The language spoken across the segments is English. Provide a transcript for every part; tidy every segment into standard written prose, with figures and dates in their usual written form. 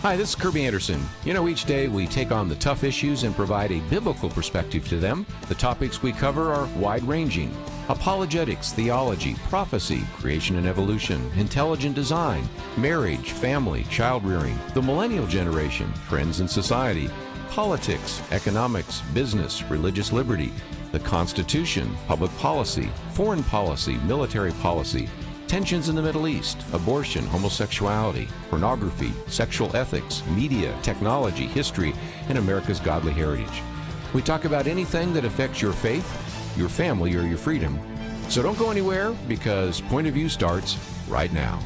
Hi, this is Kerby Anderson. You know, each day we take on the tough issues and provide a biblical perspective to them. The topics we cover are wide-ranging: apologetics, theology, prophecy, creation and evolution, intelligent design, marriage, family, child-rearing, the millennial generation, trends in society, politics, economics, business, religious liberty, the Constitution, public policy, foreign policy, military policy, tensions in the Middle East, abortion, homosexuality, pornography, sexual ethics, media, technology, history, and America's godly heritage. We talk about anything that affects your faith, your family, or your freedom. So don't go anywhere, because Point of View starts right now.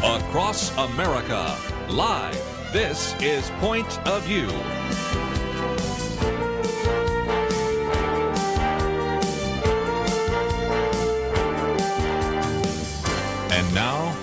Across America, live. This is Point of View. And now,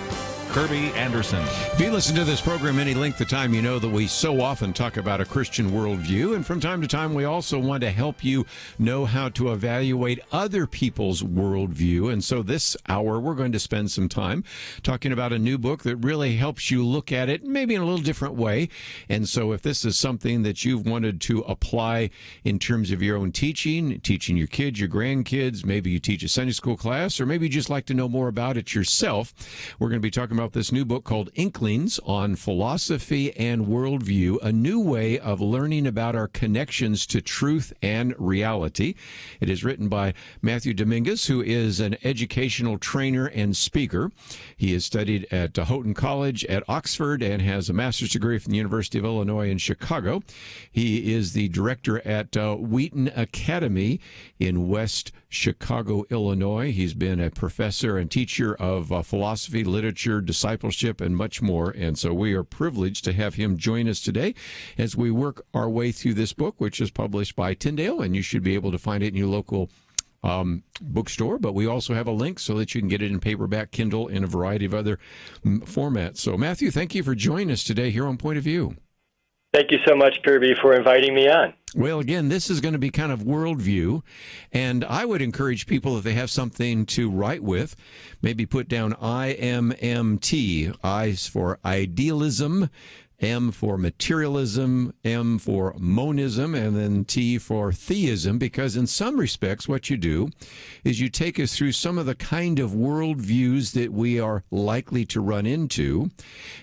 Kerby Anderson. If you listen to this program any length of time, you know that we so often talk about a Christian worldview, and from time to time we also want to help you know how to evaluate other people's worldview. And so this hour we're going to spend some time talking about a new book that really helps you look at it maybe in a little different way. And so if this is something that you've wanted to apply in terms of your own teaching your kids, your grandkids, maybe you teach a Sunday school class, or maybe you just like to know more about it yourself, we're going to be talking about this new book called Inklings on Philosophy and Worldview, a new way of learning about our connections to truth and reality. It is written by Matthew Dominguez, who is an educational trainer and speaker. He has studied at Houghton College at Oxford and has a master's degree from the University of Illinois in Chicago. He is the director at Wheaton Academy in West Chicago, Illinois. He's been a professor and teacher of philosophy, literature, discipleship, and much more. And so we are privileged to have him join us today as we work our way through this book, which is published by Tyndale, and you should be able to find it in your local bookstore. But we also have a link so that you can get it in paperback, Kindle, and a variety of other formats. So, Matthew, thank you for joining us today here on Point of View. Thank you so much, Kerby, for inviting me on. Well, again, this is going to be kind of worldview, and I would encourage people, if they have something to write with, maybe put down IMMT, I for idealism, M for materialism, M for monism, and then T for theism, because in some respects what you do is you take us through some of the kind of worldviews that we are likely to run into,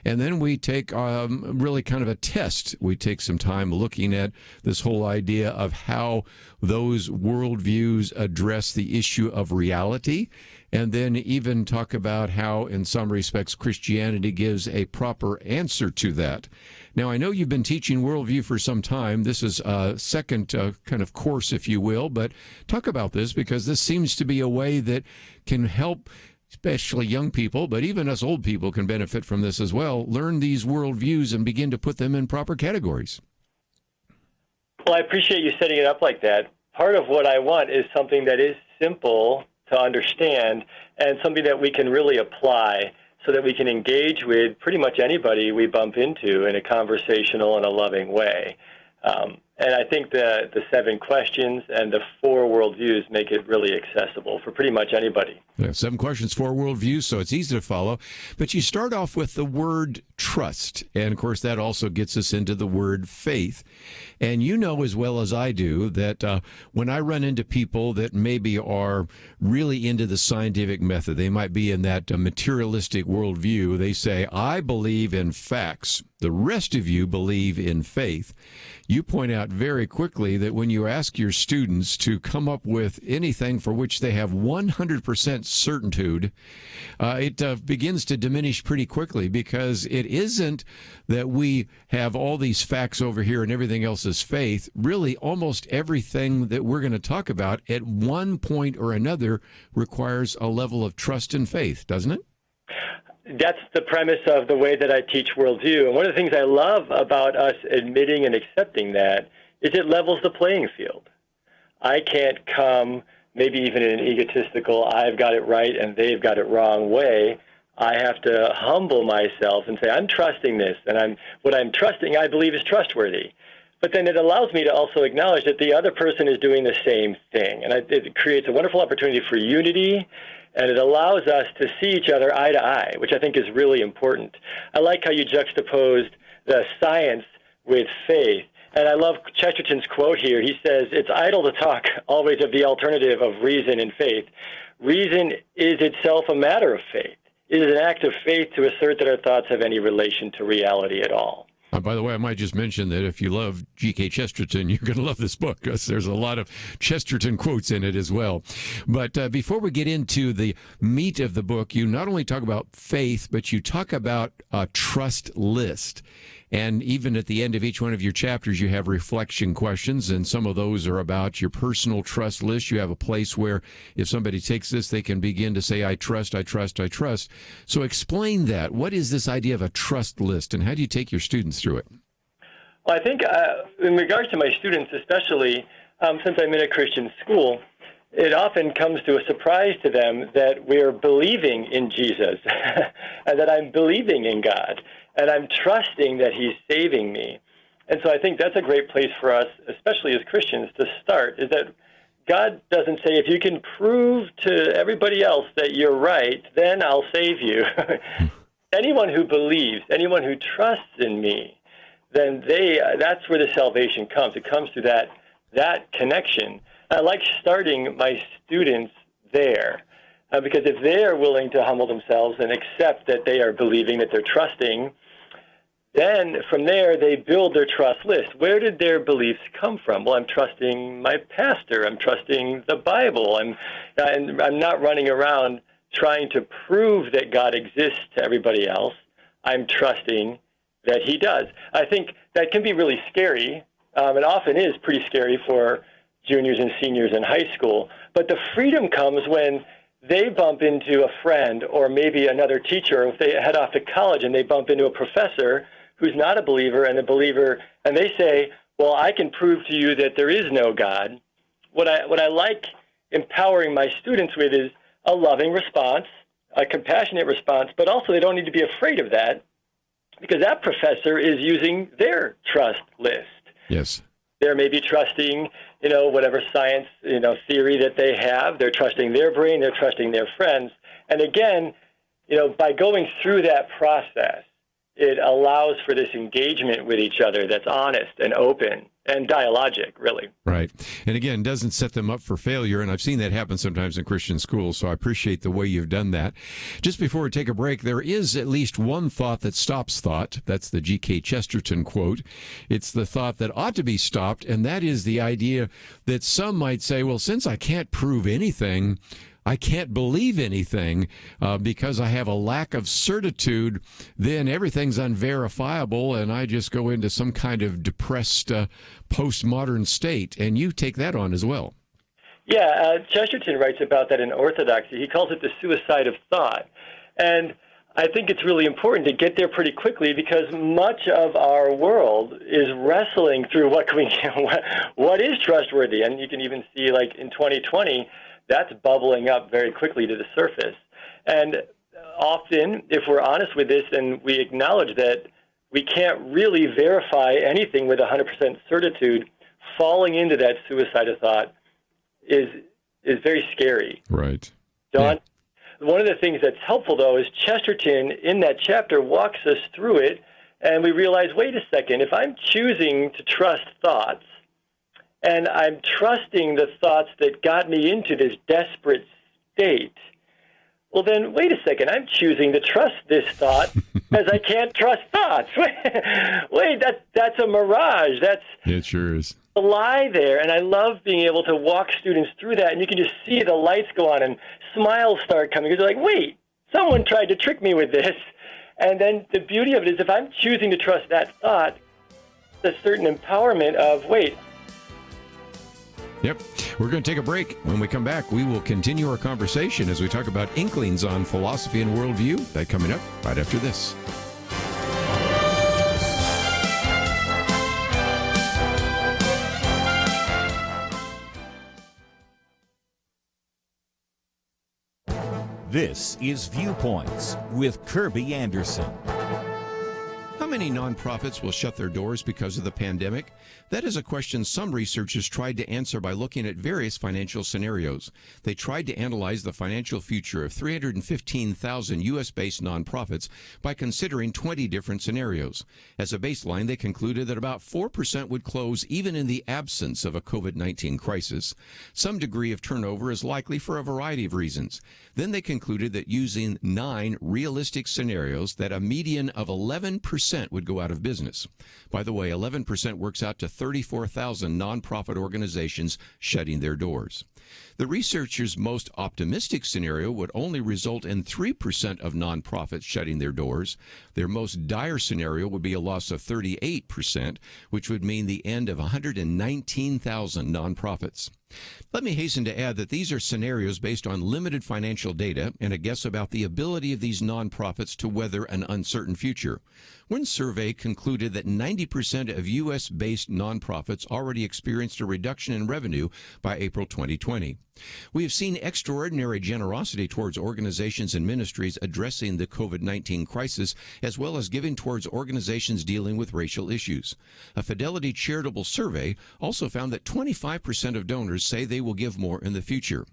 and then we take really kind of a test. We take some time looking at this whole idea of how those worldviews address the issue of reality, and then even talk about how, in some respects, Christianity gives a proper answer to that. Now, I know you've been teaching worldview for some time. This is a second kind of course, if you will, but talk about this, because this seems to be a way that can help, especially young people, but even us old people can benefit from this as well, learn these worldviews and begin to put them in proper categories. Well, I appreciate you setting it up like that. Part of what I want is something that is simple to understand and something that we can really apply so that we can engage with pretty much anybody we bump into in a conversational and a loving way. And I think the 7 questions and the 4 worldviews make it really accessible for pretty much anybody. Yeah, 7 questions, 4 worldviews, so it's easy to follow. But you start off with the word trust. And, of course, that also gets us into the word faith. And you know as well as I do that when I run into people that maybe are really into the scientific method, they might be in that materialistic worldview, they say, I believe in facts. The rest of you believe in faith. You point out very quickly that when you ask your students to come up with anything for which they have 100% certitude, it begins to diminish pretty quickly, because it isn't that we have all these facts over here and everything else is faith. Really, almost everything that we're going to talk about at one point or another requires a level of trust and faith, doesn't it? That's the premise of the way that I teach worldview. And one of the things I love about us admitting and accepting that is it levels the playing field. I can't come, maybe even in an egotistical, I've got it right and they've got it wrong way. I have to humble myself and say, I'm trusting this, and what I'm trusting I believe is trustworthy. But then it allows me to also acknowledge that the other person is doing the same thing. And it creates a wonderful opportunity for unity, and it allows us to see each other eye to eye, which I think is really important. I like how you juxtaposed the science with faith. And I love Chesterton's quote here. He says, "It's idle to talk always of the alternative of reason and faith. Reason is itself a matter of faith. It is an act of faith to assert that our thoughts have any relation to reality at all." By the way, I might just mention that if you love G.K. Chesterton, you're going to love this book because there's a lot of Chesterton quotes in it as well. But before we get into the meat of the book, you not only talk about faith, but you talk about a trust list. And even at the end of each one of your chapters, you have reflection questions, and some of those are about your personal trust list. You have a place where if somebody takes this, they can begin to say, I trust, I trust, I trust. So explain that. What is this idea of a trust list, and how do you take your students through it? Well, I think in regards to my students, especially since I'm in a Christian school, it often comes to a surprise to them that we're believing in Jesus and that I'm believing in God. And I'm trusting that he's saving me. And so I think that's a great place for us, especially as Christians, to start, is that God doesn't say, if you can prove to everybody else that you're right, then I'll save you. Anyone who believes, anyone who trusts in me, then that's where the salvation comes. It comes through that connection. I like starting my students there. Because if they're willing to humble themselves and accept that they are believing, that they're trusting, then from there they build their trust list. Where did their beliefs come from? Well, I'm trusting my pastor. I'm trusting the Bible. And I'm not running around trying to prove that God exists to everybody else. I'm trusting that he does. I think that can be really scary. It often is pretty scary for juniors and seniors in high school. But the freedom comes when they bump into a friend or maybe another teacher, or if they head off to college and they bump into a professor who's not a believer and a believer, and they say, well, I can prove to you that there is no God. What I like empowering my students with is a loving response, a compassionate response, but also they don't need to be afraid of that because that professor is using their trust list. Yes. They're maybe trusting, whatever science, theory that they have. They're trusting their brain. They're trusting their friends. And again, by going through that process, it allows for this engagement with each other that's honest and open and dialogic, really. Right. And again, doesn't set them up for failure. And I've seen that happen sometimes in Christian schools, so I appreciate the way you've done that. Just before we take a break, there is at least one thought that stops thought. That's the G.K. Chesterton quote. It's the thought that ought to be stopped, and that is the idea that some might say, well, since I can't prove anything, I can't believe anything because I have a lack of certitude, then everything's unverifiable, and I just go into some kind of depressed postmodern state. And you take that on as well. Yeah, Chesterton writes about that in Orthodoxy. He calls it the suicide of thought. And I think it's really important to get there pretty quickly because much of our world is wrestling through what is trustworthy. And you can even see, like in 2020, that's bubbling up very quickly to the surface. And often, if we're honest with this and we acknowledge that we can't really verify anything with 100% certitude, falling into that suicide of thought is very scary. Right. Don, one of the things that's helpful, though, is Chesterton, in that chapter, walks us through it, and we realize, wait a second, if I'm choosing to trust thoughts, and I'm trusting the thoughts that got me into this desperate state, well, then, wait a second, I'm choosing to trust this thought as I can't trust thoughts. Wait, that's a mirage. It sure is. A lie there, and I love being able to walk students through that, and you can just see the lights go on and smiles start coming. Because you're like, wait, someone tried to trick me with this. And then the beauty of it is if I'm choosing to trust that thought, there's a certain empowerment of, wait. Yep. We're going to take a break. When we come back, we will continue our conversation as we talk about Inklings on philosophy and worldview. That coming up right after this. This is Viewpoints with Kerby Anderson. How many nonprofits will shut their doors because of the pandemic? That is a question some researchers tried to answer by looking at various financial scenarios. They tried to analyze the financial future of 315,000 U.S.-based nonprofits by considering 20 different scenarios. As a baseline, they concluded that about 4% would close even in the absence of a COVID-19 crisis. Some degree of turnover is likely for a variety of reasons. Then they concluded that using 9 realistic scenarios, that a median of 11% would go out of business. By the way, 11% works out to 34,000 nonprofit organizations shutting their doors. The researchers' most optimistic scenario would only result in 3% of nonprofits shutting their doors. Their most dire scenario would be a loss of 38%, which would mean the end of 119,000 nonprofits. Let me hasten to add that these are scenarios based on limited financial data and a guess about the ability of these nonprofits to weather an uncertain future. One survey concluded that 90% of U.S.-based nonprofits already experienced a reduction in revenue by April 2020. We have seen extraordinary generosity towards organizations and ministries addressing the COVID-19 crisis, as well as giving towards organizations dealing with racial issues. A Fidelity charitable survey also found that 25% of donors say they will give more in the future.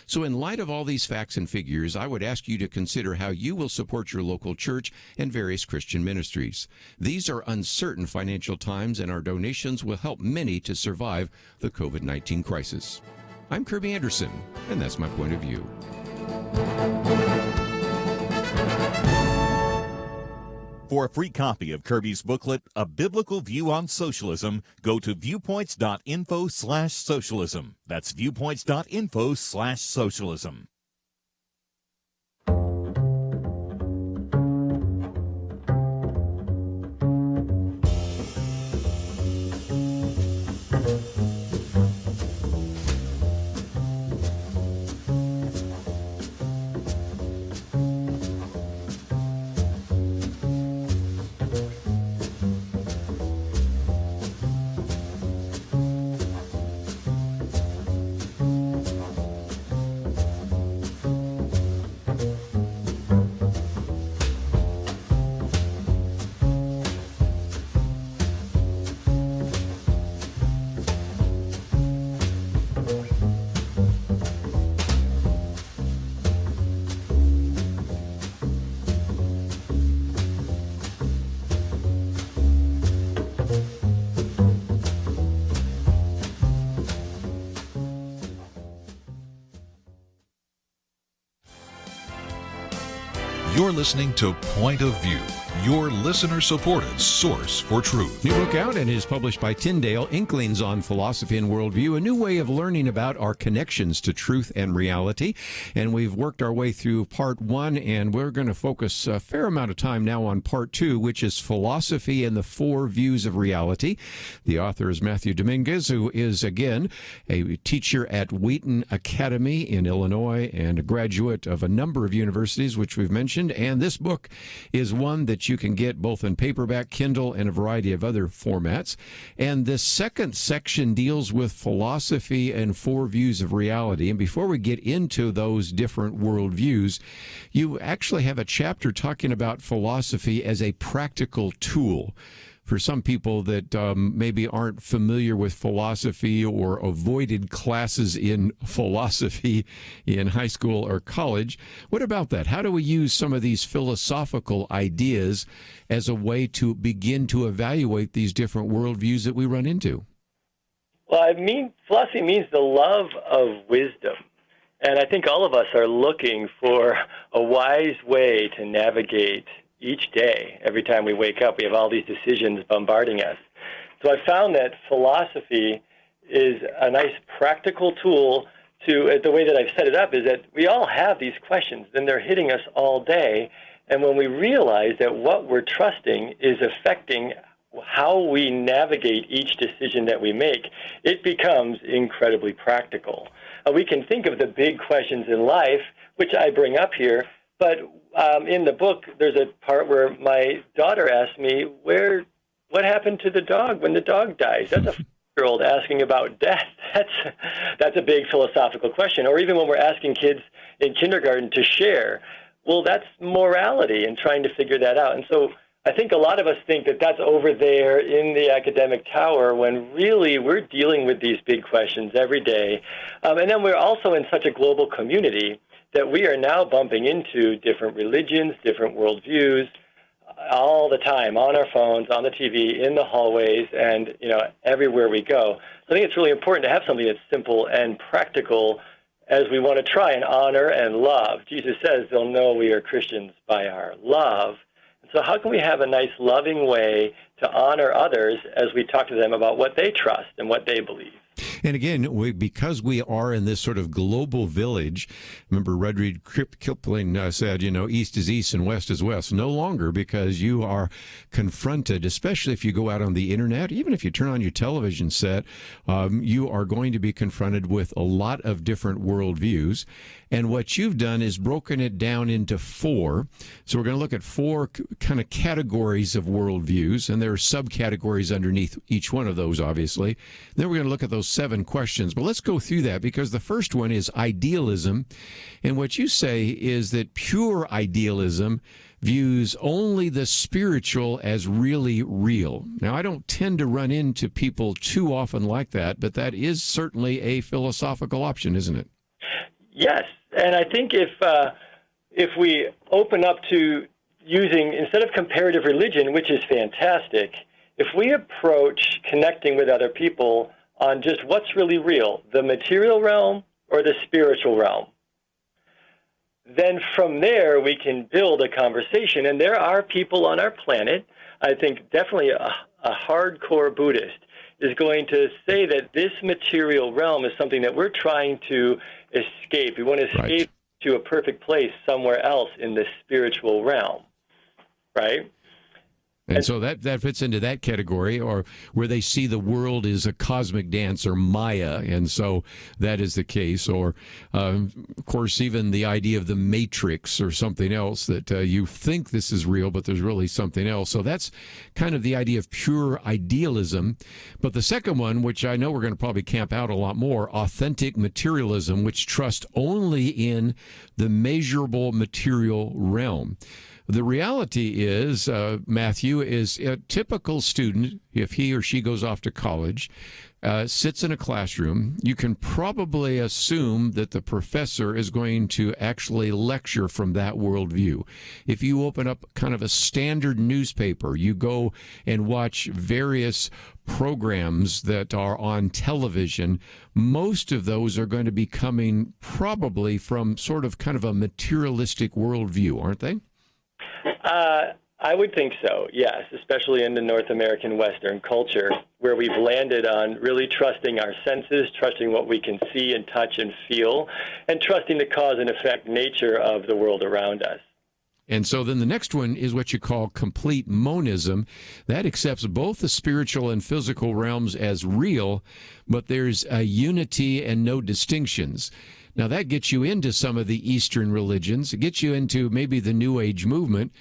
So in light of all these facts and figures, I would ask you to consider how you will support your local church and various Christian ministries. These are uncertain financial times, and our donations will help many to survive the COVID-19 crisis. I'm Kerby Anderson, and that's my point of view. For a free copy of Kerby's booklet, A Biblical View on Socialism, go to viewpoints.info/socialism. That's viewpoints.info/socialism. You're listening to Point of View, your listener-supported source for truth. New book out and is published by Tyndale, Inklings on Philosophy and Worldview, a new way of learning about our connections to truth and reality. And we've worked our way through part 1, and we're going to focus a fair amount of time now on part 2, which is Philosophy and the 4 Views of Reality. The author is Matthew Dominguez, who is, again, a teacher at Wheaton Academy in Illinois and a graduate of a number of universities, which we've mentioned. And this book is one that you can get both in paperback, Kindle, and a variety of other formats. And the second section deals with philosophy and 4 views of reality. And before we get into those different worldviews, you actually have a chapter talking about philosophy as a practical tool. For some people that maybe aren't familiar with philosophy or avoided classes in philosophy in high school or college, what about that? How do we use some of these philosophical ideas as a way to begin to evaluate these different worldviews that we run into? Well, I mean, philosophy means the love of wisdom. And I think all of us are looking for a wise way to navigate each day. Every time we wake up, we have all these decisions bombarding us. So I found that philosophy is a nice practical tool to, the way that I've set it up is that we all have these questions, and they're hitting us all day. And when we realize that what we're trusting is affecting how we navigate each decision that we make, it becomes incredibly practical. We can think of the big questions in life, which I bring up here, but in the book, there's a part where my daughter asked me, what happened to the dog when the dog dies? That's a 4-year-old asking about death. That's a big philosophical question. Or even when we're asking kids in kindergarten to share, well, that's morality and trying to figure that out. And so I think a lot of us think that that's over there in the academic tower when really we're dealing with these big questions every day. And then we're also in such a global community that we are now bumping into different religions, different worldviews all the time on our phones, on the TV, in the hallways, and everywhere we go. So I think it's really important to have something that's simple and practical as we want to try and honor and love. Jesus says they'll know we are Christians by our love. So how can we have a nice, loving way to honor others as we talk to them about what they trust and what they believe? And again, because we are in this sort of global village, remember Rudyard Kipling said, east is east and west is west. No longer, because you are confronted, especially if you go out on the internet, even if you turn on your television set, you are going to be confronted with a lot of different worldviews. And what you've done is broken it down into 4. So we're going to look at 4 kind of categories of worldviews, and there are subcategories underneath each one of those, obviously. Then we're going to look at those 7 questions. But let's go through that, because the first one is idealism. And what you say is that pure idealism views only the spiritual as really real. Now, I don't tend to run into people too often like that, but that is certainly a philosophical option, isn't it? Yes, and I think if we open up to using, instead of comparative religion, which is fantastic, if we approach connecting with other people on just what's really real, the material realm or the spiritual realm, then from there we can build a conversation. And there are people on our planet, I think definitely a hardcore Buddhist is going to say that this material realm is something that we're trying to escape. We want to escape to a perfect place somewhere else in the spiritual realm, right? And so that fits into that category, or where they see the world as a cosmic dance or Maya, and so that is the case. Or, of course, even the idea of the Matrix or something else, that you think this is real, but there's really something else. So that's kind of the idea of pure idealism. But the second one, which I know we're going to probably camp out a lot more, authentic materialism, which trusts only in the measurable material realm. The reality is, Matthew, is a typical student, if he or she goes off to college, sits in a classroom, you can probably assume that the professor is going to actually lecture from that worldview. If you open up kind of a standard newspaper, you go and watch various programs that are on television, most of those are going to be coming probably from sort of kind of a materialistic worldview, aren't they? I would think so, yes, especially in the North American Western culture, where we've landed on really trusting our senses, trusting what we can see and touch and feel, and trusting the cause and effect nature of the world around us. And so then the next one is what you call complete monism. That accepts both the spiritual and physical realms as real, but there's a unity and no distinctions. Now, that gets you into some of the Eastern religions. It gets you into maybe the New Age movement.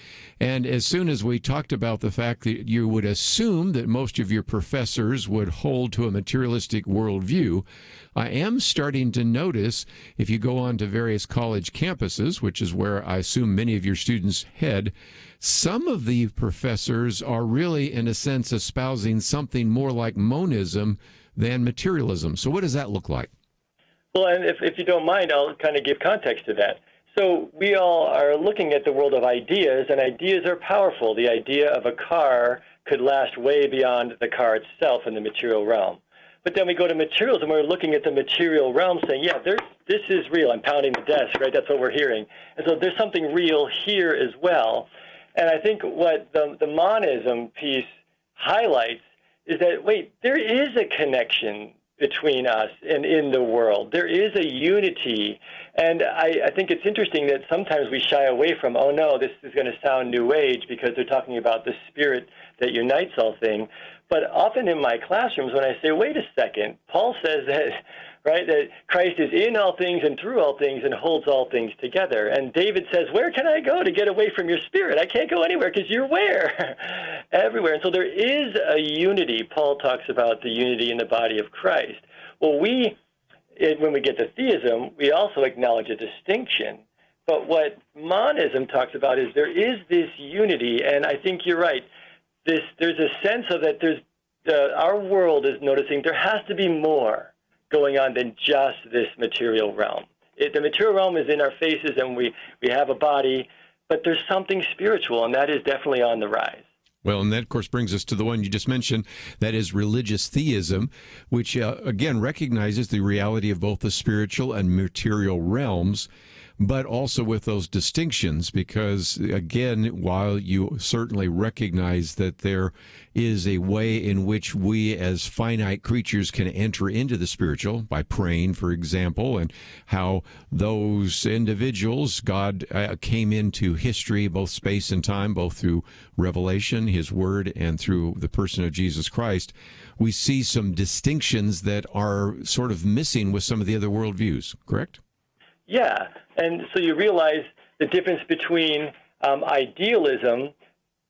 And as soon as we talked about the fact that you would assume that most of your professors would hold to a materialistic worldview, I am starting to notice, if you go on to various college campuses, which is where I assume many of your students head, some of the professors are really, in a sense, espousing something more like monism than materialism. So what does that look like? Well, and if you don't mind, I'll kind of give context to that. So we all are looking at the world of ideas, and ideas are powerful. The idea of a car could last way beyond the car itself in the material realm. But then we go to materials, and we're looking at the material realm saying, yeah, this is real. I'm pounding the desk, right? That's what we're hearing. And so there's something real here as well. And I think what the monism piece highlights is that, wait, there is a connection between us and in the world. There is a unity. And I think it's interesting that sometimes we shy away from, oh no, this is going to sound New Age because they're talking about the spirit that unites all things. But often in my classrooms when I say, wait a second, Paul says that, right, that Christ is in all things and through all things and holds all things together. And David says, where can I go to get away from your spirit? I can't go anywhere because you're where? Everywhere. And so there is a unity. Paul talks about the unity in the body of Christ. Well, when we get to theism, we also acknowledge a distinction But what monism talks about is there is this unity, and I think you're right. There's a sense of that our world is noticing there has to be more going on than just this material realm. The material realm is in our faces, and we have a body, but there's something spiritual, and that is definitely on the rise. Well, and that, of course, brings us to the one you just mentioned, that is religious theism, which, again, recognizes the reality of both the spiritual and material realms, but also with those distinctions, because, again, while you certainly recognize that there is a way in which we as finite creatures can enter into the spiritual by praying, for example, and how those individuals, God came into history, both space and time, both through revelation, his word, and through the person of Jesus Christ, we see some distinctions that are sort of missing with some of the other worldviews, correct? Yeah, and so you realize the difference between idealism,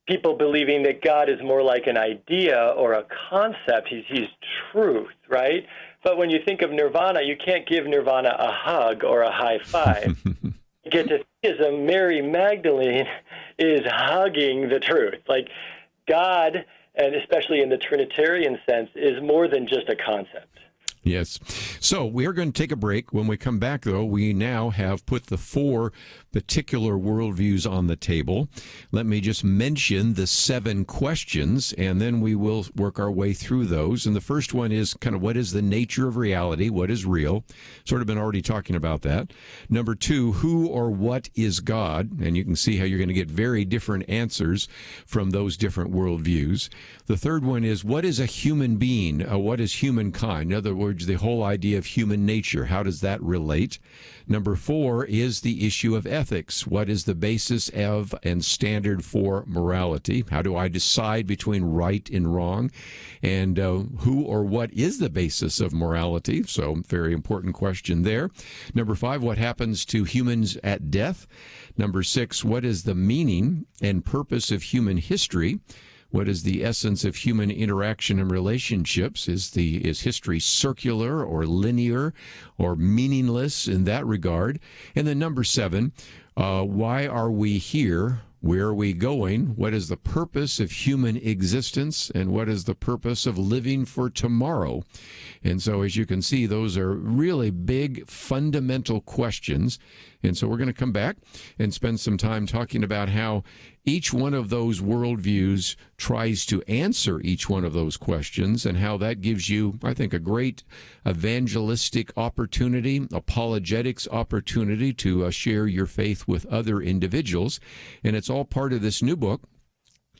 people believing that God is more like an idea or a concept. He's truth, right? But when you think of nirvana, you can't give nirvana a hug or a high five. You get to theism, Mary Magdalene is hugging the truth. Like God, and especially in the Trinitarian sense, is more than just a concept. Yes. So we are going to take a break. When we come back, though, we now have put the 4 particular worldviews on the table. Let me just mention the 7 questions, and then we will work our way through those. And the first one is kind of what is the nature of reality? What is real? Sort of been already talking about that. Number 2, who or what is God? And you can see how you're going to get very different answers from those different worldviews. The third one is what is a human being? What is humankind? In other words, the whole idea of human nature. How does that relate? Number 4 is the issue of ethics. What is the basis of and standard for morality? How do I decide between right and wrong? And who or what is the basis of morality? So, very important question there. Number 5, what happens to humans at death? Number 6, what is the meaning and purpose of human history? What is the essence of human interaction and relationships? Is history circular or linear or meaningless in that regard? And then number 7, why are we here? Where are we going? What is the purpose of human existence? And what is the purpose of living for tomorrow? And so, as you can see, those are really big, fundamental questions. And so we're going to come back and spend some time talking about how each one of those worldviews tries to answer each one of those questions, and how that gives you, I think, a great evangelistic opportunity, apologetics opportunity to share your faith with other individuals. And it's all part of this new book,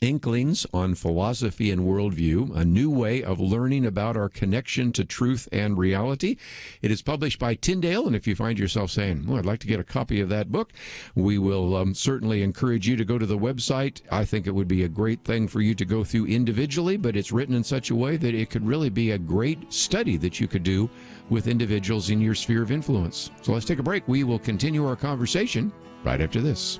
Inklings on Philosophy and Worldview, a new way of learning about our connection to truth and reality. It is published by Tyndale, and if you find yourself saying, well, I'd like to get a copy of that book, we will certainly encourage you to go to the website. I think it would be a great thing for you to go through individually, but it's written in such a way that it could really be a great study that you could do with individuals in your sphere of influence. So let's take a break. We will continue our conversation right after this.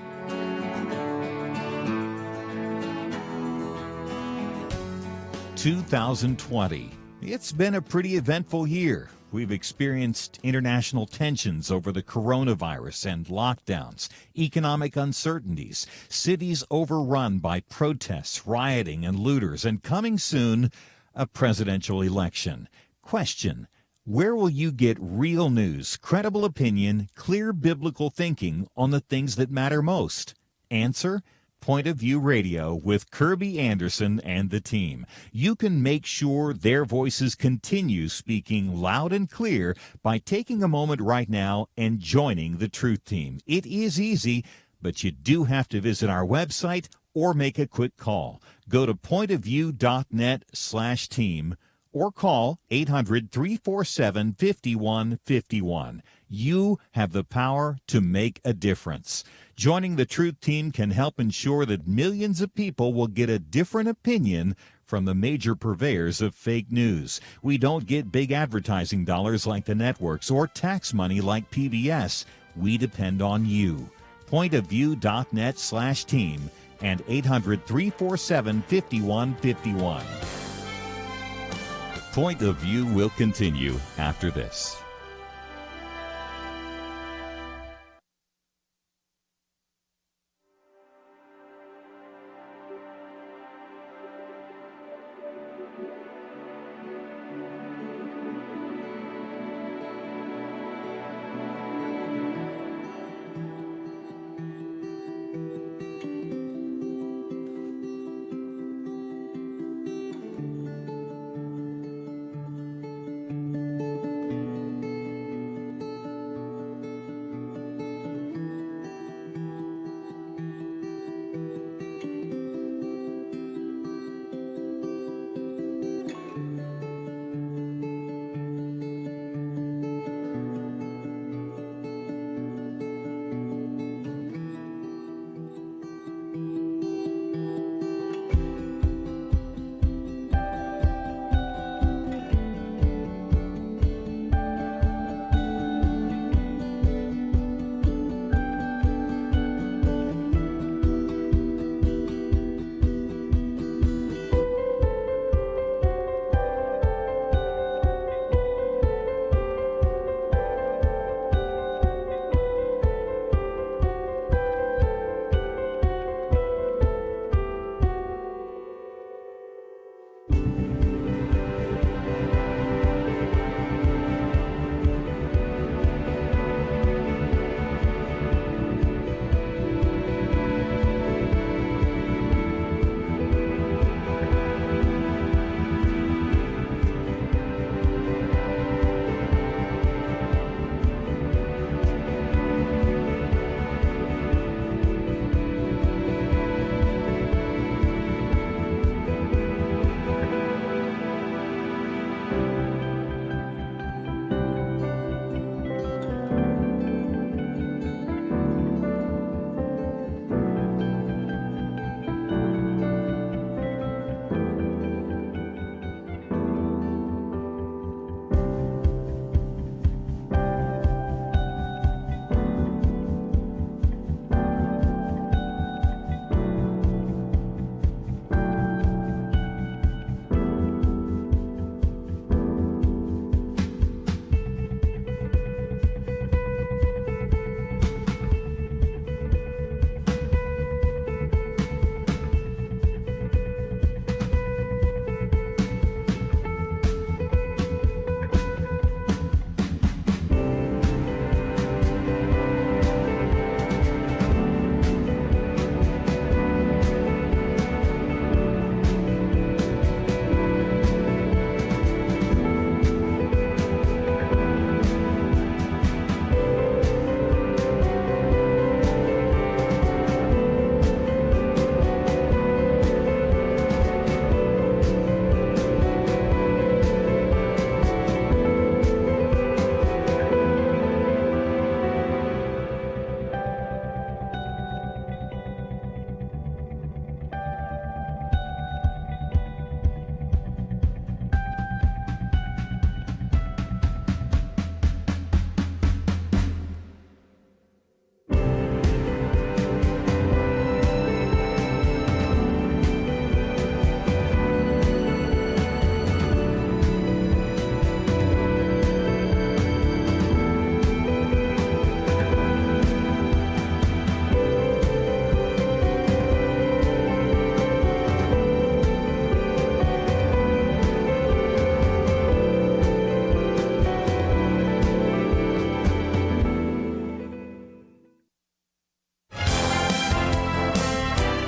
(2020). It's been a pretty eventful year. We've experienced international tensions over the coronavirus and lockdowns, economic uncertainties, cities overrun by protests, rioting, and looters, and coming soon, a presidential election. Question: where will you get real news, credible opinion, clear biblical thinking on the things that matter most? Answer: Point of View Radio with Kerby Anderson and the team. You can make sure their voices continue speaking loud and clear by taking a moment right now and joining the Truth Team. It is easy, but you do have to visit our website or make a quick call. Go to pointofview.net/team or call 800-347-5151. You have the power to make a difference. Joining the Truth Team can help ensure that millions of people will get a different opinion from the major purveyors of fake news. We don't get big advertising dollars like the networks or tax money like PBS. We depend on you. Pointofview.net/team and 800-347-5151. Point of View will continue after this.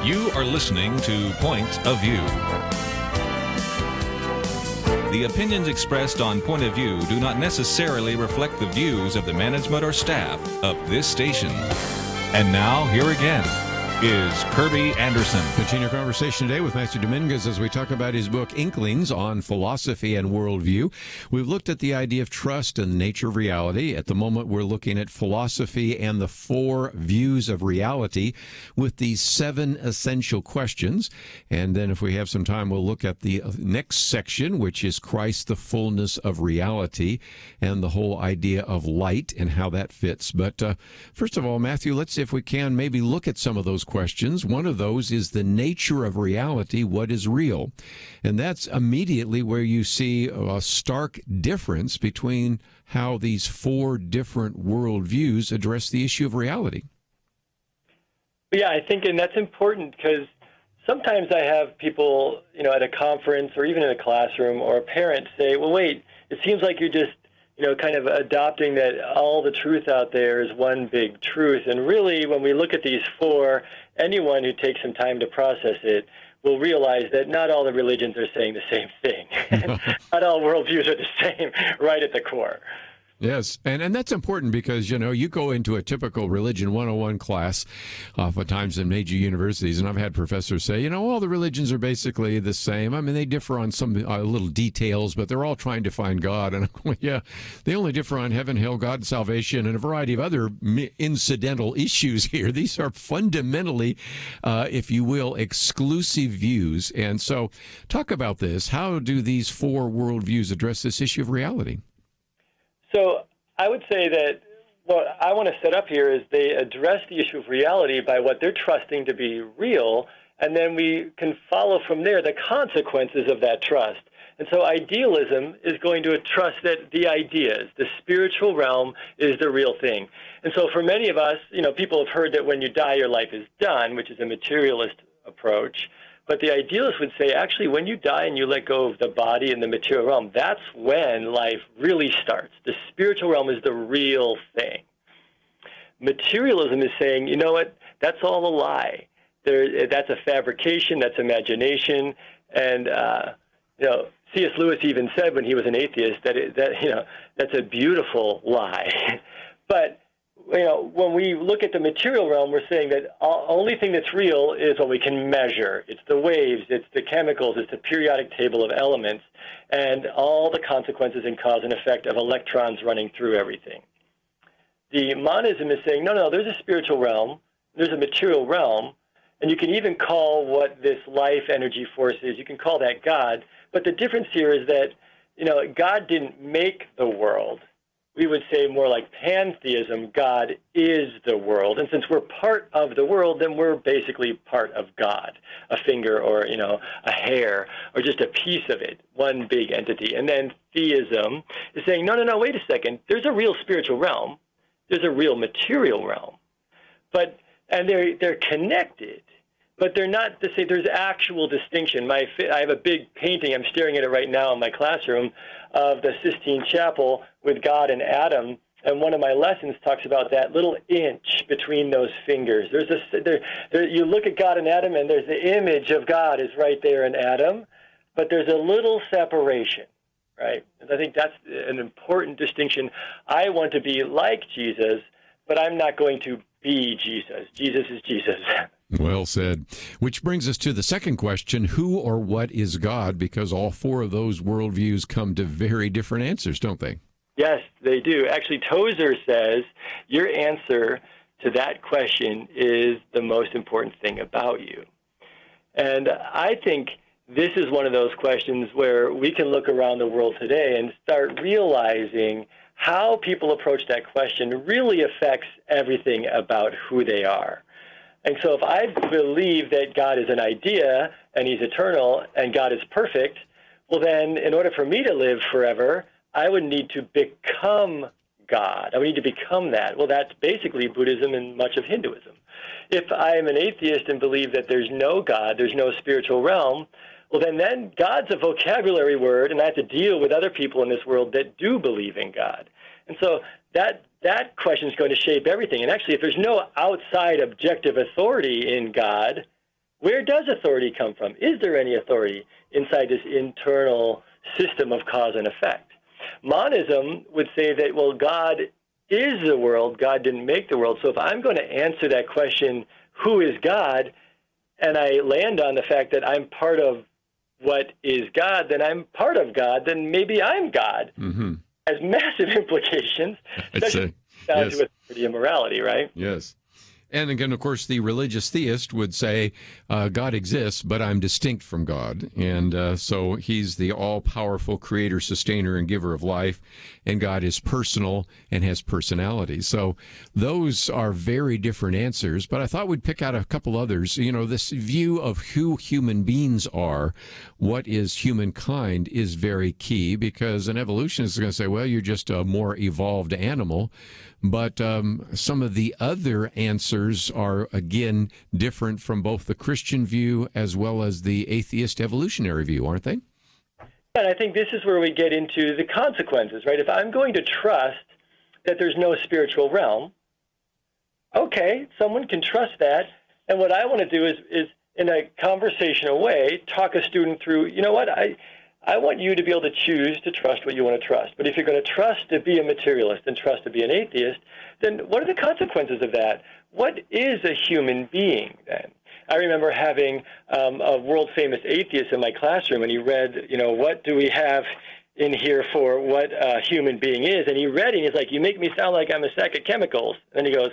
You are listening to Point of View. The opinions expressed on Point of View do not necessarily reflect the views of the management or staff of this station. And now, here again is Kerby Anderson. Continue our conversation today with Matthew Dominguez as we talk about his book, Inklings, on philosophy and worldview. We've looked at the idea of trust and the nature of reality. At the moment, we're looking at philosophy and the 4 views of reality with these 7 essential questions. And then if we have some time, we'll look at the next section, which is Christ, the fullness of reality, and the whole idea of light and how that fits. But first of all, Matthew, let's, if we can, maybe look at some of those questions. One of those is the nature of reality, what is real? And that's immediately where you see a stark difference between how these 4 different worldviews address the issue of reality. Yeah, I think, and that's important because sometimes I have people, at a conference or even in a classroom or a parent say, well, wait, it seems like you're just kind of adopting that all the truth out there is one big truth. And really, when we look at these 4, anyone who takes some time to process it will realize that not all the religions are saying the same thing. Not all worldviews are the same right at the core. Yes, and that's important because, you go into a typical Religion 101 class oftentimes in major universities, and I've had professors say, all the religions are basically the same. I mean, they differ on some little details, but they're all trying to find God. And I'm going, yeah, they only differ on heaven, hell, God, and salvation, and a variety of other incidental issues here. These are fundamentally, if you will, exclusive views. And so talk about this. How do these 4 worldviews address this issue of reality? So I would say that what I want to set up here is they address the issue of reality by what they're trusting to be real, and then we can follow from there the consequences of that trust. And so idealism is going to trust that the ideas, the spiritual realm, is the real thing. And so for many of us, people have heard that when you die, your life is done, which is a materialist approach. But the idealist would say, actually, when you die and you let go of the body and the material realm, that's when life really starts. The spiritual realm is the real thing. Materialism is saying, you know what, that's all a lie. That's a fabrication, that's imagination. And, C.S. Lewis even said when he was an atheist that's a beautiful lie. But when we look at the material realm, we're saying that the only thing that's real is what we can measure. It's the waves, it's the chemicals, it's the periodic table of elements, and all the consequences and cause and effect of electrons running through everything. The monism is saying, no, there's a spiritual realm, there's a material realm, and you can even call what this life energy force is, you can call that God. But the difference here is that, God didn't make the world. We would say more like pantheism, God is the world. And since we're part of the world, then we're basically part of God, a finger or, a hair or just a piece of it, one big entity. And then theism is saying, no, wait a second. There's a real spiritual realm. There's a real material realm. And they're connected. But they're not to say there's actual distinction. I have a big painting, I'm staring at it right now in my classroom, of the Sistine Chapel with God and Adam. And one of my lessons talks about that little inch between those fingers. You look at God and Adam, and there's the image of God is right there in Adam, but there's a little separation, right? And I think that's an important distinction. I want to be like Jesus, but I'm not going to be Jesus. Jesus is Jesus. Well said. Which brings us to the second question, who or what is God? Because all 4 of those worldviews come to very different answers, don't they? Yes, they do. Actually, Tozer says your answer to that question is the most important thing about you. And I think this is one of those questions where we can look around the world today and start realizing how people approach that question really affects everything about who they are. And so if I believe that God is an idea and he's eternal and God is perfect, well then in order for me to live forever, I would need to become God. I would need to become that. Well, that's basically Buddhism and much of Hinduism. If I am an atheist and believe that there's no God, there's no spiritual realm, well then God's a vocabulary word, and I have to deal with other people in this world that do believe in God. And so that question is going to shape everything. And actually, if there's no outside objective authority in God, Where does authority come from? Is there any authority inside this internal system of cause and effect? Monism would say that, well, God is the world, God didn't make the world. So if I'm going to answer that question, who is God, and I land on the fact that I'm part of what is God, then I'm part of God, then maybe I'm God. Mm-hmm. Has massive implications, especially down to authority and morality, right? Yes. And again, of course, the religious theist would say, God exists, but I'm distinct from God. And so he's the all-powerful creator, sustainer, and giver of life. And God is personal and has personality. So those are very different answers. But I thought we'd pick out a couple others. You know, this view of who human beings are, what is humankind, is very key, because an evolutionist is going to say, well, you're just a more evolved animal. But some of the other answers are, again, different from both the Christian view as well as the atheist evolutionary view, aren't they? And I think this is where we get into the consequences, right? If I'm going to trust that there's no spiritual realm, okay, someone can trust that. And what I want to do is in a conversational way, talk a student through, you know what, I want you to be able to choose to trust what you want to trust. But if you're going to trust to be a materialist and trust to be an atheist, then what are the consequences of that? What is a human being then? I remember having a world-famous atheist in my classroom, and he read, you know, what do we have in here for what a human being is? And he read it, and he's like, you make me sound like I'm a sack of chemicals. And he goes,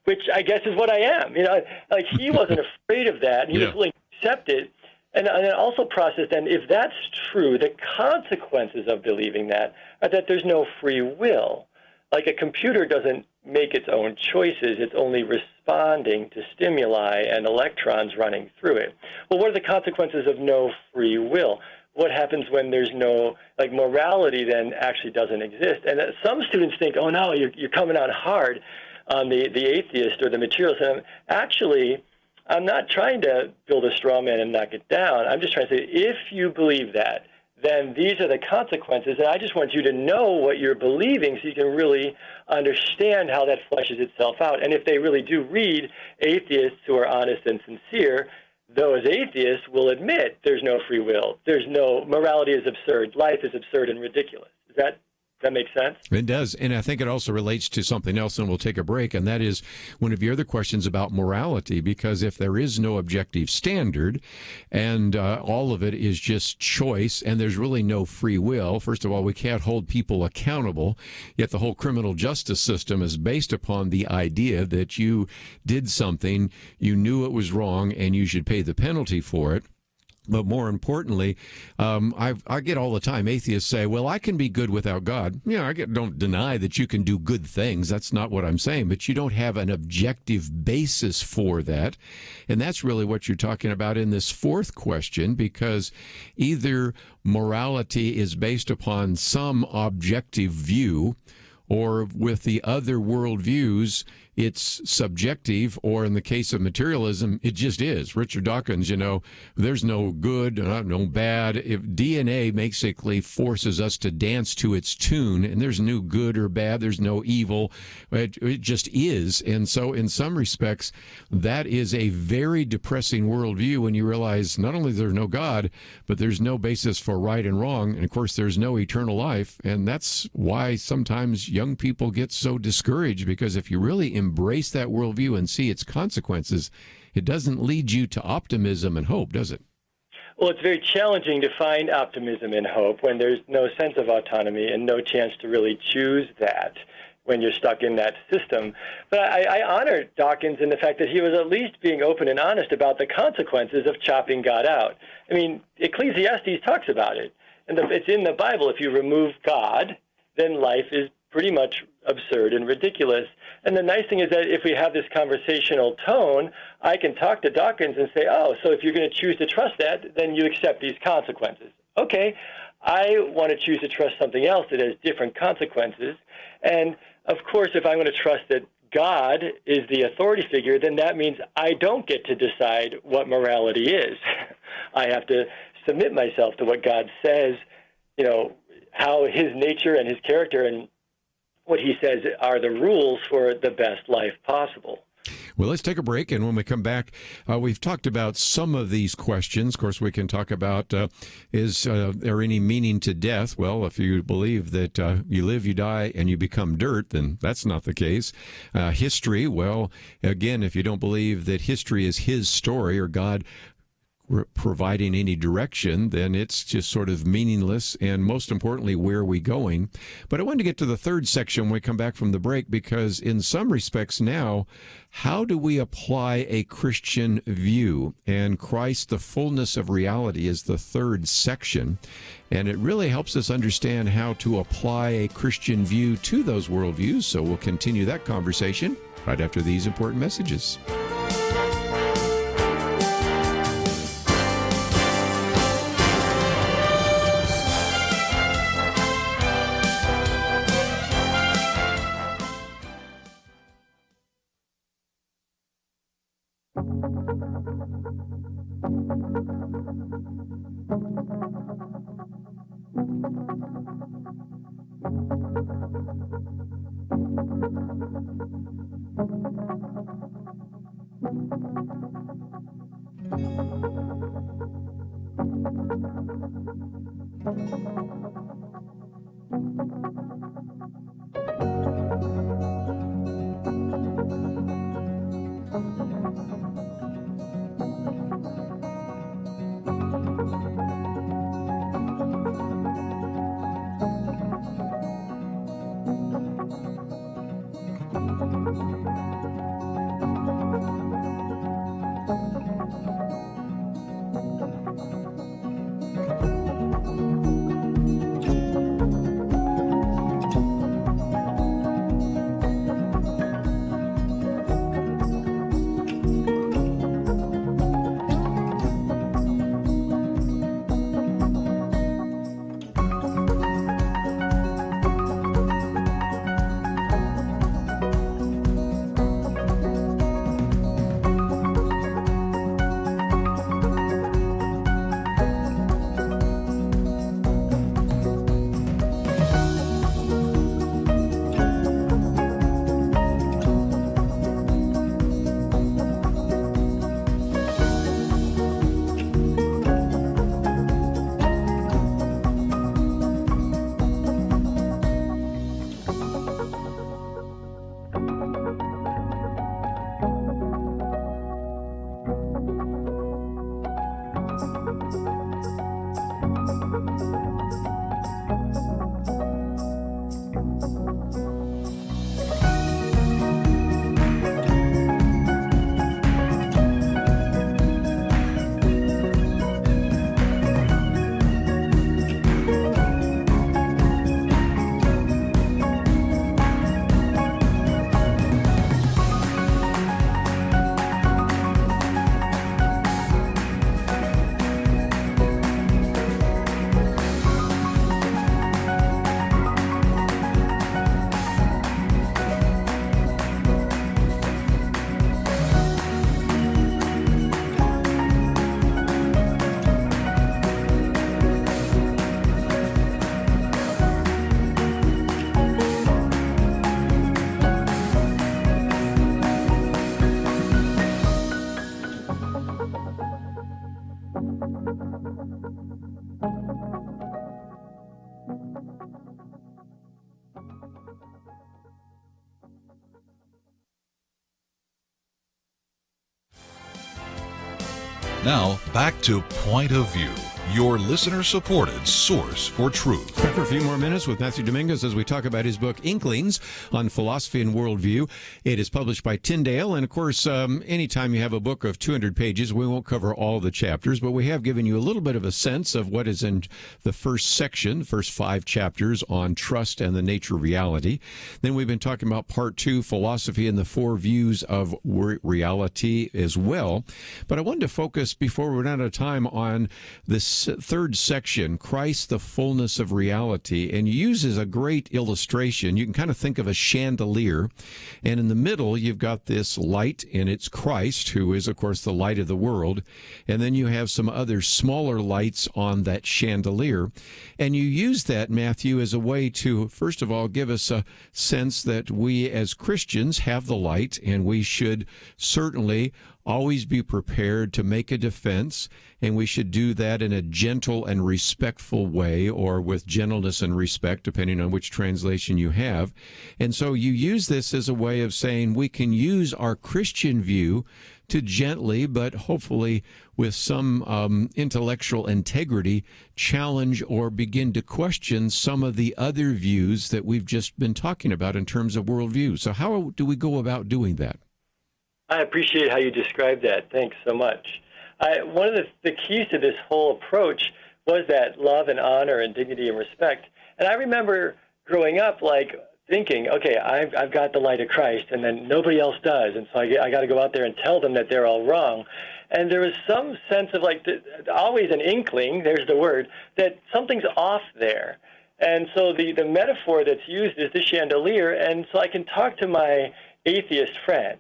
which I guess is what I am. You know, like he wasn't afraid of that. He was willing to accept it. And then also process then, if that's true, the consequences of believing that are that there's no free will. Like a computer doesn't make its own choices. It's only responding to stimuli and electrons running through it. Well, what are the consequences of no free will? What happens when there's no, like, morality then actually doesn't exist? And some students think, oh, no, you're coming out hard on the atheist or the materialist. And actually, I'm not trying to build a straw man and knock it down. I'm just trying to say, if you believe that, then these are the consequences. And I just want you to know what you're believing so you can really understand how that fleshes itself out. And if they really do read atheists who are honest and sincere, those atheists will admit there's no free will. There's no, morality is absurd. Life is absurd and ridiculous. Does that make sense? It does. And I think it also relates to something else, and we'll take a break, and that is one of your other questions about morality, because if there is no objective standard and all of it is just choice and there's really no free will, first of all, we can't hold people accountable, yet the whole criminal justice system is based upon the idea that you did something, you knew it was wrong, and you should pay the penalty for it. But more importantly, I get all the time atheists say, well, I can be good without God. You know, don't deny that you can do good things. That's not what I'm saying. But you don't have an objective basis for that. And that's really what you're talking about in this fourth question, because either morality is based upon some objective view, or with the other worldviews, it's subjective, or in the case of materialism, it just is. Richard Dawkins, you know, there's no good, no bad. If DNA basically forces us to dance to its tune, and there's no good or bad, there's no evil, it just is. And so in some respects, that is a very depressing worldview when you realize not only there's no God, but there's no basis for right and wrong, and of course there's no eternal life. And that's why sometimes young people get so discouraged, because if you really embrace that worldview and see its consequences, it doesn't lead you to optimism and hope, does it? Well, it's very challenging to find optimism and hope when there's no sense of autonomy and no chance to really choose that when you're stuck in that system. But I honor Dawkins in the fact that he was at least being open and honest about the consequences of chopping God out. I mean, Ecclesiastes talks about it, and it's in the Bible. If you remove God, then life is pretty much absurd and ridiculous. And the nice thing is that if we have this conversational tone, I can talk to Dawkins and say, oh, so if you're going to choose to trust that, then you accept these consequences. Okay, I want to choose to trust something else that has different consequences. And, of course, if I'm going to trust that God is the authority figure, then that means I don't get to decide what morality is. I have to submit myself to what God says, you know, how his nature and his character and what he says are the rules for the best life possible. Well, Well, let's take a break, and when we come back, we've talked about some of these questions. Of course, we can talk about, is there any meaning to death? Well, if you believe that you live, you die, and you become dirt, then that's not the case. History, well, again, if you don't believe that history is his story or God providing any direction, then it's just sort of meaningless. And most importantly, where are we going? But I wanted to get to the third section when we come back from the break, because in some respects now, how do we apply a Christian view? And Christ, the fullness of reality, is the third section. And it really helps us understand how to apply a Christian view to those worldviews. So we'll continue that conversation right after these important messages. Now, back to Point of View, your listener-supported source for truth. Back for a few more minutes with Matthew Dominguez as we talk about his book, Inklings, on philosophy and worldview. It is published by Tyndale, and of course, anytime you have a book of 200 pages, we won't cover all the chapters, but we have given you a little bit of a sense of what is in the first section, the first 5 chapters on trust and the nature of reality. Then we've been talking about part 2, philosophy and the 4 views of reality as well. But I wanted to focus, before we run out of time, on this this third section, Christ, the fullness of reality, and you uses a great illustration. You can kind of think of a chandelier, and in the middle you've got this light, and it's Christ, who is, of course, the light of the world, and then you have some other smaller lights on that chandelier, and you use that, Matthew, as a way to, first of all, give us a sense that we as Christians have the light, and we should certainly always be prepared to make a defense, and we should do that in a gentle and respectful way, or with gentleness and respect, depending on which translation you have. And so you use this as a way of saying we can use our Christian view to gently, but hopefully with some intellectual integrity, challenge or begin to question some of the other views that we've just been talking about in terms of worldview. So how do we go about doing that? I appreciate how you described that. Thanks so much. One of the keys to this whole approach was that love and honor and dignity and respect. And I remember growing up, like, thinking, okay, I've got the light of Christ, and then nobody else does, and so I got to go out there and tell them that they're all wrong. And there was some sense of, like, always an inkling, there's the word, that something's off there. And so the metaphor that's used is the chandelier, and so I can talk to my atheist friend,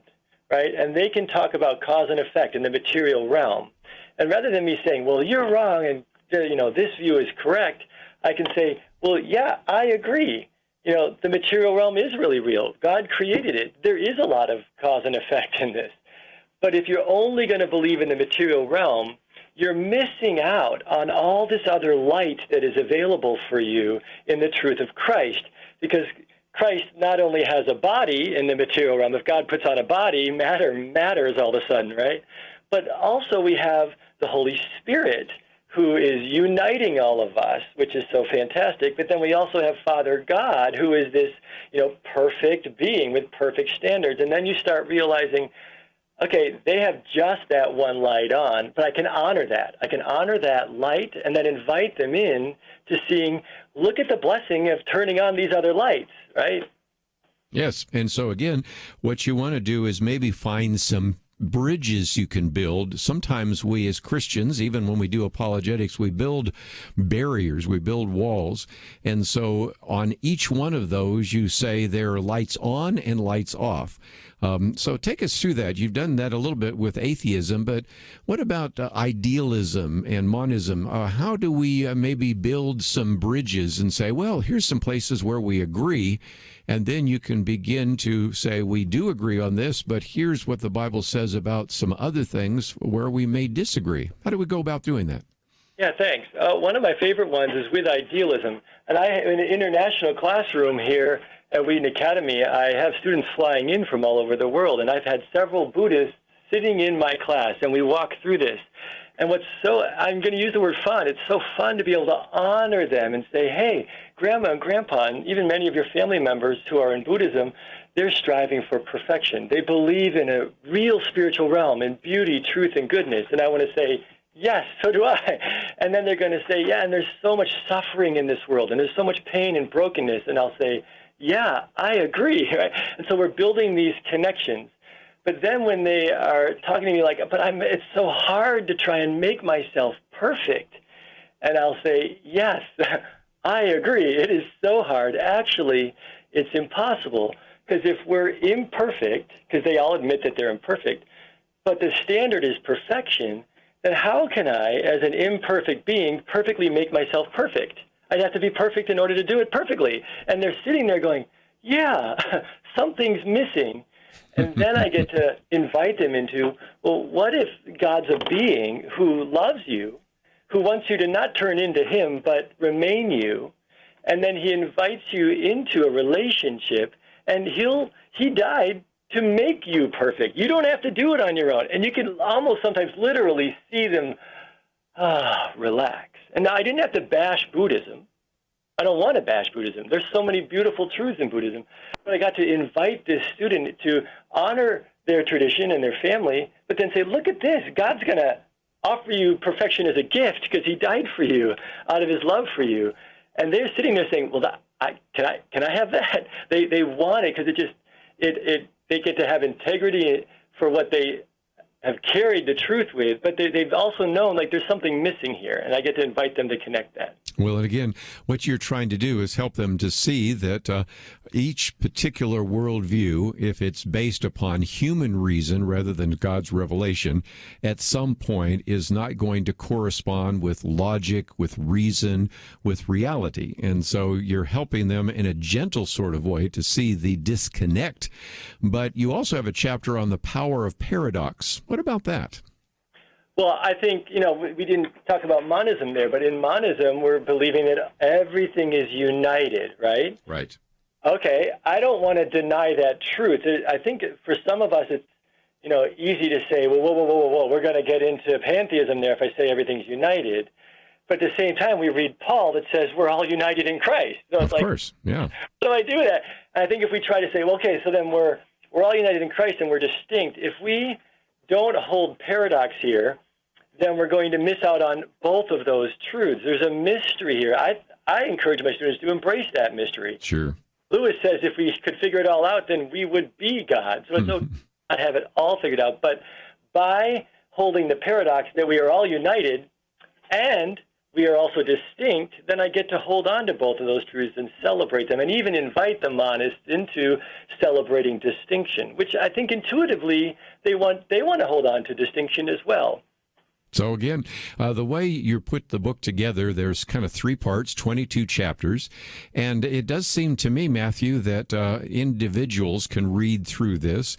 right? And they can talk about cause and effect in the material realm. And rather than me saying, well, you're wrong and, this view is correct, I can say, well, yeah, I agree. The material realm is really real. God created it. There is a lot of cause and effect in this. But if you're only going to believe in the material realm, you're missing out on all this other light that is available for you in the truth of Christ. Because Christ not only has a body in the material realm, if God puts on a body, matter matters all of a sudden, right? But also we have the Holy Spirit, who is uniting all of us, which is so fantastic. But then we also have Father God, who is this, perfect being with perfect standards. And then you start realizing, okay, they have just that one light on, but I can honor that. I can honor that light and then invite them in to seeing, look at the blessing of turning on these other lights, right? Yes. And so, again, what you want to do is maybe find some bridges you can build. Sometimes we as Christians, even when we do apologetics, we build barriers, we build walls. And so on each one of those, you say there are lights on and lights off. So take us through that. You've done that a little bit with atheism, but what about idealism and monism? How do we maybe build some bridges and say, well, here's some places where we agree, and then you can begin to say, we do agree on this, but here's what the Bible says about some other things where we may disagree. How do we go about doing that? Yeah, thanks. One of my favorite ones is with idealism. And in an international classroom here at Wheaton Academy, I have students flying in from all over the world, and I've had several Buddhists sitting in my class, and we walk through this. And I'm going to use the word fun. It's so fun to be able to honor them and say, hey, Grandma and Grandpa, and even many of your family members who are in Buddhism, they're striving for perfection. They believe in a real spiritual realm, in beauty, truth, and goodness. And I want to say, yes, so do I. And then they're going to say, yeah, and there's so much suffering in this world, and there's so much pain and brokenness. And I'll say, yeah, I agree. Right? And so we're building these connections. But then when they are talking to me like, but it's so hard to try and make myself perfect. And I'll say, yes, I agree. It is so hard. Actually, it's impossible. Because if we're imperfect, because they all admit that they're imperfect, but the standard is perfection, then how can I, as an imperfect being, perfectly make myself perfect? I'd have to be perfect in order to do it perfectly. And they're sitting there going, yeah, something's missing. And then I get to invite them into, well, what if God's a being who loves you, who wants you to not turn into him, but remain you, and then he invites you into a relationship, and he died to make you perfect. You don't have to do it on your own. And you can almost sometimes literally see them relax. And now I didn't have to bash Buddhism. I don't want to bash Buddhism. There's so many beautiful truths in Buddhism. But I got to invite this student to honor their tradition and their family, but then say, look at this. God's going to offer you perfection as a gift because he died for you out of his love for you. And they're sitting there saying, well, can I have that? They want it because they get to have integrity for what they have carried the truth with, but they've also known like there's something missing here, and I get to invite them to connect that. Well, and again, what you're trying to do is help them to see that each particular worldview, if it's based upon human reason rather than God's revelation, at some point is not going to correspond with logic, with reason, with reality. And so you're helping them in a gentle sort of way to see the disconnect. But you also have a chapter on the power of paradox. What about that? Well, I think, we didn't talk about monism there, but in monism, we're believing that everything is united, right? Right. Okay, I don't want to deny that truth. I think for some of us, it's, easy to say, well, whoa, we're going to get into pantheism there if I say everything's united. But at the same time, we read Paul that says we're all united in Christ. So it's of course, yeah. So I do that. And I think if we try to say, well, okay, so then we're all united in Christ and we're distinct. If we don't hold paradox here, then we're going to miss out on both of those truths. There's a mystery here. I encourage my students to embrace that mystery. Sure. Lewis says if we could figure it all out, then we would be God. So it's okay not have it all figured out. But by holding the paradox that we are all united and we are also distinct, then I get to hold on to both of those truths and celebrate them, and even invite the monists into celebrating distinction, which I think intuitively they want to hold on to distinction as well. So again, the way you put the book together, there's kind of 3 parts, 22 chapters, and it does seem to me, Matthew, that individuals can read through this.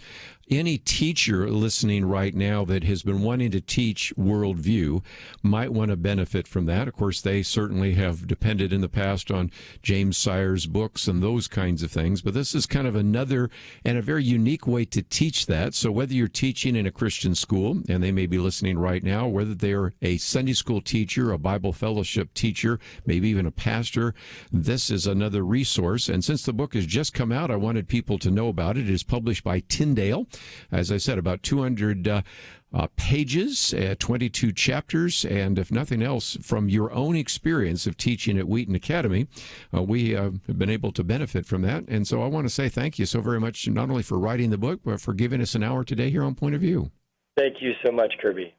Any teacher listening right now that has been wanting to teach worldview might want to benefit from that. Of course, they certainly have depended in the past on James Sire's books and those kinds of things, but this is kind of another and a very unique way to teach that. So whether you're teaching in a Christian school, and they may be listening right now, whether they're a Sunday school teacher, a Bible fellowship teacher, maybe even a pastor, this is another resource. And since the book has just come out, I wanted people to know about it. It is published by Tyndale. As I said, about 200 pages, 22 chapters, and if nothing else, from your own experience of teaching at Wheaton Academy, we have been able to benefit from that. And so I want to say thank you so very much, not only for writing the book, but for giving us an hour today here on Point of View. Thank you so much, Kerby.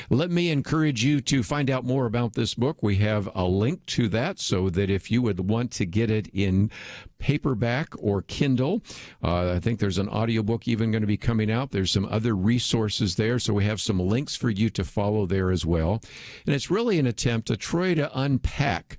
Let me encourage you to find out more about this book. We have a link to that so that if you would want to get it in paperback or Kindle, I think there's an audiobook even going to be coming out. There's some other resources there, so we have some links for you to follow there as well. And it's really an attempt to try to unpack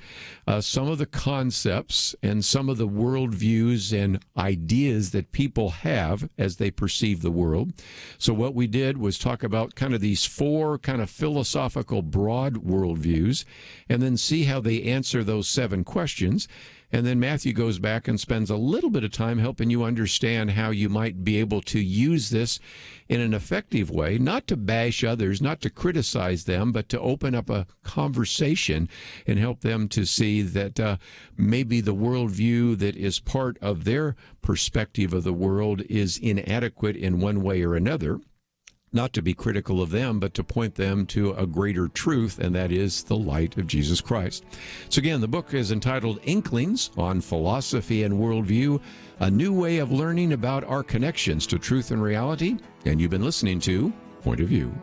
some of the concepts and some of the worldviews and ideas that people have as they perceive the world. So what we did was talk about kind of these 4 kind of philosophical broad worldviews and then see how they answer those 7 questions. And then Matthew goes back and spends a little bit of time helping you understand how you might be able to use this in an effective way, not to bash others, not to criticize them, but to open up a conversation and help them to see that maybe the worldview that is part of their perspective of the world is inadequate in one way or another. Not to be critical of them, but to point them to a greater truth, and that is the light of Jesus Christ. So again, the book is entitled Inklings on Philosophy and Worldview, a new way of learning about our connections to truth and reality. And you've been listening to Point of View.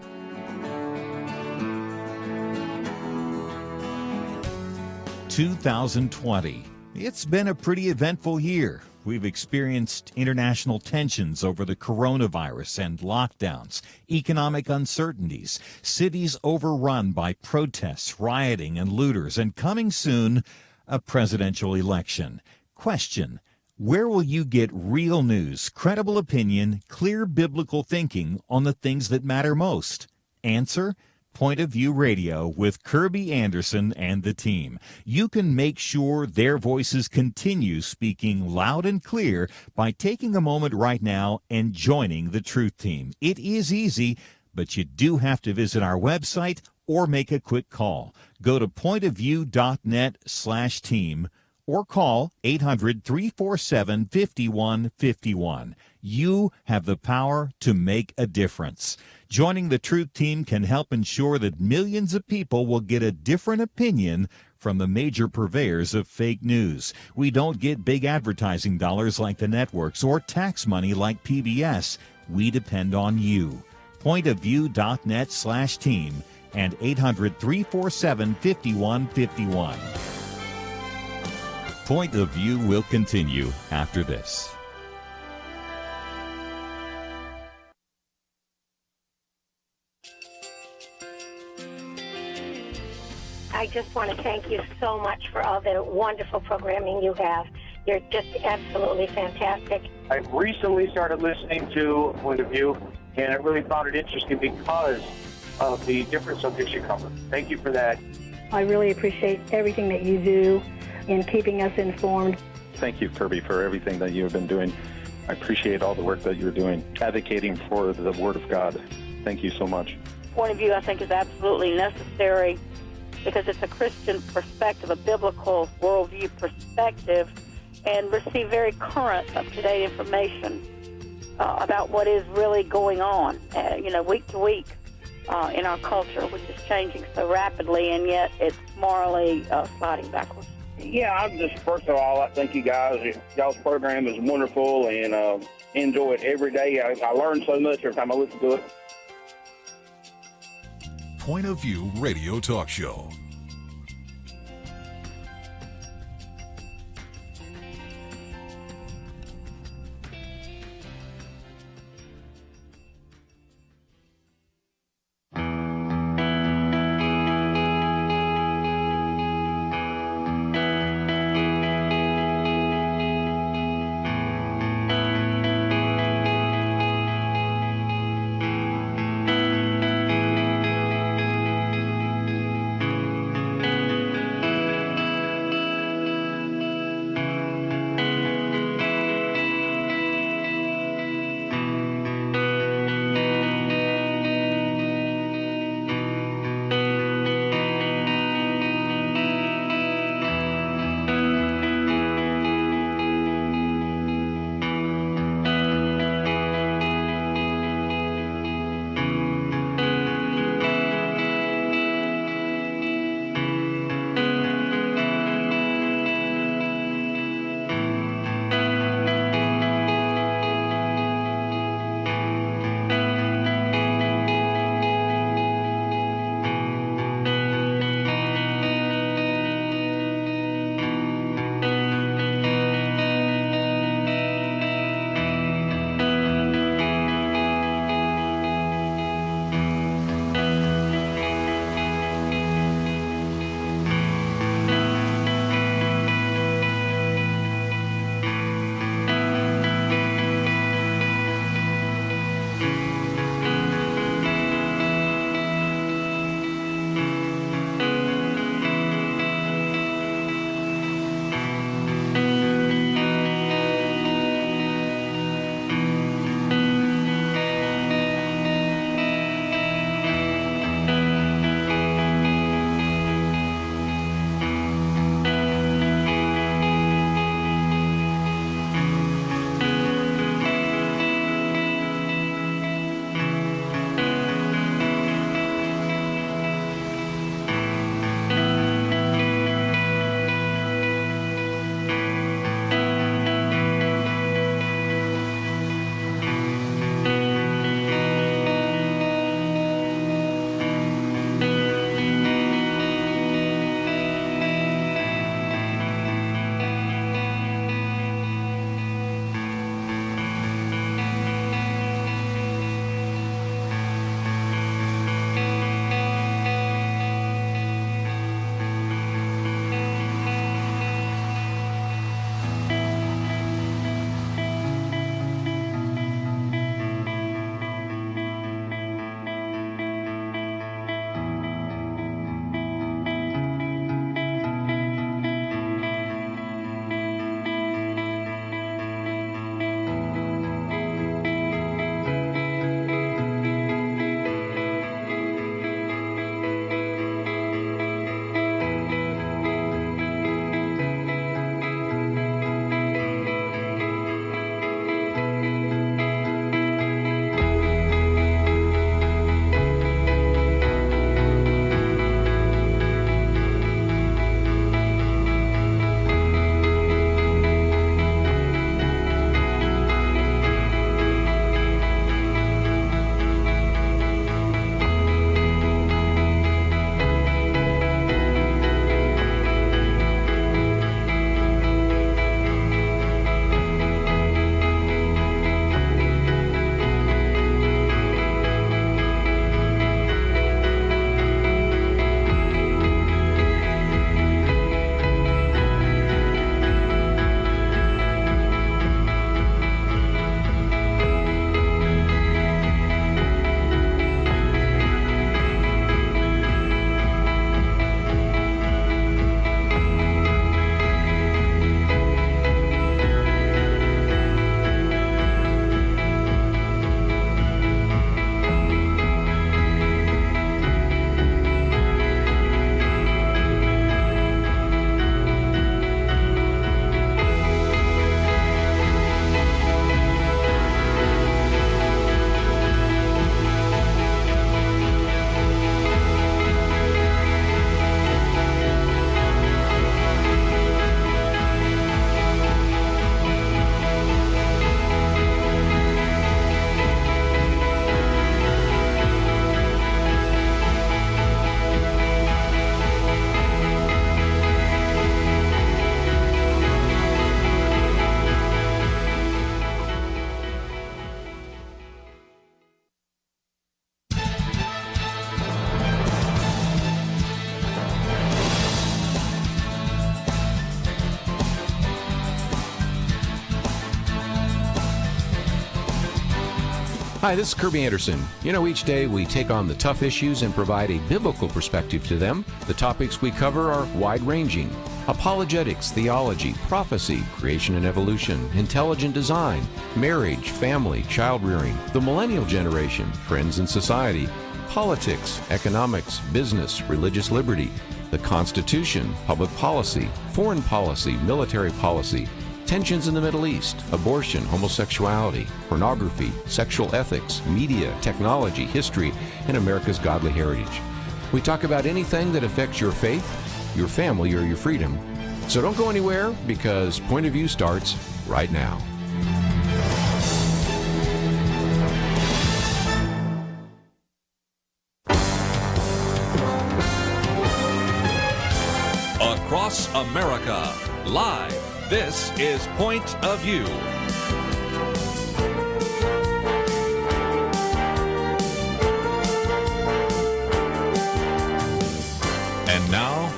"2020. It's been a pretty eventful year. We've experienced international tensions over the coronavirus and lockdowns, economic uncertainties, cities overrun by protests, rioting, and looters, and coming soon, a presidential election. Question: where will you get real news, credible opinion, clear biblical thinking on the things that matter most? Answer: Point of View Radio with Kerby Anderson and the team. You can make sure their voices continue speaking loud and clear by taking a moment right now and joining the Truth Team. It is easy, but you do have to visit our website or make a quick call. Go to pointofview.net/team or call 800-347-5151. You have the power to make a difference. Joining the Truth Team can help ensure that millions of people will get a different opinion from the major purveyors of fake news. We don't get big advertising dollars like the networks or tax money like PBS. We depend on you. pointofview.net/team, and 800-347-5151. Point of View will continue after this. I just want to thank you so much for all the wonderful programming you have. You're just absolutely fantastic. I recently started listening to Point of View, and I really found it interesting because of the different subjects you cover. Thank you for that. I really appreciate everything that you do in keeping us informed. Thank you, Kerby, for everything that you have been doing. I appreciate all the work that you're doing, advocating for the Word of God. Thank you so much. Point of View, I think, is absolutely necessary because it's a Christian perspective, a biblical worldview perspective, and receive very current, up-to-date information about what is really going on, week to week in our culture, which is changing so rapidly, and yet it's morally sliding backwards. Yeah, I'm just, first of all, I thank you guys. Y'all's program is wonderful, and enjoy it every day. I learn so much every time I listen to it. Point of View Radio Talk Show. Hi, this is Kerby Anderson. You know, each day we take on the tough issues and provide a biblical perspective to them. The topics we cover are wide-ranging: apologetics, theology, prophecy, creation and evolution, intelligent design, marriage, family, child-rearing, the millennial generation, friends and society, politics, economics, business, religious liberty, the Constitution, public policy, foreign policy, military policy, tensions in the Middle East, abortion, homosexuality, pornography, sexual ethics, media, technology, history, and America's godly heritage. We talk about anything that affects your faith, your family, or your freedom. So don't go anywhere, because Point of View starts right now. Across America, live. This is Point of View. And now,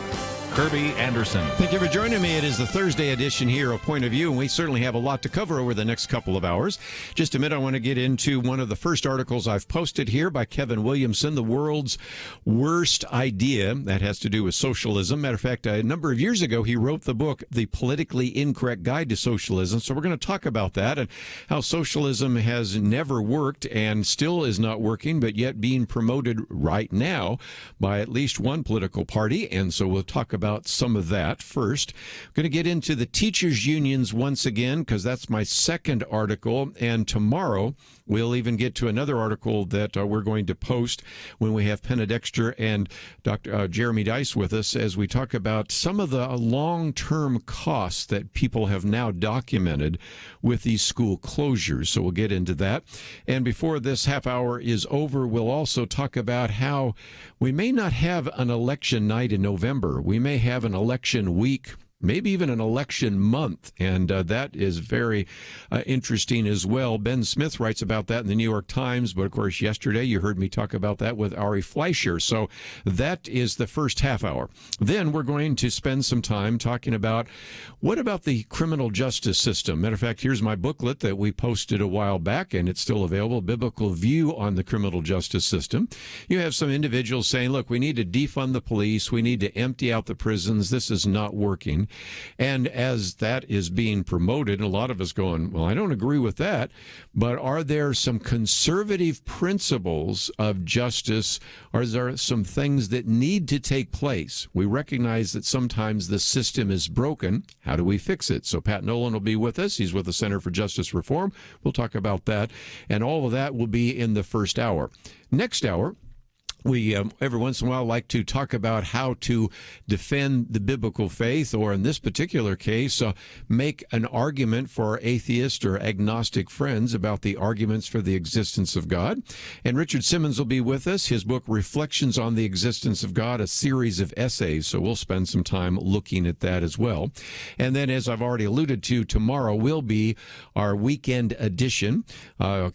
Kerby Anderson. Thank you for joining me. It is the Thursday edition here of Point of View, and we certainly have a lot to cover over the next couple of hours. Just a minute, I want to get into one of the first articles I've posted here by Kevin Williamson, The World's Worst Idea. That has to do with socialism. Matter of fact, a number of years ago, he wrote the book, The Politically Incorrect Guide to Socialism. So we're going to talk about that and how socialism has never worked and still is not working, but yet being promoted right now by at least one political party. And so we'll talk about some of that first. I'm going to get into the teachers' unions once again, because that's my second article. And tomorrow, we'll even get to another article that we're going to post when we have Penna Dexter and Dr. Jeremy Dice with us, as we talk about some of the long-term costs that people have now documented with these school closures. So we'll get into that. And before this half hour is over, we'll also talk about how we may not have an election night in November. We may have an election week, maybe even an election month, and that is very interesting as well. Ben Smith writes about that in the New York Times, but of course yesterday you heard me talk about that with Ari Fleischer. So that is the first half hour. Then we're going to spend some time talking about what about the criminal justice system. Matter of fact, here's my booklet that we posted a while back, and it's still available, Biblical View on the Criminal Justice System. You have some individuals saying, look, we need to defund the police, we need to empty out the prisons, this is not working. And as that is being promoted, a lot of us going, well, I don't agree with that, but are there some conservative principles of justice? Are there some things that need to take place? We recognize that sometimes the system is broken. How do we fix it? So Pat Nolan will be with us. He's with the Center for Justice Reform. We'll talk about that. And all of that will be in the first hour. Next hour, we every once in a while like to talk about how to defend the biblical faith, or in this particular case, make an argument for our atheist or agnostic friends about the arguments for the existence of God. And Richard Simmons will be with us. His book, Reflections on the Existence of God, a series of essays. So we'll spend some time looking at that as well. And then, as I've already alluded to, tomorrow will be our weekend edition.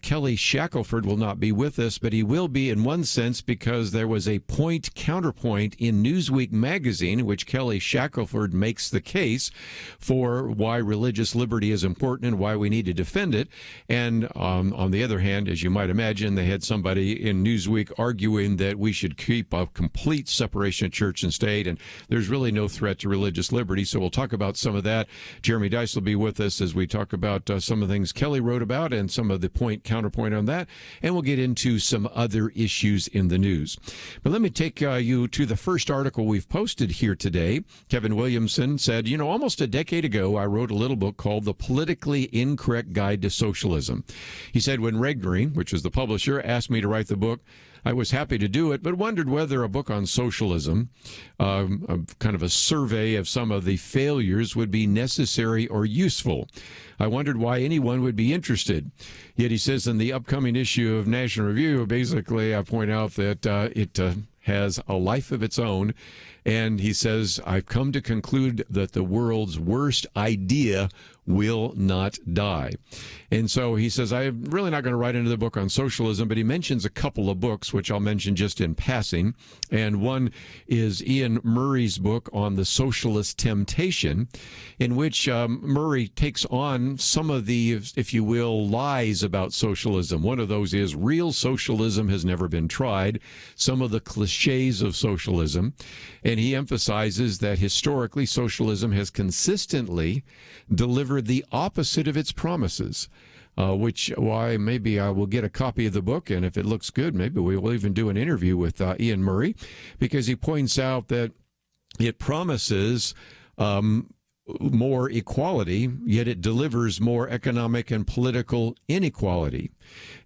Kelly Shackelford will not be with us, but he will be in one sense because there was a point counterpoint in Newsweek magazine in which Kelly Shackelford makes the case for why religious liberty is important and why we need to defend it. And on the other hand, as you might imagine, they had somebody in Newsweek arguing that we should keep a complete separation of church and state, and there's really no threat to religious liberty. So we'll talk about some of that. Jeremy Dice will be with us as we talk about some of the things Kelly wrote about and some of the point counterpoint on that. And we'll get into some other issues in the news. But let me take you to the first article we've posted here today. Kevin Williamson said, you know, almost a decade ago, I wrote a little book called The Politically Incorrect Guide to Socialism. He said, when Regnery, which was the publisher, asked me to write the book, I was happy to do it, but wondered whether a book on socialism, kind of a survey of some of the failures, would be necessary or useful. I wondered why anyone would be interested. Yet he says in the upcoming issue of National Review, basically I point out that it has a life of its own. And he says, I've come to conclude that the world's worst idea will not die. And so he says, I'm really not going to write another book on socialism, but he mentions a couple of books, which I'll mention just in passing. And one is Ian Murray's book on the socialist temptation, in which Murray takes on some of the, if you will, lies about socialism. One of those is real socialism has never been tried, some of the cliches of socialism. And he emphasizes that historically socialism has consistently delivered the opposite of its promises. Which why maybe I will get a copy of the book, and if it looks good, maybe we will even do an interview with Ian Murray, because he points out that it promises more equality, yet it delivers more economic and political inequality.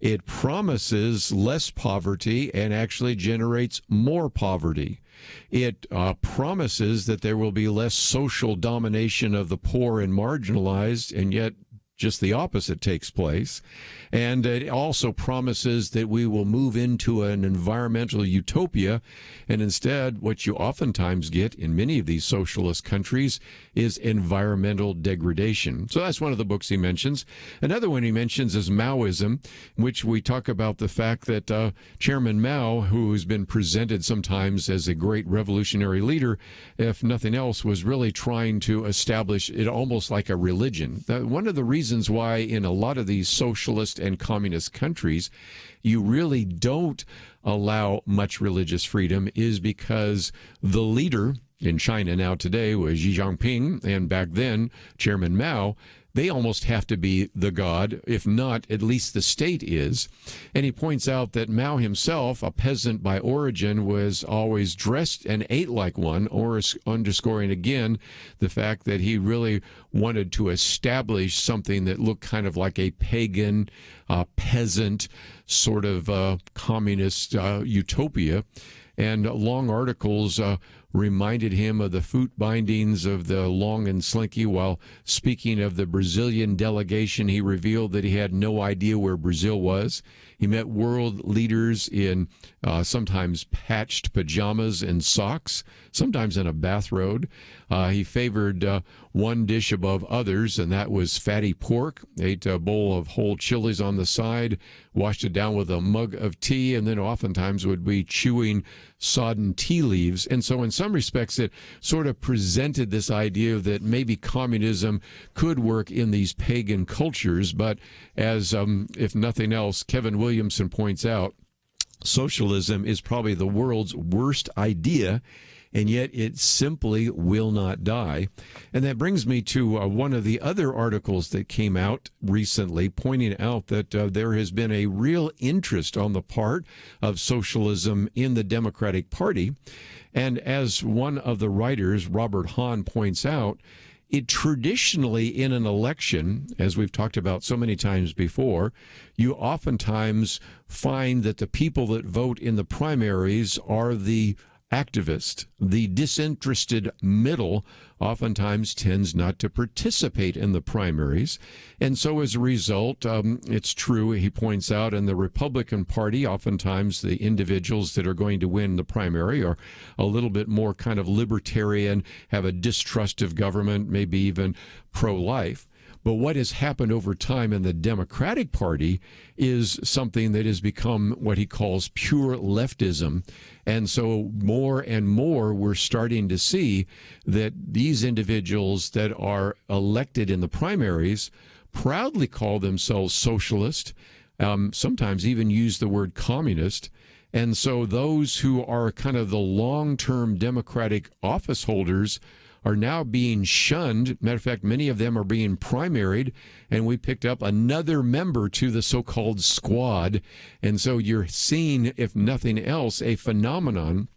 It promises less poverty and actually generates more poverty. It promises that there will be less social domination of the poor and marginalized, and yet just the opposite takes place. And it also promises that we will move into an environmental utopia. And instead, what you oftentimes get in many of these socialist countries is environmental degradation. So that's one of the books he mentions. Another one he mentions is Maoism, in which we talk about the fact that Chairman Mao, who has been presented sometimes as a great revolutionary leader, if nothing else, was really trying to establish it almost like a religion. One of the reasons why in a lot of these socialist and communist countries you really don't allow much religious freedom is because the leader in China now today was Xi Jinping, and back then Chairman Mao. They almost have to be the god, if not, at least the state is. And he points out that Mao himself, a peasant by origin, was always dressed and ate like one, or underscoring again the fact that he really wanted to establish something that looked kind of like a pagan, peasant sort of communist utopia. And long articles reminded him of the foot bindings of the Long and Slinky. While speaking of the Brazilian delegation, he revealed that he had no idea where Brazil was. He met world leaders in sometimes patched pajamas and socks, sometimes in a bathrobe. He favored one dish above others, and that was fatty pork. Ate a bowl of whole chilies on the side, washed it down with a mug of tea, and then oftentimes would be chewing sodden tea leaves. And so in some respects, it sort of presented this idea that maybe communism could work in these pagan cultures. But as, if nothing else, Kevin Williamson points out, socialism is probably the world's worst idea, and yet it simply will not die. And that brings me to one of the other articles that came out recently, pointing out that there has been a real interest on the part of socialism in the Democratic Party. And as one of the writers, Robert Hahn, points out, it traditionally in an election, as we've talked about so many times before, you oftentimes find that the people that vote in the primaries are the activist. The disinterested middle oftentimes tends not to participate in the primaries. And so as a result, it's true, he points out, in the Republican Party, oftentimes the individuals that are going to win the primary are a little bit more kind of libertarian, have a distrust of government, maybe even pro-life. But what has happened over time in the Democratic Party is something that has become what he calls pure leftism. And so more and more we're starting to see that these individuals that are elected in the primaries proudly call themselves socialist, sometimes even use the word communist. And so those who are kind of the long-term Democratic office holders are now being shunned. Matter of fact, many of them are being primaried, and we picked up another member to the so-called squad. And so you're seeing, if nothing else, a phenomenon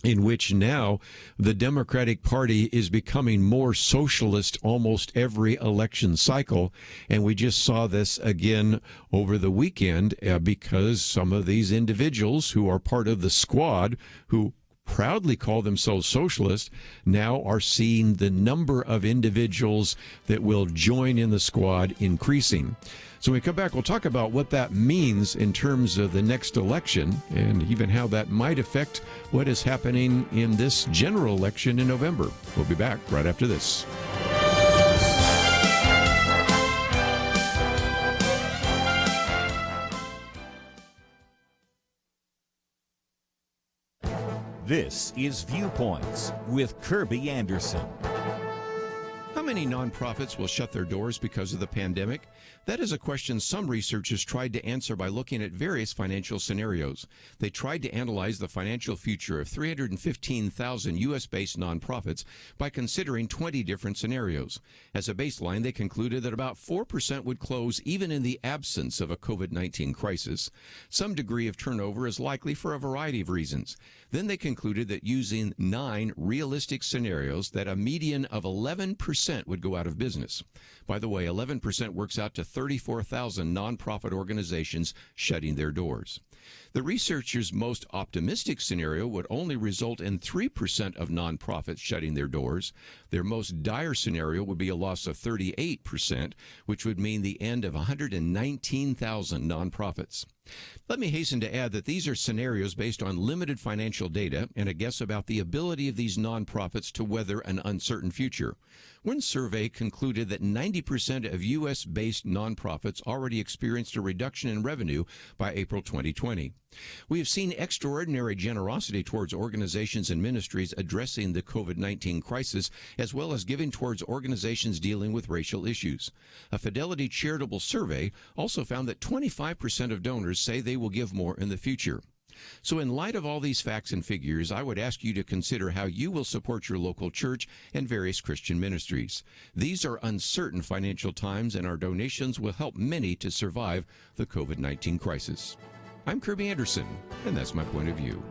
in which now the Democratic Party is becoming more socialist almost every election cycle. And we just saw this again over the weekend because some of these individuals who are part of the squad, who proudly call themselves socialists, now are seeing the number of individuals that will join in the squad increasing. So when we come back, we'll talk about what that means in terms of the next election and even how that might affect what is happening in this general election in November. We'll be back right after this. This is Viewpoints with Kerby Anderson. How many nonprofits will shut their doors because of the pandemic? That is a question some researchers tried to answer by looking at various financial scenarios. They tried to analyze the financial future of 315,000 U.S.-based nonprofits by considering 20 different scenarios. As a baseline, they concluded that about 4% would close even in the absence of a COVID-19 crisis. Some degree of turnover is likely for a variety of reasons. Then they concluded that using 9 realistic scenarios, that a median of 11% would go out of business. By the way, 11% works out to 34,000 nonprofit organizations shutting their doors. The researchers' most optimistic scenario would only result in 3% of nonprofits shutting their doors. Their most dire scenario would be a loss of 38%, which would mean the end of 119,000 nonprofits. Let me hasten to add that these are scenarios based on limited financial data and a guess about the ability of these nonprofits to weather an uncertain future. One survey concluded that 90% of U.S.-based nonprofits already experienced a reduction in revenue by April 2020. We have seen extraordinary generosity towards organizations and ministries addressing the COVID-19 crisis, as well as giving towards organizations dealing with racial issues. A Fidelity charitable survey also found that 25% of donors say they will give more in the future. So in light of all these facts and figures, I would ask you to consider how you will support your local church and various Christian ministries. These are uncertain financial times, and our donations will help many to survive the COVID-19 crisis. I'm Kerby Anderson, and that's my point of view.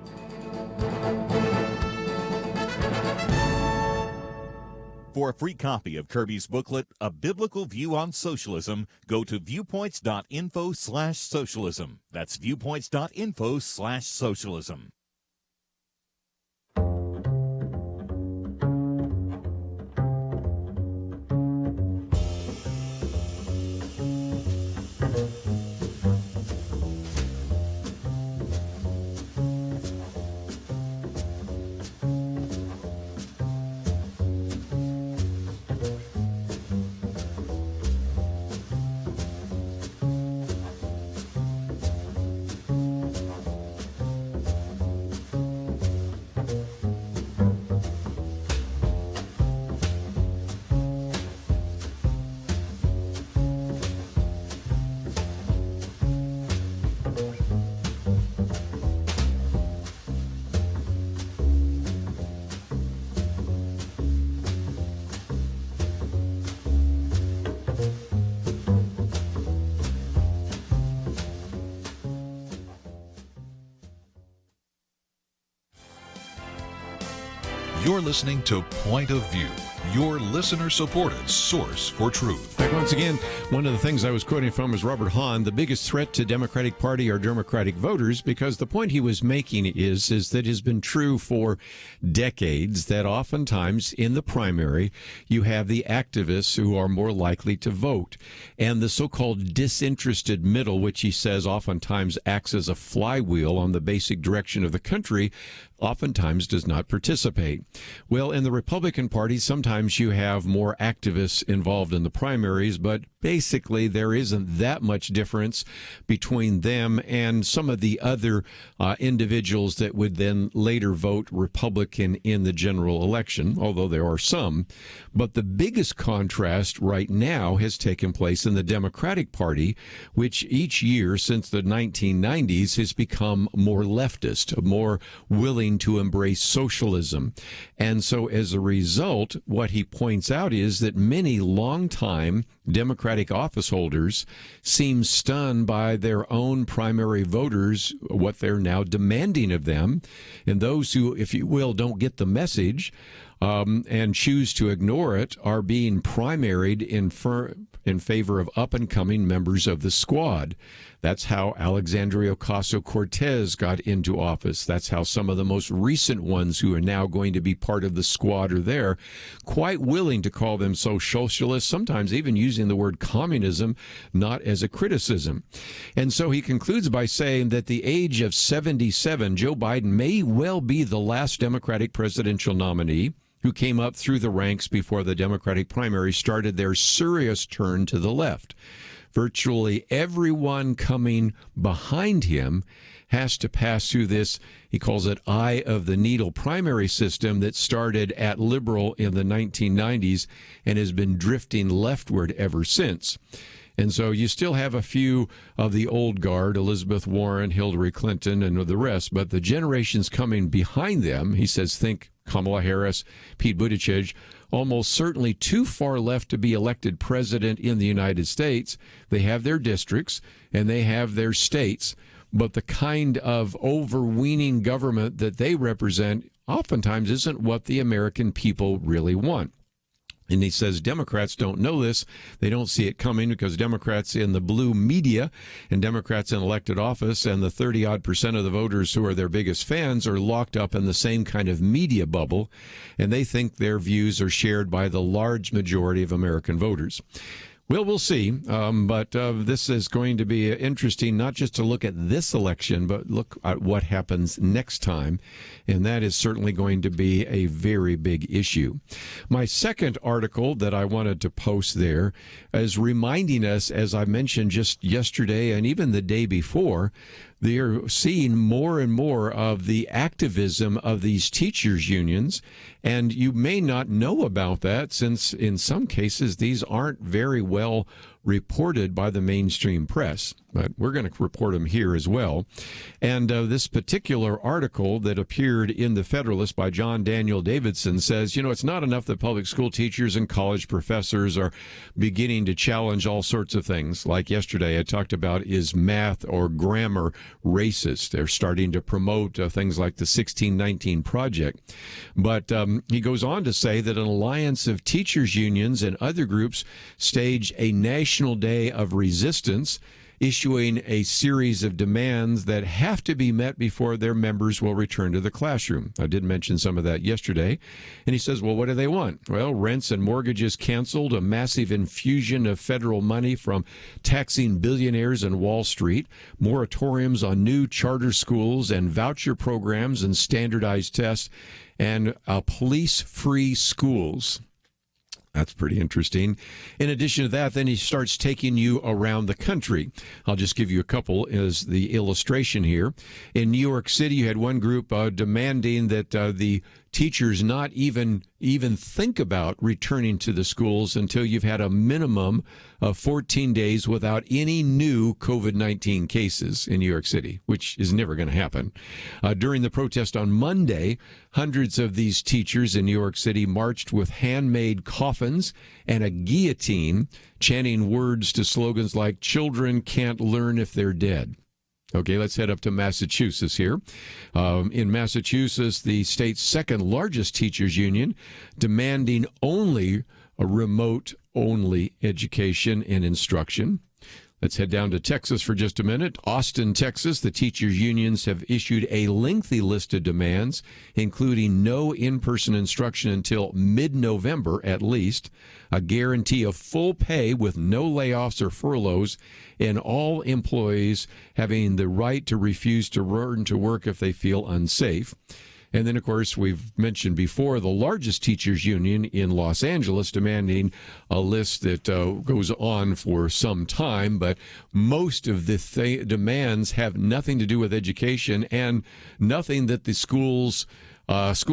For a free copy of Kerby's booklet, A Biblical View on Socialism, go to viewpoints.info/socialism. That's viewpoints.info/socialism. You're listening to Point of View, your listener-supported source for truth. Back once again, one of the things I was quoting from was Robert Hahn. The biggest threat to Democratic Party are Democratic voters, because the point he was making is that it has been true for decades that oftentimes in the primary you have the activists who are more likely to vote, and the so-called disinterested middle, which he says oftentimes acts as a flywheel on the basic direction of the country, oftentimes does not participate. Well, in the Republican Party, sometimes you have more activists involved in the primaries, but basically there isn't that much difference between them and some of the other individuals that would then later vote Republican in the general election, although there are some. But the biggest contrast right now has taken place in the Democratic Party, which each year since the 1990s has become more leftist, more willing to embrace socialism. And so as a result, what he points out is that many longtime Democratic office holders seem stunned by their own primary voters, what they're now demanding of them. And those who, if you will, don't get the message and choose to ignore it are being primaried in favor of up-and-coming members of the squad. That's how Alexandria Ocasio-Cortez got into office. That's how some of the most recent ones who are now going to be part of the squad are there, quite willing to call themselves socialists, sometimes even using the word communism, not as a criticism. And so he concludes by saying that at the age of 77, Joe Biden may well be the last Democratic presidential nominee who came up through the ranks before the Democratic primary started their serious turn to the left. Virtually everyone coming behind him has to pass through this, he calls it eye of the needle primary system that started at liberal in the 1990s and has been drifting leftward ever since. And so you still have a few of the old guard, Elizabeth Warren, Hillary Clinton, and the rest, but the generations coming behind them, he says, think Kamala Harris, Pete Buttigieg, almost certainly too far left to be elected president in the United States. They have their districts and they have their states, but the kind of overweening government that they represent oftentimes isn't what the American people really want. And he says Democrats don't know this. They don't see it coming because Democrats in the blue media and Democrats in elected office and the 30-odd% of the voters who are their biggest fans are locked up in the same kind of media bubble, and they think their views are shared by the large majority of American voters. Well, we'll see, but this is going to be interesting, not just to look at this election, but look at what happens next time, and that is certainly going to be a very big issue. My second article that I wanted to post there is reminding us, as I mentioned just yesterday and even the day before, they're seeing more and more of the activism of these teachers' unions, and you may not know about that since in some cases these aren't very well reported by the mainstream press, but we're going to report them here as well. And this particular article that appeared in the Federalist by John Daniel Davidson says, it's not enough that public school teachers and college professors are beginning to challenge all sorts of things. Like yesterday I talked about, is math or grammar racist? They're starting to promote things like the 1619 Project. But he goes on to say that an alliance of teachers unions and other groups stage a national Day of Resistance, issuing a series of demands that have to be met before their members will return to the classroom. I did mention some of that yesterday. And he says, well, what do they want? Well, rents and mortgages canceled, a massive infusion of federal money from taxing billionaires and Wall Street, moratoriums on new charter schools and voucher programs and standardized tests, and police-free schools. That's pretty interesting. In addition to that, then he starts taking you around the country. I'll just give you a couple as the illustration here. In New York City, you had one group demanding that the teachers not even think about returning to the schools until you've had a minimum of 14 days without any new COVID-19 cases in New York City, which is never going to happen. During the protest on Monday, hundreds of these teachers in New York City marched with handmade coffins and a guillotine, chanting words to slogans like, "Children can't learn if they're dead." Okay, let's head up to Massachusetts here. In Massachusetts, the state's second largest teachers union, demanding only a remote-only education and instruction. Let's head down to Texas for just a minute. Austin, Texas, the teachers' unions have issued a lengthy list of demands, including no in-person instruction until mid-November at least, a guarantee of full pay with no layoffs or furloughs, and all employees having the right to refuse to return to work if they feel unsafe. And then, of course, we've mentioned before the largest teachers union in Los Angeles demanding a list that goes on for some time, but most of the demands have nothing to do with education and nothing that the school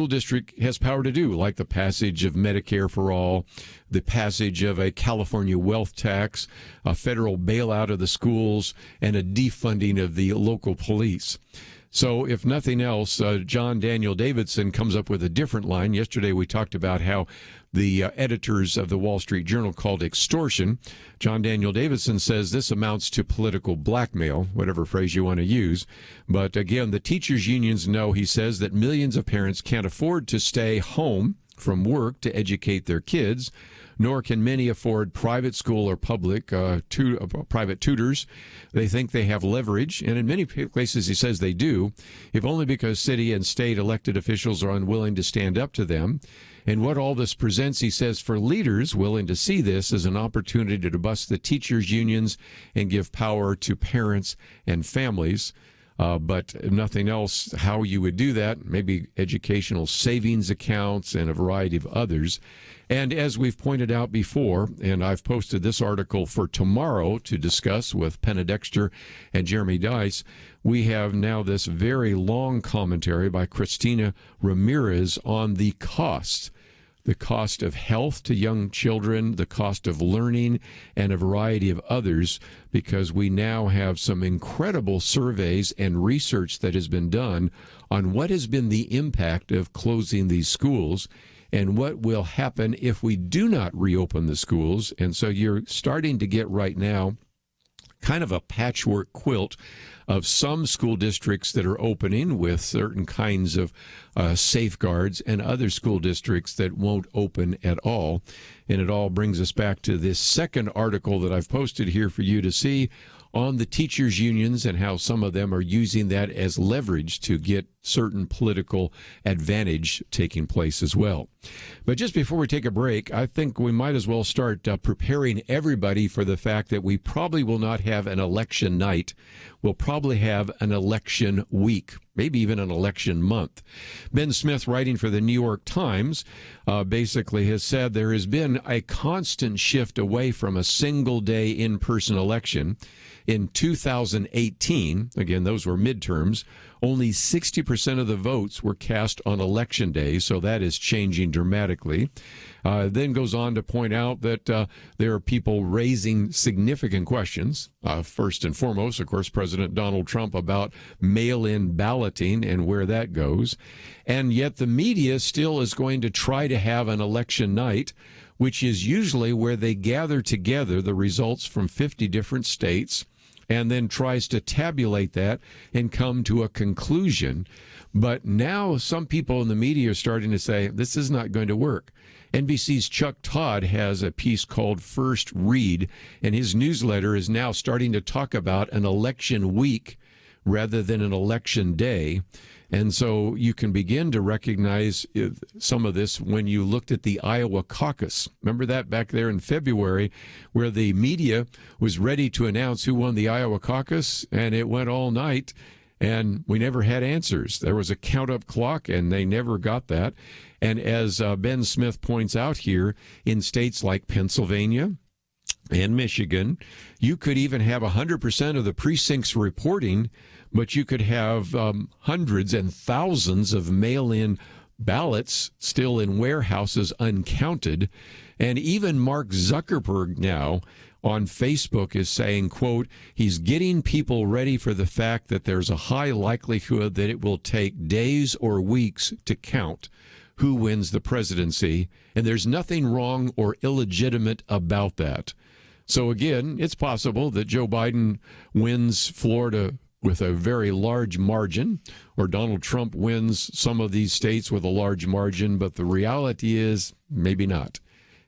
district has power to do, like the passage of Medicare for all, the passage of a California wealth tax, a federal bailout of the schools, and a defunding of the local police. So if nothing else, John Daniel Davidson comes up with a different line. Yesterday we talked about how the editors of the Wall Street Journal called extortion. John Daniel Davidson says this amounts to political blackmail, whatever phrase you want to use. But again, the teachers' unions know, he says, that millions of parents can't afford to stay home from work to educate their kids, nor can many afford private school or public private tutors. They think they have leverage, and in many places he says they do, if only because city and state elected officials are unwilling to stand up to them. And what all this presents, he says, for leaders willing to see this as an opportunity to bust the teachers' unions and give power to parents and families. But if nothing else, how you would do that, maybe educational savings accounts and a variety of others. And as we've pointed out before, and I've posted this article for tomorrow to discuss with Penna Dexter and Jeremy Dice, we have now this very long commentary by Christina Ramirez on the cost of health to young children, the cost of learning, and a variety of others, because we now have some incredible surveys and research that has been done on what has been the impact of closing these schools and what will happen if we do not reopen the schools. And so you're starting to get right now kind of a patchwork quilt of some school districts that are opening with certain kinds of safeguards and other school districts that won't open at all. And it all brings us back to this second article that I've posted here for you to see on the teachers' unions and how some of them are using that as leverage to get certain political advantage taking place as well. But just before we take a break, I think we might as well start preparing everybody for the fact that we probably will not have an election night. We'll probably have an election week, maybe even an election month. Ben Smith, writing for the New York Times, basically has said there has been a constant shift away from a single-day in-person election. In 2018, again, those were midterms, only 60% of the votes were cast on election day, so that is changing dramatically. Then goes on to point out that there are people raising significant questions. First and foremost, of course, President Donald Trump about mail-in balloting and where that goes. And yet the media still is going to try to have an election night, which is usually where they gather together the results from 50 different states and then tries to tabulate that and come to a conclusion. But now some people in the media are starting to say, this is not going to work. NBC's Chuck Todd has a piece called First Read, and his newsletter is now starting to talk about an election week rather than an election day. And so you can begin to recognize some of this when you looked at the Iowa caucus. Remember that back there in February, where the media was ready to announce who won the Iowa caucus, and it went all night, and we never had answers. There was a count-up clock, and they never got that. And as Ben Smith points out here, in states like Pennsylvania and Michigan, you could even have 100% of the precincts reporting, but you could have hundreds and thousands of mail-in ballots still in warehouses uncounted. And even Mark Zuckerberg now on Facebook is saying, quote, he's getting people ready for the fact that there's a high likelihood that it will take days or weeks to count who wins the presidency. And there's nothing wrong or illegitimate about that. So again, it's possible that Joe Biden wins Florida with a very large margin, or Donald Trump wins some of these states with a large margin, but the reality is maybe not.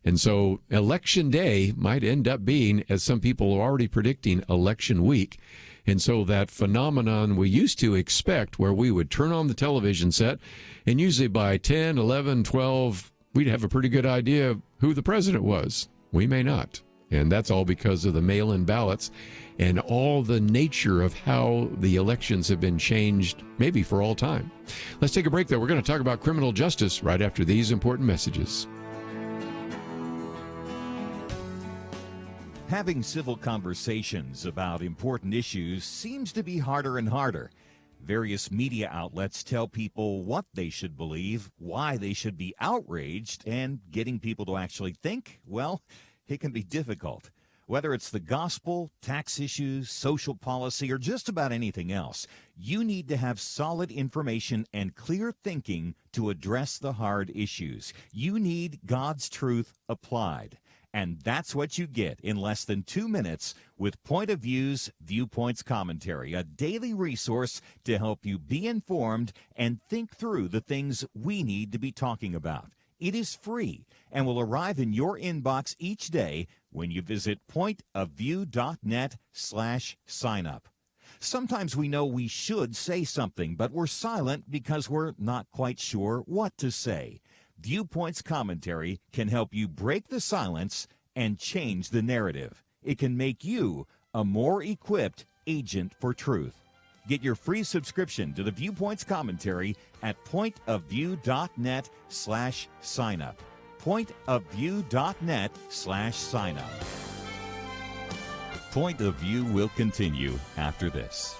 And so election day might end up being, as some people are already predicting, election week. And so that phenomenon we used to expect, where we would turn on the television set, and usually by 10, 11, 12, we'd have a pretty good idea of who the president was. We may not. And that's all because of the mail-in ballots and all the nature of how the elections have been changed, maybe for all time. Let's take a break, though. We're going to talk about criminal justice right after these important messages. Having civil conversations about important issues seems to be harder and harder. Various media outlets tell people what they should believe, why they should be outraged, and getting people to actually think, well, it can be difficult. Whether it's the gospel, tax issues, social policy, or just about anything else, you need to have solid information and clear thinking to address the hard issues. You need God's truth applied. And that's what you get in less than 2 minutes with Point of View's Viewpoints Commentary, a daily resource to help you be informed and think through the things we need to be talking about. It is free and will arrive in your inbox each day when you visit pointofview.net/signup. Sometimes we know we should say something, but we're silent because we're not quite sure what to say. Viewpoints Commentary can help you break the silence and change the narrative. It can make you a more equipped agent for truth. Get your free subscription to the Viewpoints commentary at pointofview.net/signup. pointofview.net/signup. Point of View will continue after this.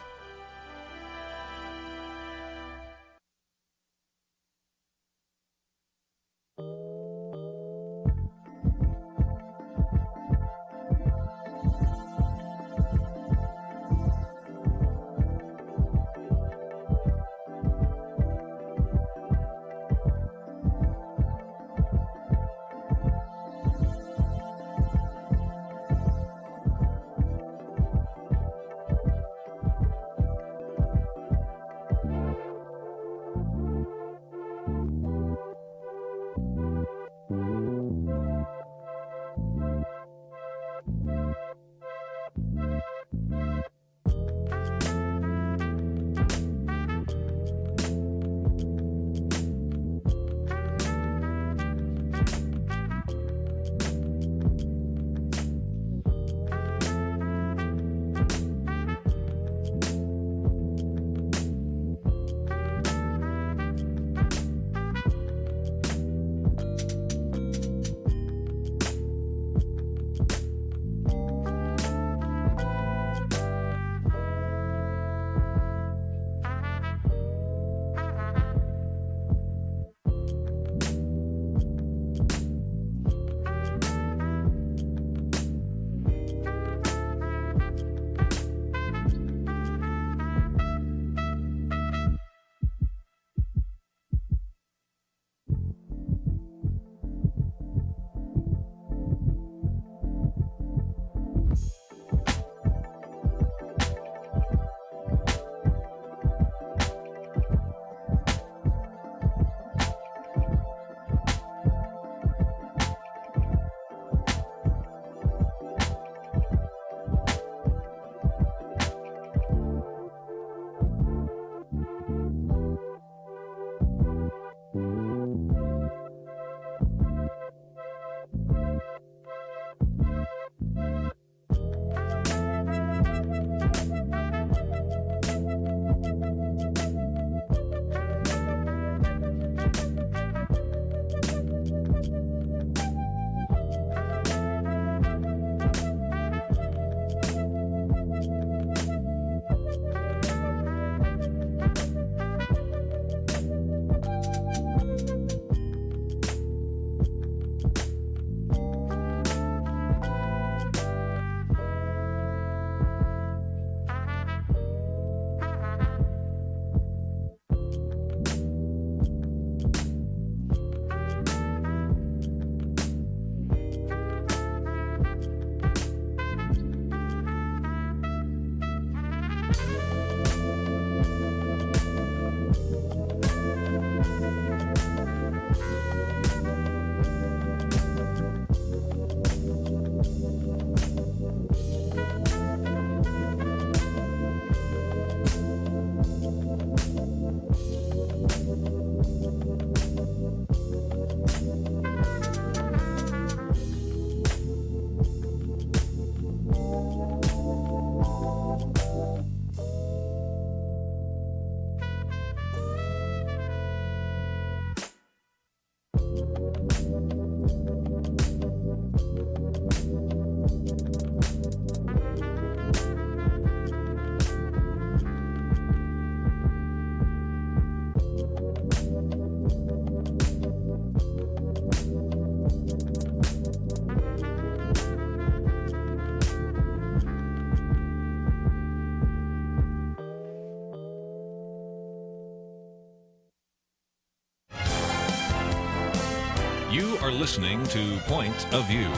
You are listening to Point of View.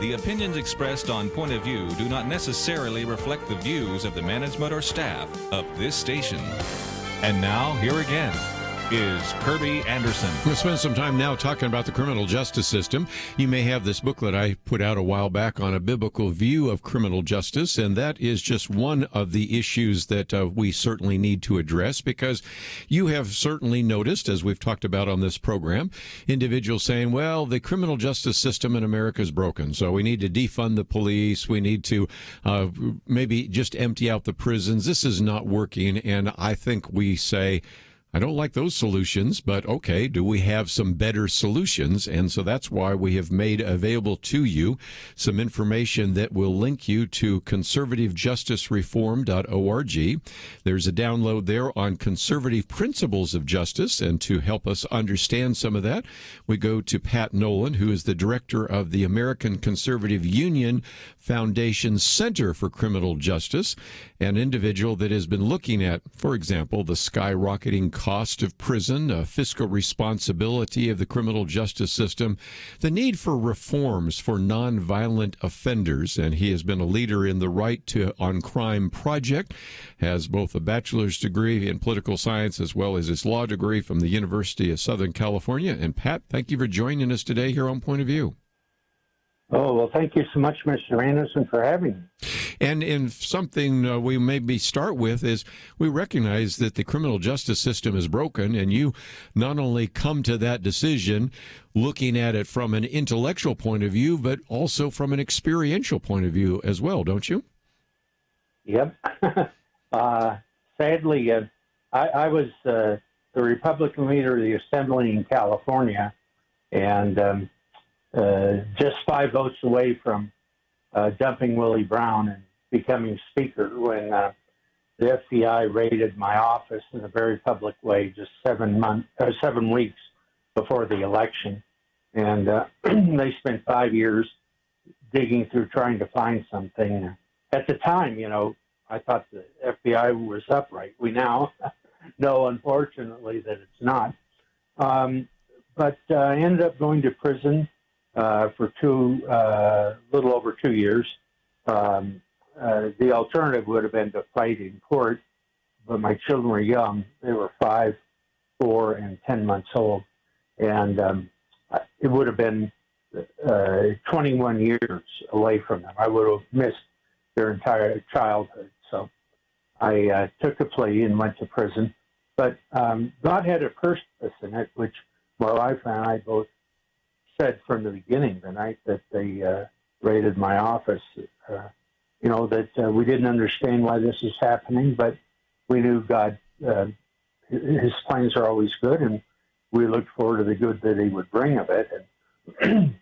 The opinions expressed on Point of View do not necessarily reflect the views of the management or staff of this station. And now, here again is Kerby Anderson. We'll spend some time now talking about the criminal justice system. You may have this booklet I put out a while back on a biblical view of criminal justice, and that is just one of the issues that we certainly need to address, because you have certainly noticed, as we've talked about on this program, individuals saying, well, the criminal justice system in America is broken, so we need to defund the police, we need to maybe just empty out the prisons. This is not working, and I think we say, I don't like those solutions, but okay, do we have some better solutions? And so that's why we have made available to you some information that will link you to conservativejusticereform.org. There's a download there on conservative principles of justice, and to help us understand some of that, we go to Pat Nolan, who is the director of the American Conservative Union Foundation Center for Criminal Justice, an individual that has been looking at, for example, the skyrocketing cost of prison, fiscal responsibility of the criminal justice system, the need for reforms for nonviolent offenders, and he has been a leader in the Right to on Crime Project, has both a bachelor's degree in political science as well as his law degree from the University of Southern California. And Pat, thank you for joining us today here on Point of View. Oh, well, thank you so much, Mr. Anderson, for having me. And in something we maybe start with is we recognize that the criminal justice system is broken, and you not only come to that decision looking at it from an intellectual point of view, but also from an experiential point of view as well, don't you? Yep. Sadly, I was the Republican leader of the Assembly in California, and just 5 votes away from dumping Willie Brown and becoming Speaker when the FBI raided my office in a very public way just 7 weeks before the election. And they spent 5 years digging through trying to find something. At the time, I thought the FBI was upright. We now know, unfortunately, that it's not. But I ended up going to prison for little over 2 years. The alternative would have been to fight in court, but my children were young. They were 5, 4, and 10 months old. And it would have been 21 years away from them. I would have missed their entire childhood. So I took a plea and went to prison. But God had a purpose in it, which my wife and I both said from the beginning, the night that they raided my office, that we didn't understand why this was happening, but we knew God, his plans are always good, and we looked forward to the good that he would bring of it. And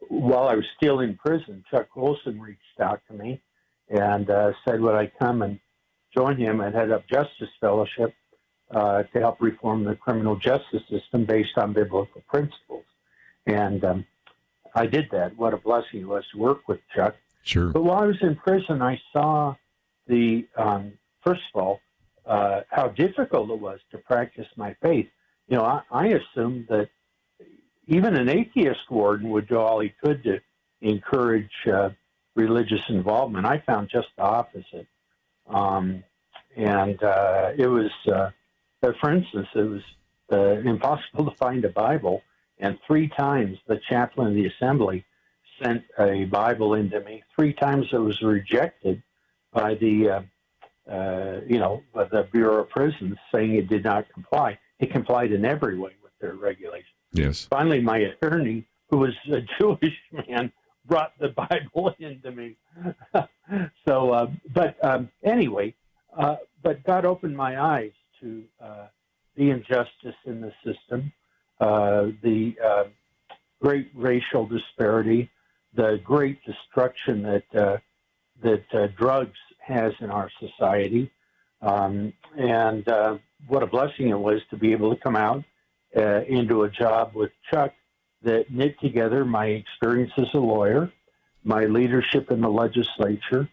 while I was still in prison, Chuck Olson reached out to me and said, would I come and join him and head up Justice Fellowship to help reform the criminal justice system based on biblical principles. And I did that. What a blessing it was to work with Chuck. Sure. But while I was in prison, I saw first of all, how difficult it was to practice my faith. I assumed that even an atheist warden would do all he could to encourage religious involvement. I found just the opposite. It was... for instance, it was impossible to find a Bible, and 3 times the chaplain of the assembly sent a Bible into me. 3 times it was rejected by the Bureau of Prisons, saying it did not comply. It complied in every way with their regulations. Yes. Finally, my attorney, who was a Jewish man, brought the Bible into me. Anyway, but God opened my eyes to the injustice in the system, the great racial disparity, the great destruction that drugs has in our society, and what a blessing it was to be able to come out into a job with Chuck that knit together my experience as a lawyer, my leadership in the legislature,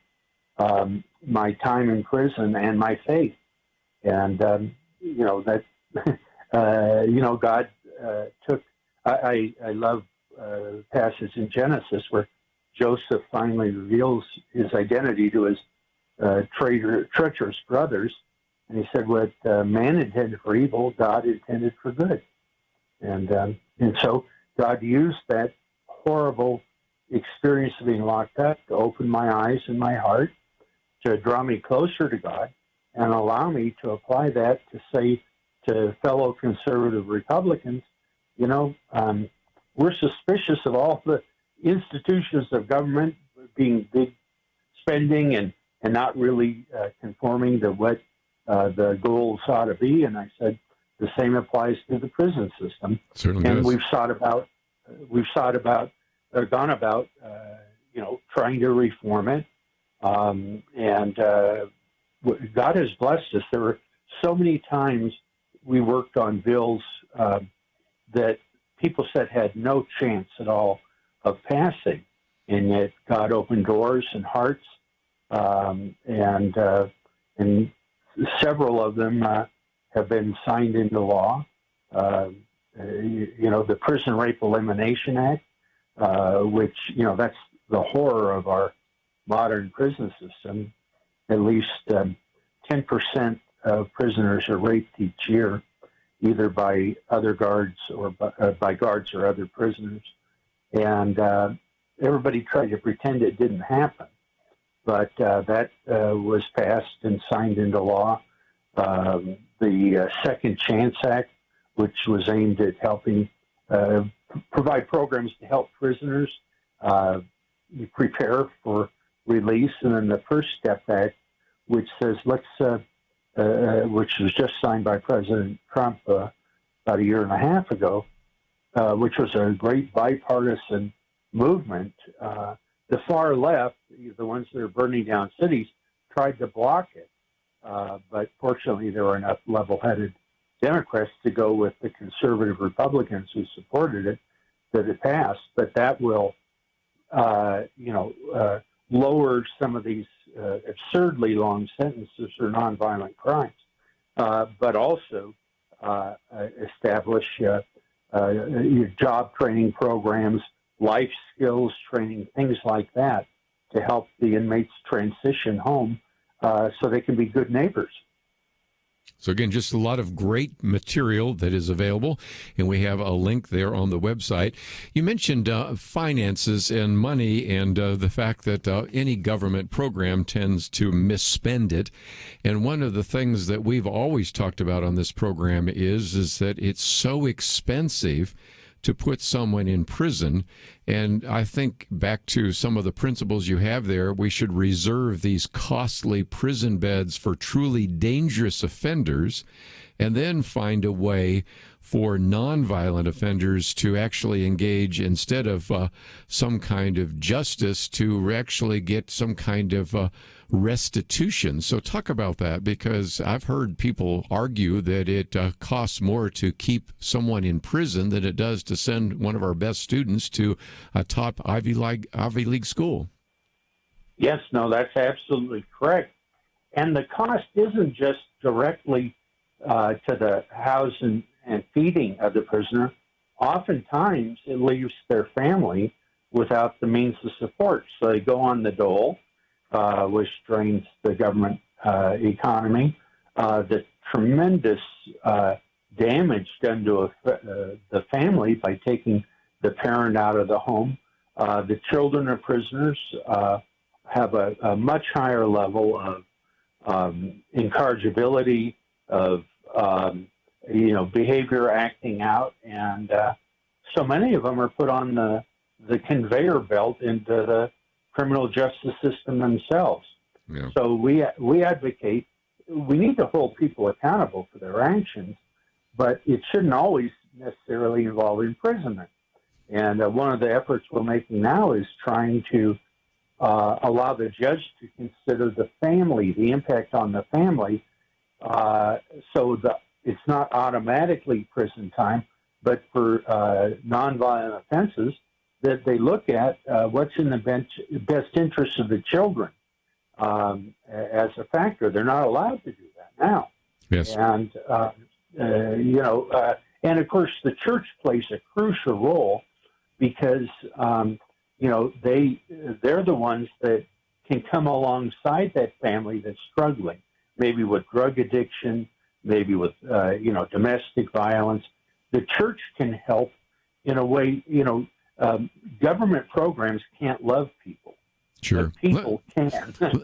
my time in prison, and my faith. And, God took, I love the passage in Genesis where Joseph finally reveals his identity to his treacherous brothers, And he said, what man intended for evil, God intended for good. And so God used that horrible experience of being locked up to open my eyes and my heart, to draw me closer to God, and allow me to apply that to say to fellow conservative Republicans, we're suspicious of all the institutions of government being big spending and not really conforming to what the goals ought to be. And I said the same applies to the prison system. Certainly and does. gone about trying to reform it. And God has blessed us. There were so many times we worked on bills that people said had no chance at all of passing, and yet God opened doors and hearts, and several of them have been signed into law. The Prison Rape Elimination Act, which that's the horror of our modern prison system. At least 10% of prisoners are raped each year, either by other guards or by guards or other prisoners. And everybody tried to pretend it didn't happen. But that was passed and signed into law. The Second Chance Act, which was aimed at helping provide programs to help prisoners prepare for release. And then the First Step Act, which says which was just signed by President Trump about a year and a half ago, which was a great bipartisan movement. The far left, the ones that are burning down cities, tried to block it. But fortunately, there were enough level-headed Democrats to go with the conservative Republicans who supported it that it passed. But that will, lower some of these absurdly long sentences for nonviolent crimes, but also establish job training programs, life skills training, things like that, to help the inmates transition home so they can be good neighbors. So again, just a lot of great material that is available, and we have a link there on the website. You mentioned finances and money and the fact that any government program tends to misspend it. And one of the things that we've always talked about on this program is that it's so expensive to put someone in prison. And I think back to some of the principles you have there, we should reserve these costly prison beds for truly dangerous offenders, and then find a way for nonviolent offenders to actually engage, instead of some kind of justice, to actually get some kind of restitution. So talk about that, because I've heard people argue that it costs more to keep someone in prison than it does to send one of our best students to a top Ivy League school. Yes, no, that's absolutely correct. And the cost isn't just directly to the housing and feeding of the prisoner. Oftentimes, it leaves their family without the means of support. So they go on the dole, which drains the government economy. The tremendous damage done to the family by taking the parent out of the home. The children of prisoners have a much higher level of incorrigibility, of behavior acting out, and so many of them are put on the conveyor belt into the criminal justice system themselves. Yeah. So we advocate, we need to hold people accountable for their actions, but it shouldn't always necessarily involve imprisonment. And one of the efforts we're making now is trying to allow the judge to consider the family, the impact on the family, so that it's not automatically prison time, but for nonviolent offenses, that they look at what's in the best interest of the children as a factor. They're not allowed to do that now. Yes. And, and of course, the church plays a crucial role, because, they're the ones that can come alongside that family that's struggling. maybe with drug addiction, maybe with, domestic violence. The church can help in a way, government programs can't love people. Sure. But people can.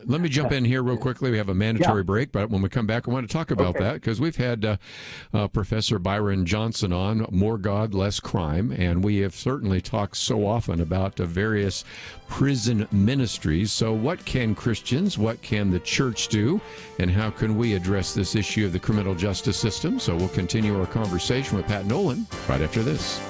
Let me jump in here real quickly. We have a mandatory break, but when we come back, I want to talk about that because we've had Professor Byron Johnson on, More God, Less Crime, and we have certainly talked so often about various prison ministries. So what can Christians, what can the church do, and how can we address this issue of the criminal justice system? So we'll continue our conversation with Pat Nolan right after this.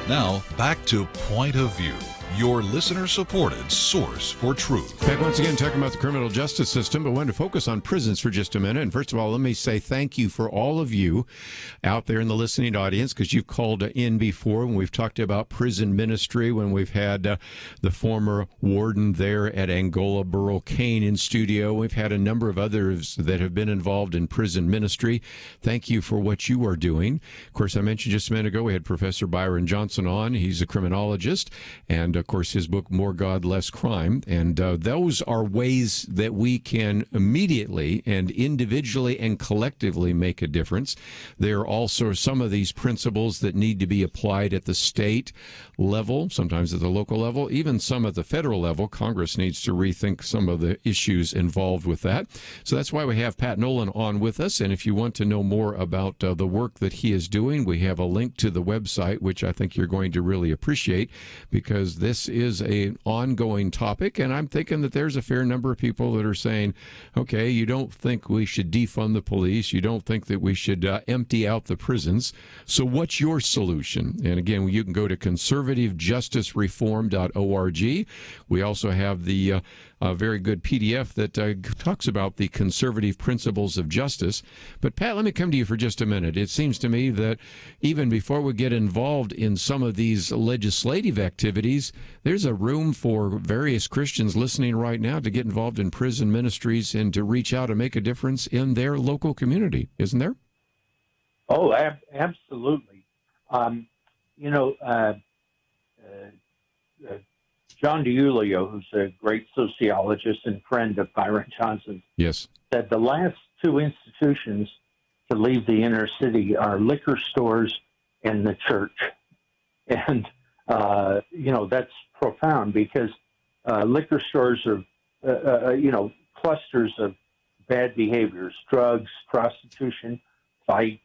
Now, back to Point of View, your listener-supported source for truth. Back once again talking about the criminal justice system, but wanted to focus on prisons for just a minute. And first of all, let me say thank you for all of you out there in the listening audience, because you've called in before when we've talked about prison ministry, when we've had the former warden there at Angola, Burl Cain, in studio. We've had a number of others that have been involved in prison ministry. Thank you for what you are doing. Of course, I mentioned just a minute ago, we had Professor Byron Johnson on. He's a criminologist, and of course, his book, More God, Less Crime. And those are ways that we can immediately and individually and collectively make a difference. There are also some of these principles that need to be applied at the state level, sometimes at the local level, even some at the federal level. Congress needs to rethink some of the issues involved with that. So that's why we have Pat Nolan on with us. And if you want to know more about the work that he is doing, we have a link to the website, which I think you're going to really appreciate, because this is an ongoing topic, and I'm thinking that there's a fair number of people that are saying, okay, you don't think we should defund the police, you don't think that we should empty out the prisons, so what's your solution? And again, you can go to conservativejusticereform.org. We also have the very good PDF that talks about the conservative principles of justice. But Pat, let me come to you for just a minute. It seems to me that even before we get involved in some of these legislative activities, there's a room for various Christians listening right now to get involved in prison ministries and to reach out and make a difference in their local community, isn't there? Oh, absolutely. John DiIulio, who's a great sociologist and friend of Byron Johnson's, yes, said the last two institutions to leave the inner city are liquor stores and the church. And, that's profound because liquor stores are, clusters of bad behaviors, drugs, prostitution, fights,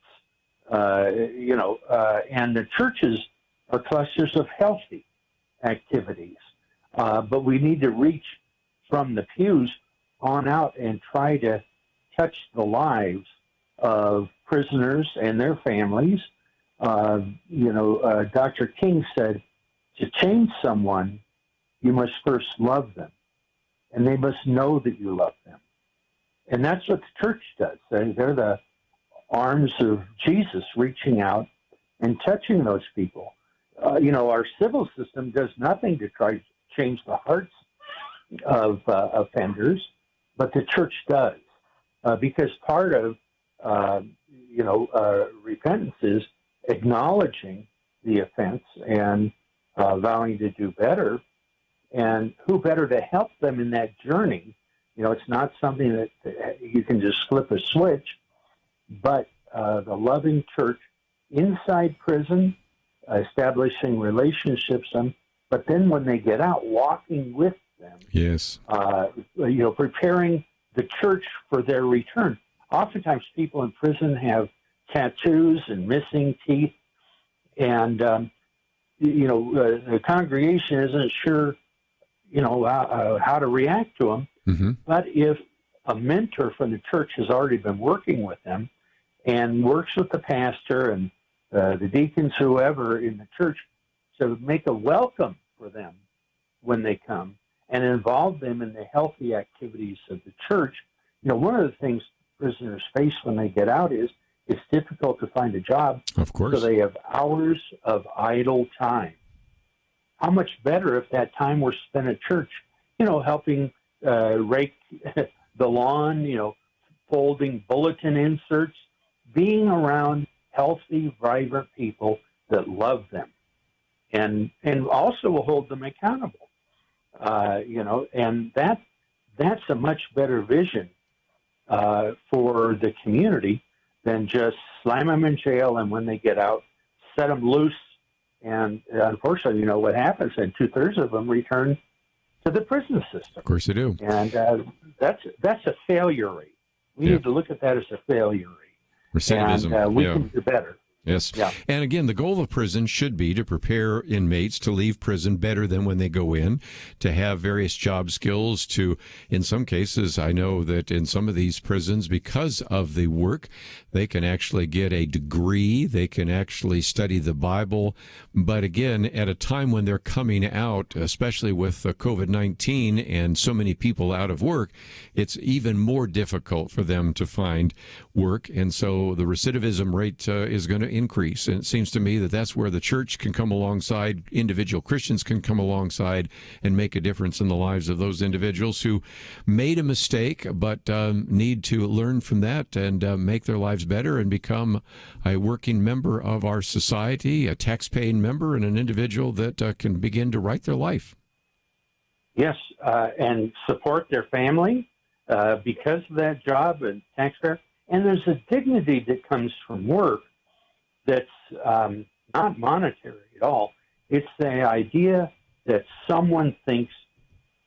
and the churches are clusters of healthy activities. But we need to reach from the pews on out and try to touch the lives of prisoners and their families. Dr. King said, to change someone, you must first love them, and they must know that you love them. And that's what the church does. They're the arms of Jesus reaching out and touching those people. Our civil system does nothing to try to change the hearts of offenders, but the church does, because part of repentance is acknowledging the offense and vowing to do better. And who better to help them in that journey? It's not something that you can just flip a switch, but the loving church inside prison, establishing relationships, but then when they get out, walking with them. Yes. Preparing the church for their return. Oftentimes people in prison have tattoos and missing teeth, and, the congregation isn't sure, how to react to them. Mm-hmm. But if a mentor from the church has already been working with them and works with the pastor and the deacons, whoever in the church, to make a welcome for them when they come and involve them in the healthy activities of the church. One of the things prisoners face when they get out is it's difficult to find a job. Of course. So they have hours of idle time. How much better if that time were spent at church, helping rake the lawn, folding bulletin inserts, being around healthy, vibrant people that love them and also will hold them accountable. And that's a much better vision for the community than just slam them in jail and when they get out, set them loose. And unfortunately, what happens, and 2/3 of them return to the prison system. Of course they do. And that's a failure rate. We need to look at that as a failure rate. Recidivism. And we can do better. Yes. Yeah. And again, the goal of prison should be to prepare inmates to leave prison better than when they go in, to have various job skills, to, in some cases, I know that in some of these prisons, because of the work, they can actually get a degree, they can actually study the Bible. But again, at a time when they're coming out, especially with COVID-19 and so many people out of work, it's even more difficult for them to find work. And so the recidivism rate is going to increase. And it seems to me that that's where the church can come alongside, individual Christians can come alongside and make a difference in the lives of those individuals who made a mistake but need to learn from that and make their lives better and become a working member of our society, a tax-paying member, and an individual that can begin to write their life. Yes, and support their family because of that job and taxpayer. And there's a dignity that comes from work that's not monetary at all. It's the idea that someone thinks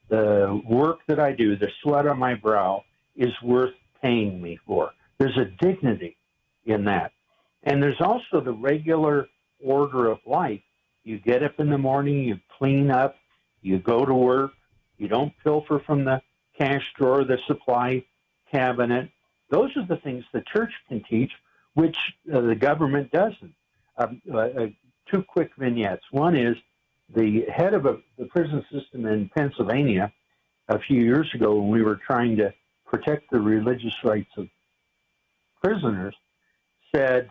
the work that I do, the sweat on my brow, is worth paying me for. There's a dignity in that. And there's also the regular order of life. You get up in the morning, you clean up, You go to work. You don't pilfer from the cash drawer, the supply cabinet. Those are the things the church can teach, which the government doesn't. Two quick vignettes. One is the head of the prison system in Pennsylvania a few years ago, when we were trying to protect the religious rights of prisoners, said,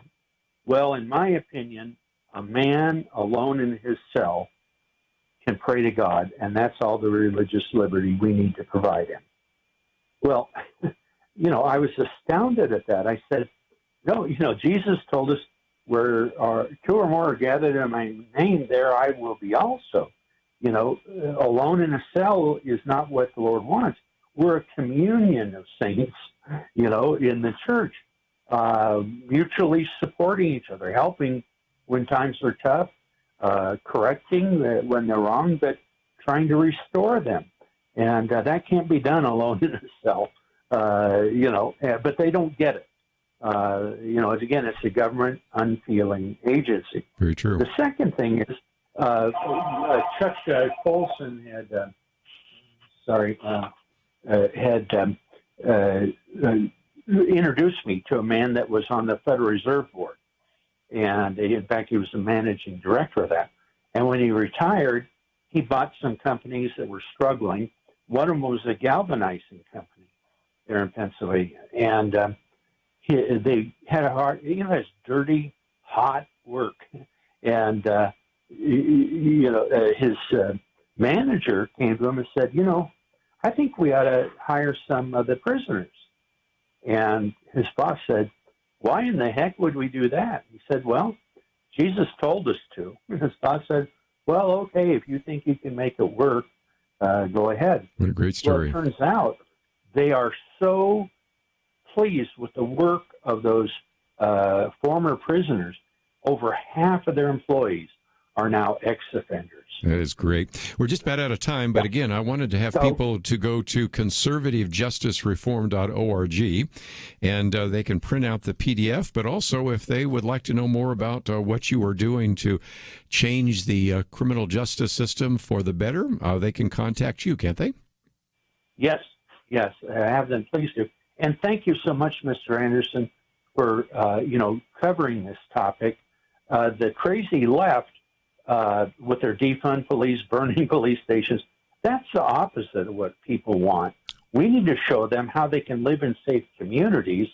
well, in my opinion, a man alone in his cell can pray to God, and that's all the religious liberty we need to provide him. Well, I was astounded at that. I said, no, Jesus told us where two or more are gathered in my name, there I will be also. Alone in a cell is not what the Lord wants. We're a communion of saints, in the church, mutually supporting each other, helping when times are tough, correcting when they're wrong, but trying to restore them. And that can't be done alone in a cell, but they don't get it. Again, it's a government unfeeling agency. Very true. The second thing is Chuck Colson had introduced me to a man that was on the Federal Reserve Board. And in fact, he was the managing director of that. And when he retired, he bought some companies that were struggling. One of them was a galvanizing company there in Pennsylvania. And they had a hard, it's dirty, hot work. And, his manager came to him and said, I think we ought to hire some of the prisoners. And his boss said, why in the heck would we do that? He said, well, Jesus told us to. And his boss said, well, okay, if you think you can make it work, go ahead. What a great story. Well, it turns out they are so pleased with the work of those former prisoners. Over half of their employees are now ex-offenders. That is great. We're just about out of time, but again, I wanted to have people to go to conservativejusticereform.org, and they can print out the PDF, but also if they would like to know more about what you are doing to change the criminal justice system for the better, they can contact you, can't they? Yes, have them, please do. And thank you so much, Mr. Anderson, for, covering this topic. The crazy left, with their defund police, burning police stations, that's the opposite of what people want. We need to show them how they can live in safe communities,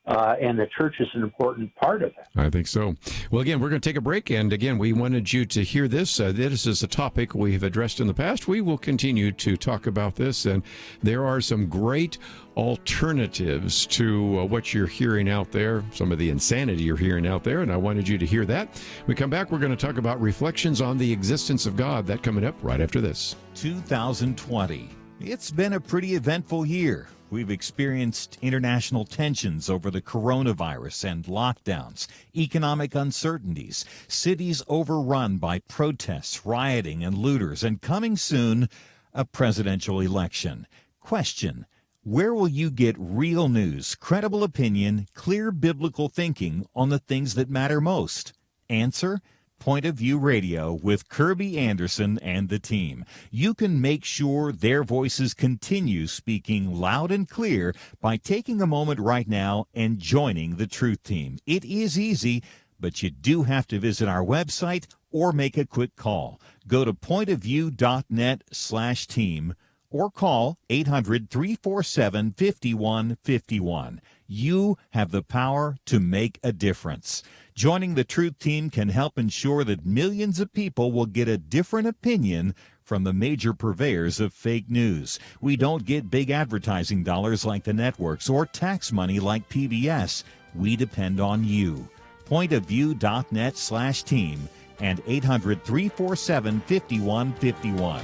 and the church is an important part of that. I think so. Well, again, we're going to take a break, and again, we wanted you to hear this. This is a topic we have addressed in the past. We will continue to talk about this, and there are some great alternatives to what you're hearing out there, some of the insanity you're hearing out there, and I wanted you to hear that. When we come back, we're going to talk about reflections on the existence of God. That coming up right after this. 2020. It's been a pretty eventful year. We've experienced international tensions over the coronavirus and lockdowns, economic uncertainties, cities overrun by protests, rioting, and looters, and coming soon, a presidential election. Question: where will you get real news, credible opinion, clear biblical thinking on the things that matter most? Answer: Point of View Radio with Kerby Anderson and the team. You can make sure their voices continue speaking loud and clear by taking a moment right now and joining the Truth Team. It is easy, but you do have to visit our website or make a quick call. Go to pointofview.net/team or call 800-347-5151. You have the power to make a difference. Joining the Truth Team can help ensure that millions of people will get a different opinion from the major purveyors of fake news. We don't get big advertising dollars like the networks or tax money like PBS. We depend on you. Pointofview.net/team and 800-347-5151.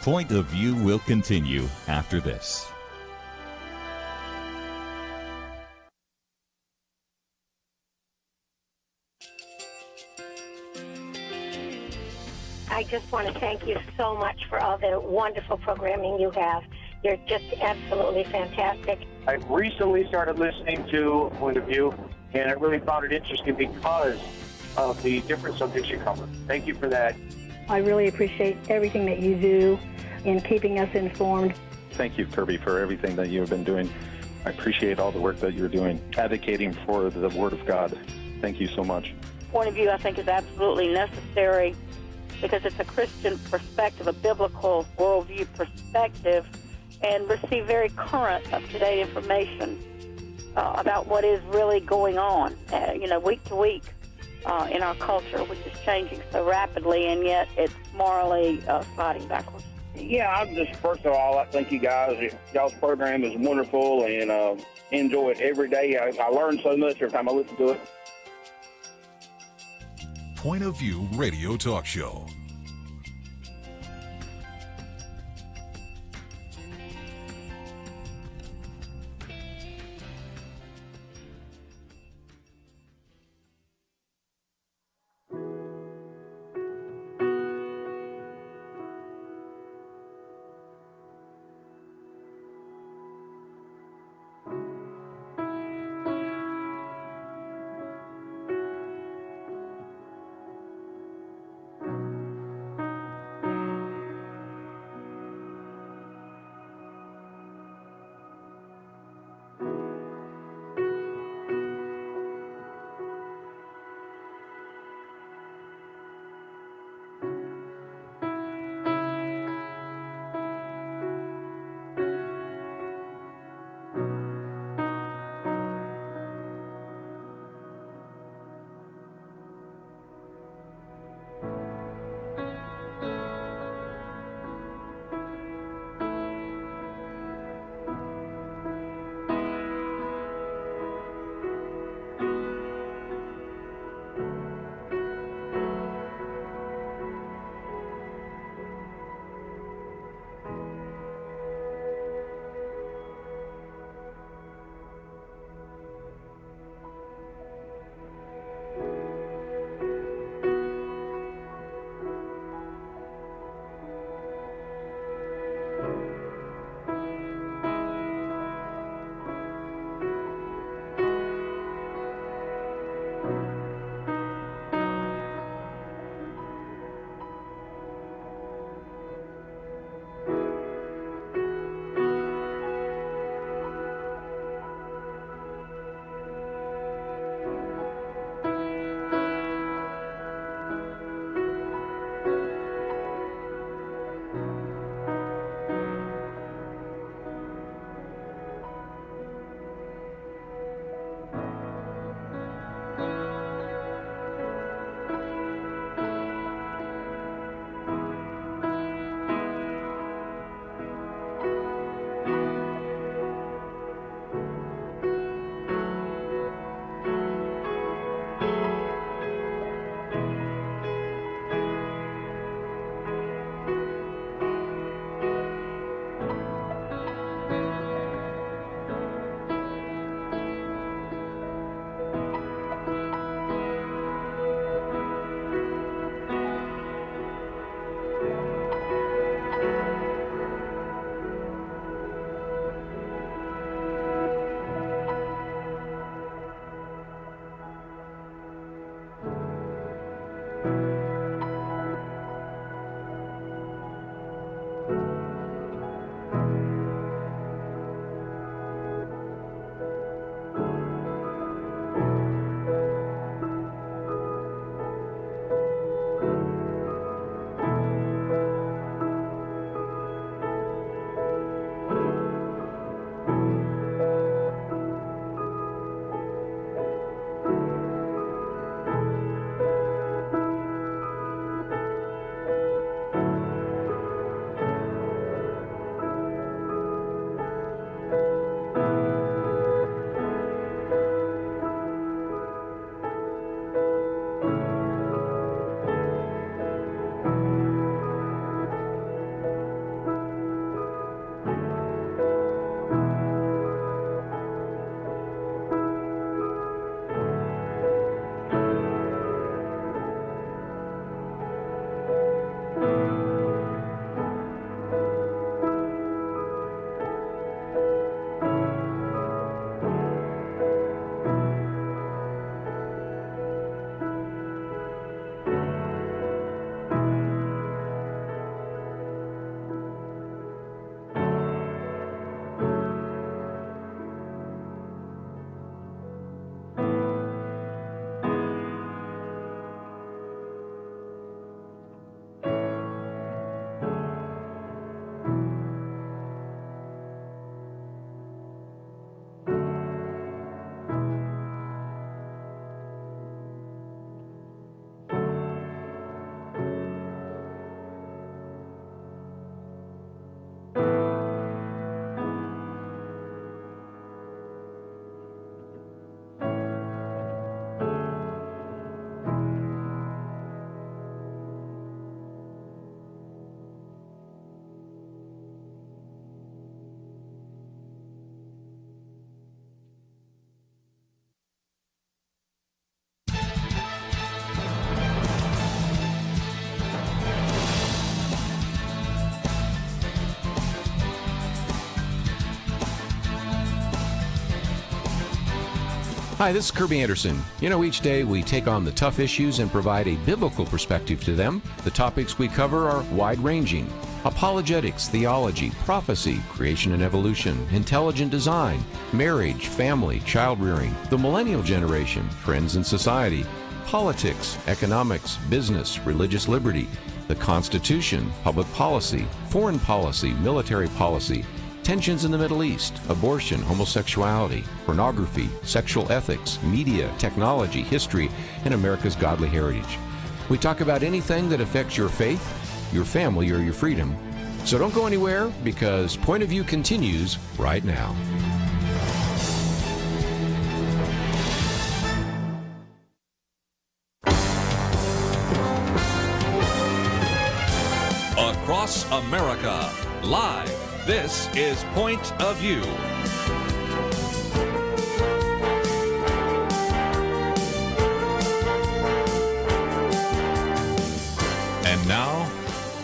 Point of View will continue after this. I just want to thank you so much for all the wonderful programming you have. You're just absolutely fantastic. I recently started listening to Point of View, and I really found it interesting because of the different subjects you cover. Thank you for that. I really appreciate everything that you do in keeping us informed. Thank you, Kerby, for everything that you have been doing. I appreciate all the work that you're doing, advocating for the Word of God. Thank you so much. Point of view, I think, is absolutely necessary because it's a Christian perspective, a biblical worldview perspective, and receive very current, up-to-date information about what is really going on, week to week in our culture, which is changing so rapidly, and yet it's morally sliding backwards. Yeah, I'm just, first of all, I thank you guys. Y'all's program is wonderful, and enjoy it every day. I learn so much every time I listen to it. Point of View Radio Talk Show. Hi, this is Kerby Anderson. You know, each day we take on the tough issues and provide a biblical perspective to them. The topics we cover are wide-ranging: apologetics, theology, prophecy, creation and evolution, intelligent design, marriage, family, child-rearing, the millennial generation, trends in society, politics, economics, business, religious liberty, the Constitution, public policy, foreign policy, military policy, tensions in the Middle East, abortion, homosexuality, pornography, sexual ethics, media, technology, history, and America's godly heritage. We talk about anything that affects your faith, your family, or your freedom. So don't go anywhere, because Point of View continues right now. Across America, live. This is Point of View. And now,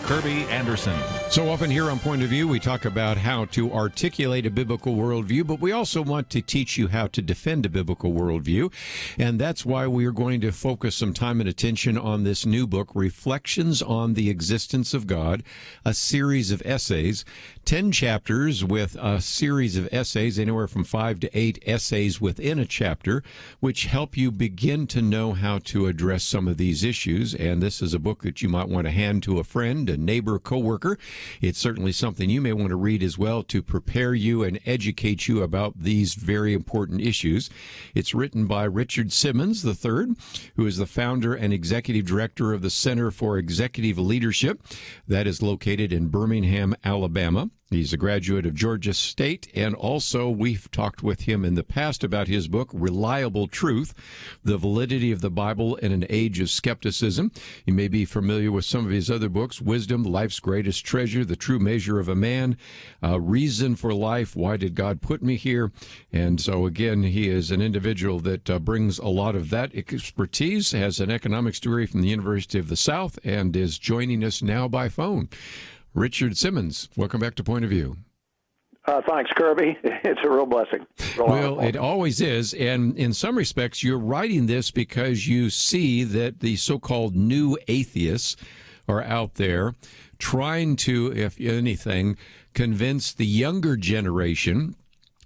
Kerby Anderson. So often here on Point of View, we talk about how to articulate a biblical worldview, but we also want to teach you how to defend a biblical worldview. And that's why we are going to focus some time and attention on this new book, Reflections on the Existence of God, a series of essays, 10 chapters with a series of essays, anywhere from 5 to 8 essays within a chapter, which help you begin to know how to address some of these issues. And this is a book that you might want to hand to a friend, a neighbor, coworker. It's certainly something you may want to read as well to prepare you and educate you about these very important issues. It's written by Richard Simmons III, who is the founder and executive director of the Center for Executive Leadership that is located in Birmingham, Alabama. He's a graduate of Georgia State, and also we've talked with him in the past about his book, Reliable Truth, The Validity of the Bible in an Age of Skepticism. You may be familiar with some of his other books, Wisdom, Life's Greatest Treasure, The True Measure of a Man, Reason for Life, Why Did God Put Me Here? And so, again, he is an individual that brings a lot of that expertise, has an economics degree from the University of the South, and is joining us now by phone. Richard Simmons, welcome back to Point of View. Thanks, Kerby. It's a real blessing. Well, it always is. And in some respects, you're writing this because you see that the so-called new atheists are out there trying to, if anything, convince the younger generation,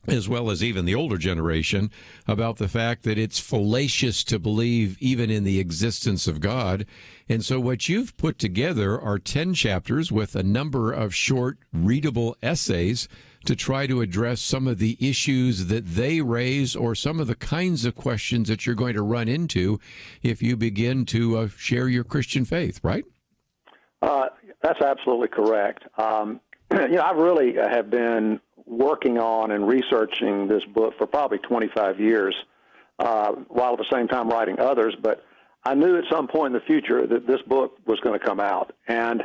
as well as even the older generation, about the fact that it's fallacious to believe even in the existence of God. And so what you've put together are 10 chapters with a number of short, readable essays to try to address some of the issues that they raise or some of the kinds of questions that you're going to run into if you begin to share your Christian faith, right? That's absolutely correct. I really have been working on and researching this book for probably 25 years, while at the same time writing others. But I knew at some point in the future that this book was going to come out. And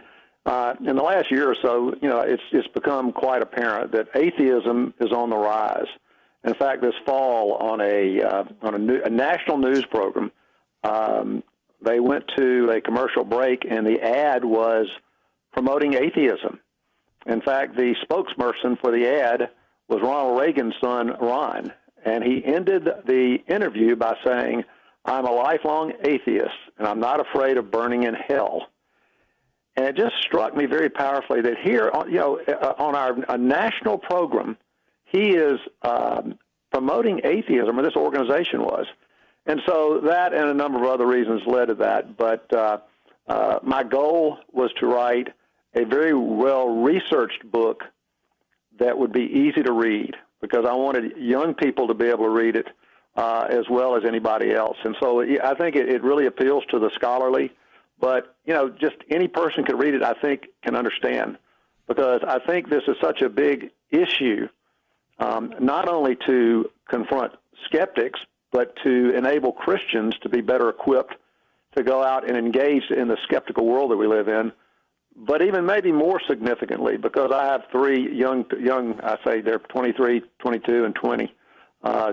in the last year or so, it's become quite apparent that atheism is on the rise. In fact, this fall on a national news program, they went to a commercial break, and the ad was promoting atheism. In fact, the spokesperson for the ad was Ronald Reagan's son, Ron, and he ended the interview by saying, "I'm a lifelong atheist, and I'm not afraid of burning in hell." And it just struck me very powerfully that here, on our national program, he is promoting atheism, or this organization was. And so that and a number of other reasons led to that. But my goal was to write a very well-researched book that would be easy to read, because I wanted young people to be able to read it as well as anybody else. And so I think it really appeals to the scholarly, but, just any person could read it, I think, can understand, because I think this is such a big issue, not only to confront skeptics, but to enable Christians to be better equipped to go out and engage in the skeptical world that we live in. But even maybe more significantly, because I have three young, I say they're 23, 22, and 20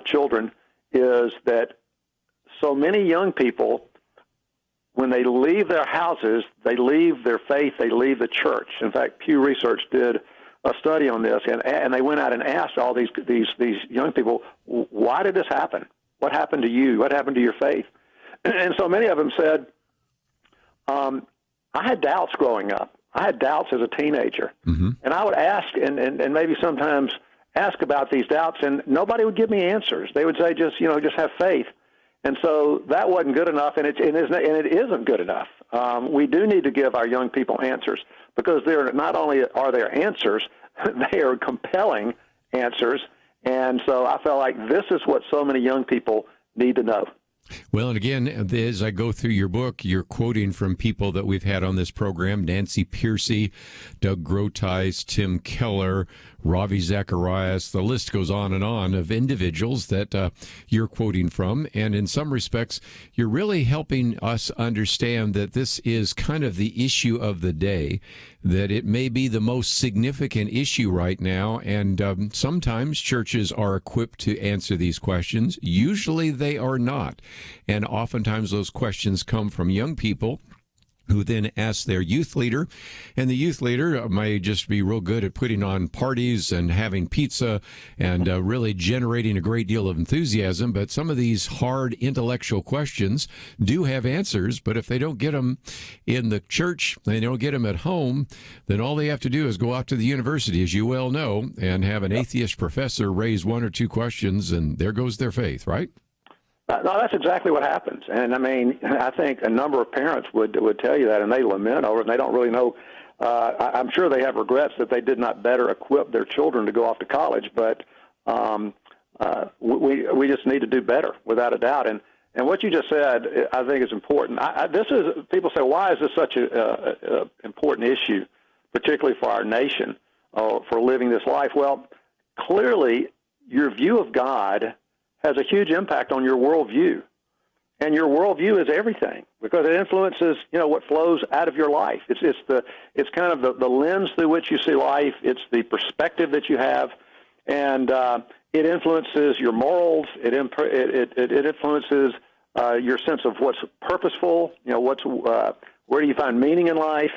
children, is that so many young people, when they leave their houses, they leave their faith, they leave the church. In fact, Pew Research did a study on this, and they went out and asked all these young people, why did this happen? What happened to you? What happened to your faith? And so many of them said, I had doubts growing up. I had doubts as a teenager. Mm-hmm. And I would ask and maybe sometimes ask about these doubts, and nobody would give me answers. They would say, just have faith. And so that wasn't good enough, and it isn't good enough. We do need to give our young people answers, because they're not only are there answers, they are compelling answers. And so I felt like this is what so many young people need to know. Well, and again, as I go through your book, you're quoting from people that we've had on this program: Nancy Pearcey, Doug Groteis, Tim Keller, Ravi Zacharias. The list goes on of individuals that you're quoting from. And in some respects, you're really helping us understand that this is kind of the issue of the day, that it may be the most significant issue right now. And sometimes churches are equipped to answer these questions. Usually they are not. And oftentimes those questions come from young people who then ask their youth leader, and the youth leader may just be real good at putting on parties and having pizza and really generating a great deal of enthusiasm. But some of these hard intellectual questions do have answers, but if they don't get them in the church, they don't get them at home, then all they have to do is go out to the university, as you well know, and have an atheist professor raise one or two questions, and there goes their faith, right? No, that's exactly what happens. And, I mean, I think a number of parents would tell you that, and they lament over it, and they don't really know. I'm sure they have regrets that they did not better equip their children to go off to college, but we just need to do better, without a doubt. And what you just said, I think, is important. People say, why is this such an important issue, particularly for our nation, for living this life? Well, clearly, your view of God has a huge impact on your worldview. And your worldview is everything, because it influences, what flows out of your life. It's kind of the lens through which you see life. It's the perspective that you have, and it influences your morals. It influences your sense of what's purposeful. Where do you find meaning in life?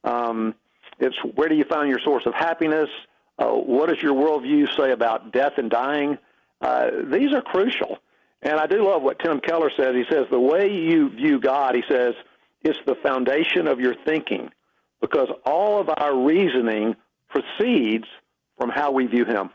It's where do you find your source of happiness? What does your worldview say about death and dying? These are crucial. And I do love what Tim Keller says. He says, the way you view God, he says, is the foundation of your thinking, because all of our reasoning proceeds from how we view him.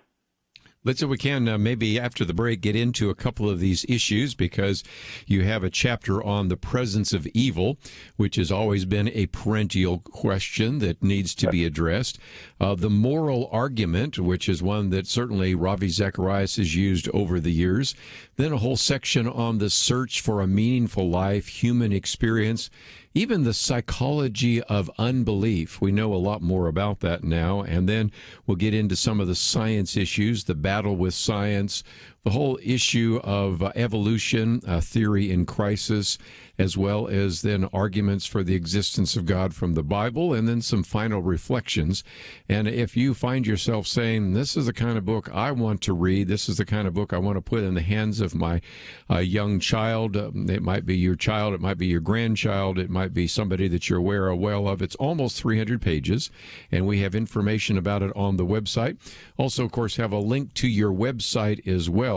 Let's see if we can maybe after the break get into a couple of these issues, because you have a chapter on the presence of evil, which has always been a perennial question that needs to be addressed. The moral argument, which is one that certainly Ravi Zacharias has used over the years. Then a whole section on the search for a meaningful life, human experience, even the psychology of unbelief. We know a lot more about that now. And then we'll get into some of the science issues, the battle with science, the whole issue of evolution, theory in crisis, as well as then arguments for the existence of God from the Bible, and then some final reflections. And if you find yourself saying, this is the kind of book I want to read, this is the kind of book I want to put in the hands of my young child, it might be your child, it might be your grandchild, it might be somebody that you're aware well of. It's almost 300 pages, and we have information about it on the website. Also, of course, have a link to your website as well,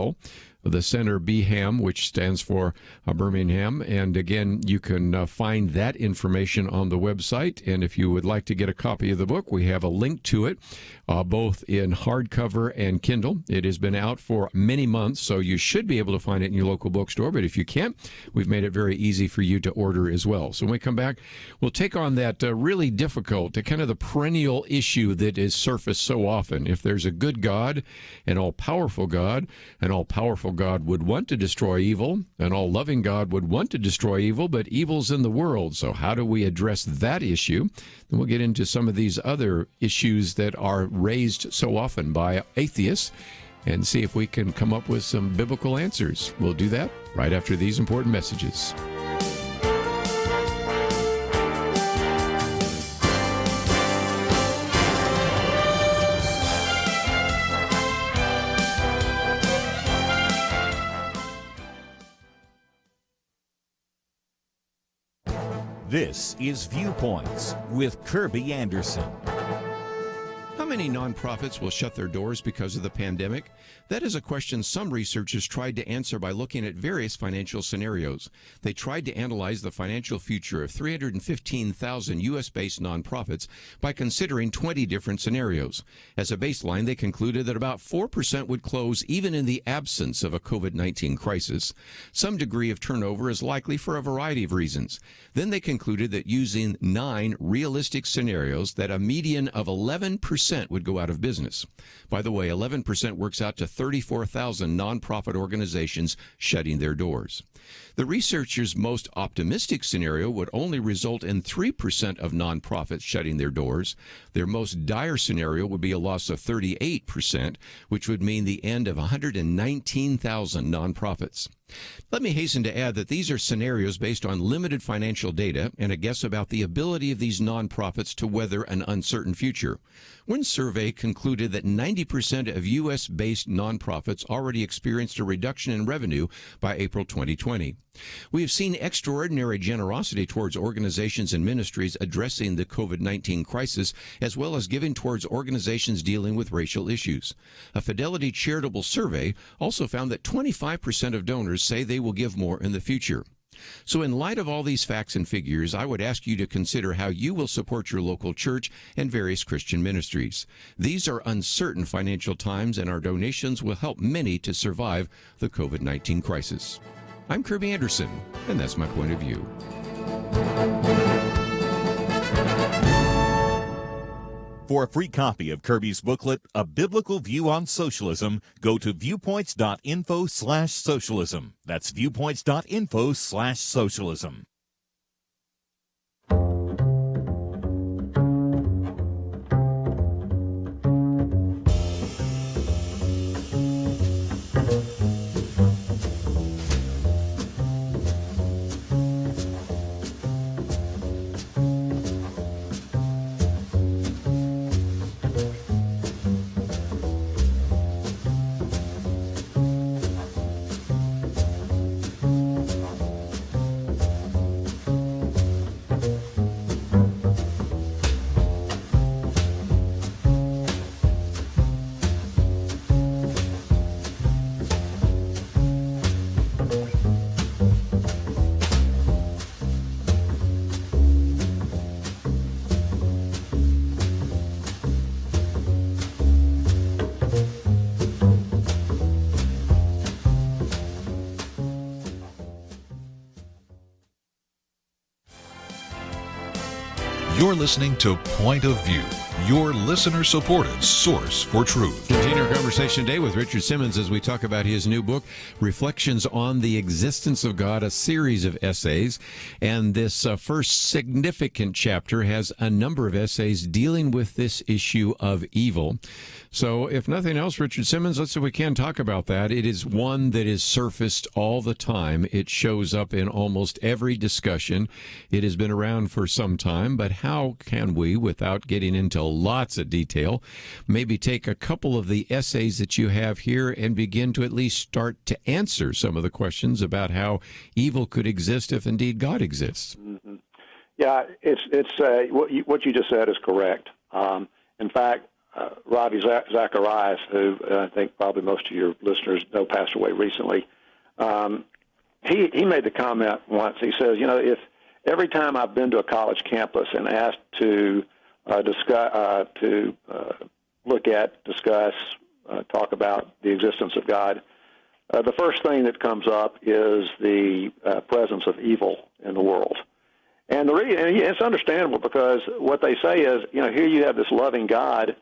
the Center BHAM, which stands for Birmingham. And again, you can find that information on the website. And if you would like to get a copy of the book, we have a link to it, both in hardcover and Kindle. It has been out for many months, so you should be able to find it in your local bookstore. But if you can't, we've made it very easy for you to order as well. So when we come back, we'll take on that really difficult, kind of the perennial issue that is surfaced so often. If there's a good God, an all-powerful God God would want to destroy evil, an all-loving God would want to destroy evil, but evil's in the world. So how do we address that issue? Then we'll get into some of these other issues that are raised so often by atheists and see if we can come up with some biblical answers. We'll do that right after these important messages. This is Viewpoints with Kerby Anderson. How many nonprofits will shut their doors because of the pandemic? That is a question some researchers tried to answer by looking at various financial scenarios. They tried to analyze the financial future of 315,000 U.S.-based nonprofits by considering 20 different scenarios. As a baseline, they concluded that about 4% would close even in the absence of a COVID-19 crisis. Some degree of turnover is likely for a variety of reasons. Then they concluded that using 9 realistic scenarios, that a median of 11% would go out of business. By the way, 11% works out to 34,000 nonprofit organizations shutting their doors. The researchers' most optimistic scenario would only result in 3% of nonprofits shutting their doors. Their most dire scenario would be a loss of 38%, which would mean the end of 119,000 nonprofits. Let me hasten to add that these are scenarios based on limited financial data and a guess about the ability of these nonprofits to weather an uncertain future. One survey concluded that 90% of U.S.-based nonprofits already experienced a reduction in revenue by April 2020. We have seen extraordinary generosity towards organizations and ministries addressing the COVID-19 crisis, as well as giving towards organizations dealing with racial issues. A Fidelity charitable survey also found that 25% of donors say they will give more in the future. So in light of all these facts and figures, I would ask you to consider how you will support your local church and various Christian ministries. These are uncertain financial times, and our donations will help many to survive the COVID-19 crisis. I'm Kerby Anderson, and that's my point of view. For a free copy of Kerby's booklet, A Biblical View on Socialism, go to viewpoints.info/socialism. That's viewpoints.info/socialism. You're listening to Point of View, your listener-supported source for truth. Continue our conversation today with Richard Simmons as we talk about his new book, Reflections on the Existence of God, a series of essays. And this first significant chapter has a number of essays dealing with this issue of evil. So if nothing else, Richard Simmons, let's see if we can talk about that. It is one that is surfaced all the time. It shows up in almost every discussion. It has been around for some time, but how can we, without getting into lots of detail, maybe take a couple of the essays that you have here and begin to at least start to answer some of the questions about how evil could exist if indeed God exists? Mm-hmm. Yeah, what you just said is correct. In fact, Ravi Zacharias, who I think probably most of your listeners know passed away recently, he made the comment once. He says, if every time I've been to a college campus and asked to discuss, talk about the existence of God, the first thing that comes up is the presence of evil in the world. And it's understandable, because what they say is, here you have this loving God,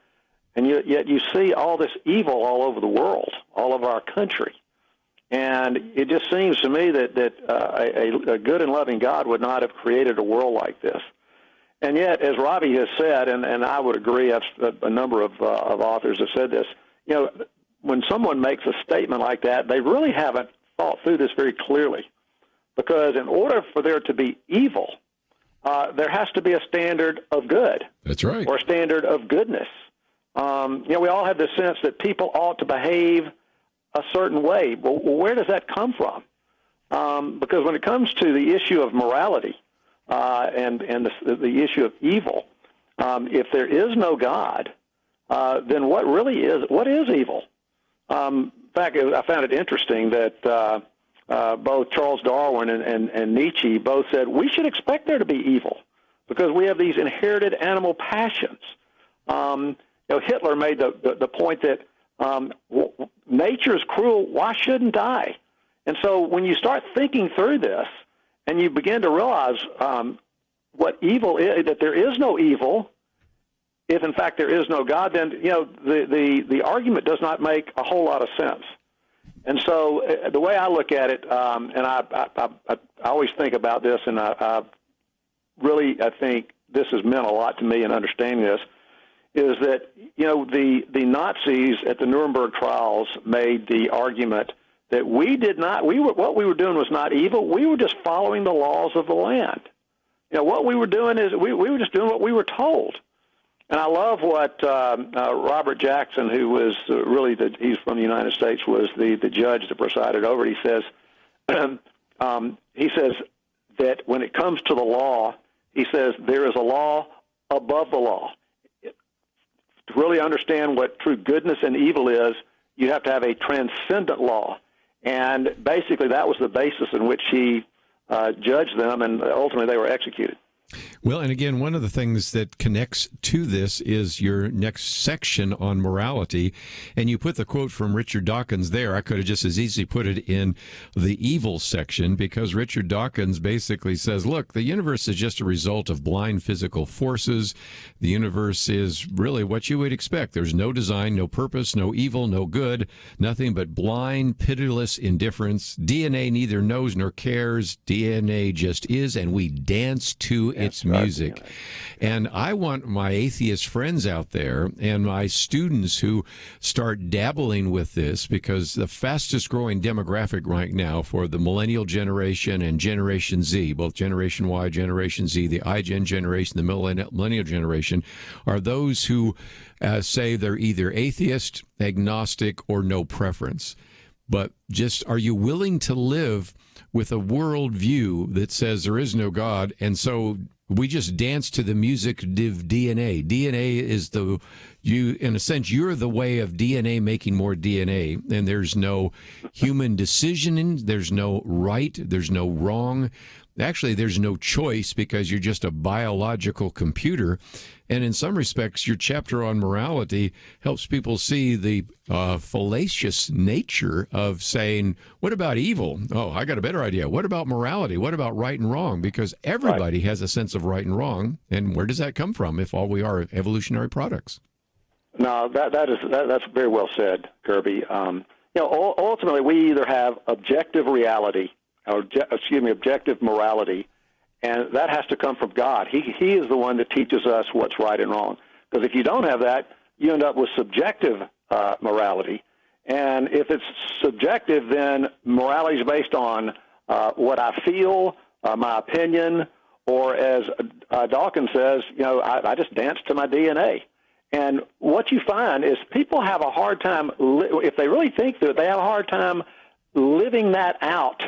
and yet you see all this evil all over the world, all over our country. And it just seems to me that a good and loving God would not have created a world like this. And yet, as Ravi has said, and I would agree, a number of authors have said this, when someone makes a statement like that, they really haven't thought through this very clearly. Because in order for there to be evil, there has to be a standard of good. That's right. Or a standard of goodness. We all have this sense that people ought to behave a certain way. Well, where does that come from? Because when it comes to the issue of morality and the issue of evil, if there is no God, then what is evil? In fact, I found it interesting that both Charles Darwin and Nietzsche both said we should expect there to be evil because we have these inherited animal passions. Hitler made the point that nature is cruel. Why shouldn't I? And so when you start thinking through this and you begin to realize what evil is, that there is no evil, if in fact there is no God, then the argument does not make a whole lot of sense. And so the way I look at it, and I always think about this, and I think this has meant a lot to me in understanding this, is that the Nazis at the Nuremberg trials made the argument that what we were doing was not evil. We were just following the laws of the land. What we were doing is we were just doing what we were told. And I love what Robert Jackson, who was he's from the United States, was the judge that presided over it. He says that when it comes to the law, he says there is a law above the law. To really understand what true goodness and evil is, you have to have a transcendent law. And basically that was the basis in which he judged them, and ultimately they were executed. Well, and again, one of the things that connects to this is your next section on morality. And you put the quote from Richard Dawkins there. I could have just as easily put it in the evil section, because Richard Dawkins basically says, look, the universe is just a result of blind physical forces. The universe is really what you would expect. There's no design, no purpose, no evil, no good, nothing but blind, pitiless indifference. DNA neither knows nor cares. DNA just is, and we dance to its music. And I want my atheist friends out there and my students who start dabbling with this, because the fastest growing demographic right now for the millennial generation and Generation Z, both Generation Y, Generation Z, the iGen generation, the millennial generation, are those who say they're either atheist, agnostic, or no preference. But just, are you willing to live with a worldview that says there is no God, and so we just dance to the music of DNA? DNA is in a sense, you're the way of DNA making more DNA, and there's no human decisioning, there's no right, there's no wrong. Actually, there's no choice, because you're just a biological computer. And in some respects, your chapter on morality helps people see the fallacious nature of saying, what about evil? Oh, I got a better idea. What about morality? What about right and wrong? Because everybody has a sense of right and wrong. And where does that come from if all we are evolutionary products? No, that's very well said, Kerby. Ultimately, we either have objective reality, or objective morality, and that has to come from God. He is the one that teaches us what's right and wrong. Because if you don't have that, you end up with subjective morality. And if it's subjective, then morality is based on what I feel, my opinion, or as Dawkins says, I just dance to my DNA. And what you find is people have a hard time, if they really think through it, they have a hard time living that out.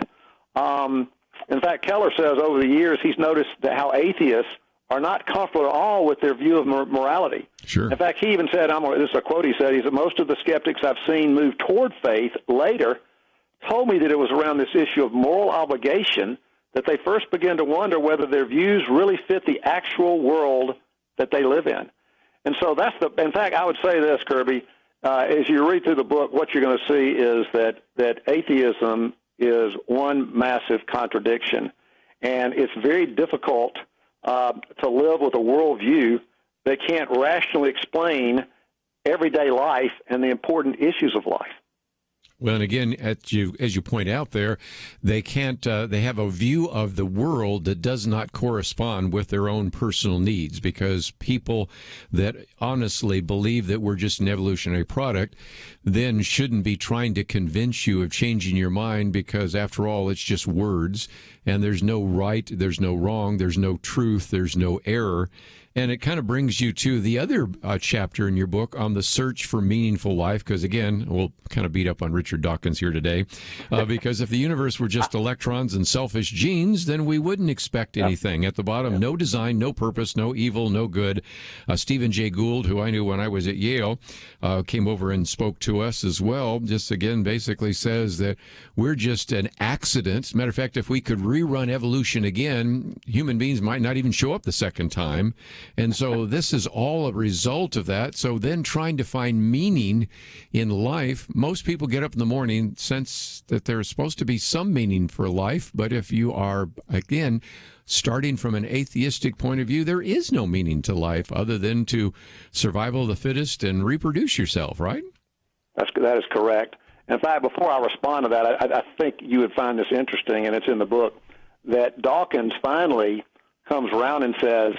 In fact, Keller says over the years he's noticed that how atheists are not comfortable at all with their view of morality. Sure. In fact, he even said, this is a quote he said, he said, most of the skeptics I've seen move toward faith later told me that it was around this issue of moral obligation that they first began to wonder whether their views really fit the actual world that they live in. And so in fact, I would say this, Kerby, as you read through the book, what you're going to see is that atheism is one massive contradiction. And it's very difficult to live with a worldview that can't rationally explain everyday life and the important issues of life. Well, and again, as you point out there, they can't. They have a view of the world that does not correspond with their own personal needs, because people that honestly believe that we're just an evolutionary product then shouldn't be trying to convince you of changing your mind, because after all, it's just words. and there's no right, there's no wrong, there's no truth, there's no error. And it kind of brings you to the other chapter in your book on the search for meaningful life, because, again, we'll kind of beat up on Richard Dawkins here today, because if the universe were just electrons and selfish genes, then we wouldn't expect anything. At the bottom, no design, no purpose, no evil, no good. Stephen Jay Gould, who I knew when I was at Yale, came over and spoke to us as well, just, again, basically says that we're just an accident. Matter of fact, if we could rerun evolution again, human beings might not even show up the second time. And so this is all a result of that. So then trying to find meaning in life, most people get up in the morning, sense that there's supposed to be some meaning for life. But if you are, again, starting from an atheistic point of view, there is no meaning to life other than to survival of the fittest and reproduce yourself, right? That is correct. In fact, before I respond to that, I think you would find this interesting, and it's in the book, that Dawkins finally comes around and says,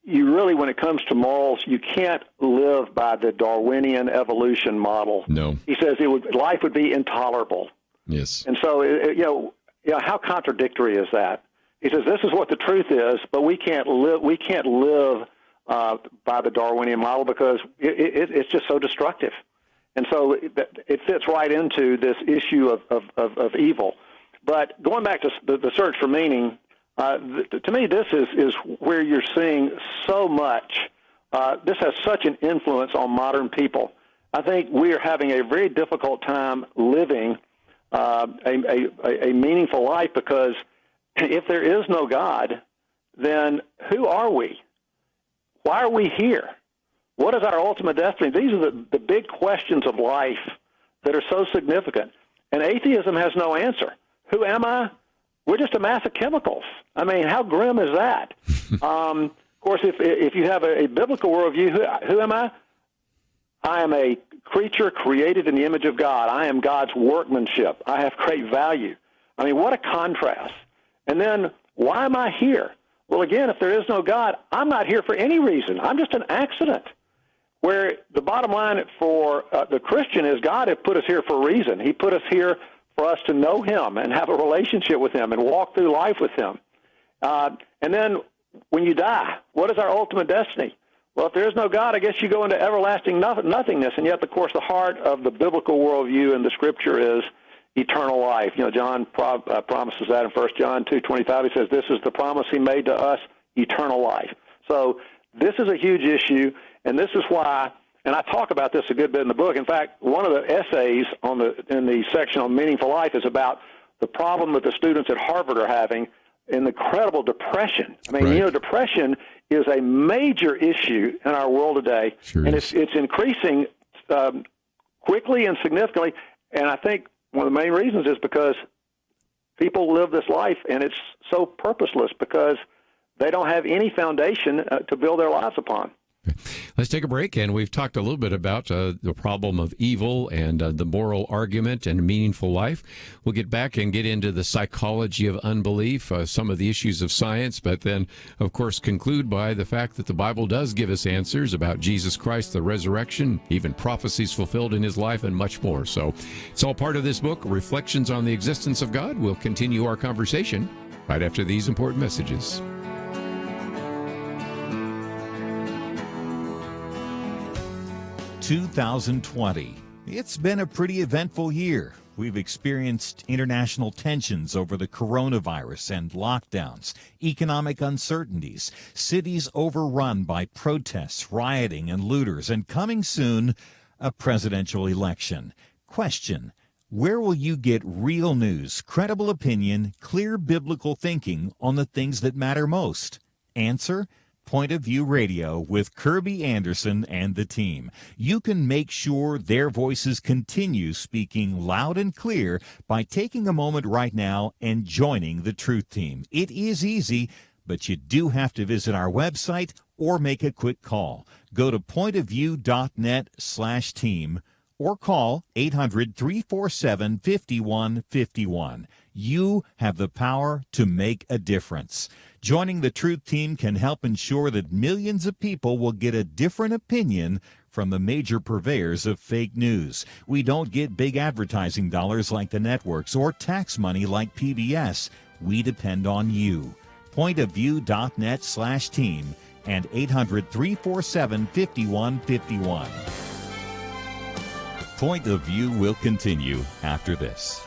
you really, when it comes to morals, you can't live by the Darwinian evolution model. No. He says life would be intolerable. Yes. And so, how contradictory is that? He says this is what the truth is, but we can't live. We can't live by the Darwinian model because it's just so destructive. And so it fits right into this issue of evil. But going back to the search for meaning. To me, this is where you're seeing so much. This has such an influence on modern people. I think we are having a very difficult time living a meaningful life because if there is no God, then who are we? Why are we here? What is our ultimate destiny? These are the big questions of life that are so significant. And atheism has no answer. Who am I? We're just a mass of chemicals. I mean, how grim is that? Of course, if you have a biblical worldview, who am I? I am a creature created in the image of God. I am God's workmanship. I have great value. I mean, what a contrast. And then, why am I here? Well, again, if there is no God, I'm not here for any reason. I'm just an accident. Where the bottom line for the Christian is God has put us here for a reason. He put us here for us to know Him and have a relationship with Him and walk through life with Him. And then when you die, what is our ultimate destiny? Well, if there is no God, I guess you go into everlasting nothingness. And yet, of course, the heart of the biblical worldview in the Scripture is eternal life. You know, John promises that in 1 John 2:25. He says, this is the promise He made to us, eternal life. So this is a huge issue, and this is why, and I talk about this a good bit in the book. In fact, one of the essays in the section on meaningful life is about the problem that the students at Harvard are having in the incredible depression. I mean, Right. Depression is a major issue in our world today, Sure and is. it's increasing quickly and significantly. And I think one of the main reasons is because people live this life, and it's so purposeless because they don't have any foundation to build their lives upon. Let's take a break, and we've talked a little bit about the problem of evil and the moral argument and meaningful life. We'll get back and get into the psychology of unbelief, some of the issues of science, but then, of course, conclude by the fact that the Bible does give us answers about Jesus Christ, the resurrection, even prophecies fulfilled in His life, and much more. So it's all part of this book, Reflections on the Existence of God. We'll continue our conversation right after these important messages. (2020). It's been a pretty eventful year. We've experienced international tensions over the coronavirus and lockdowns, economic uncertainties, cities overrun by protests, rioting, and looters, and coming soon, a presidential election. Question: where will you get real news, credible opinion, clear biblical thinking on the things that matter most? Answer: Point of View Radio with Kerby Anderson and the team. You can make sure their voices continue speaking loud and clear by taking a moment right now and joining the Truth Team. It is easy, but you do have to visit our website or make a quick call. Go to pointofview.net/team or call 800-347-5151. You have the power to make a difference. Joining the Truth Team can help ensure that millions of people will get a different opinion from the major purveyors of fake news. We don't get big advertising dollars like the networks or tax money like PBS. We depend on you. pointofview.net/team and 800-347-5151. Point of View will continue after this.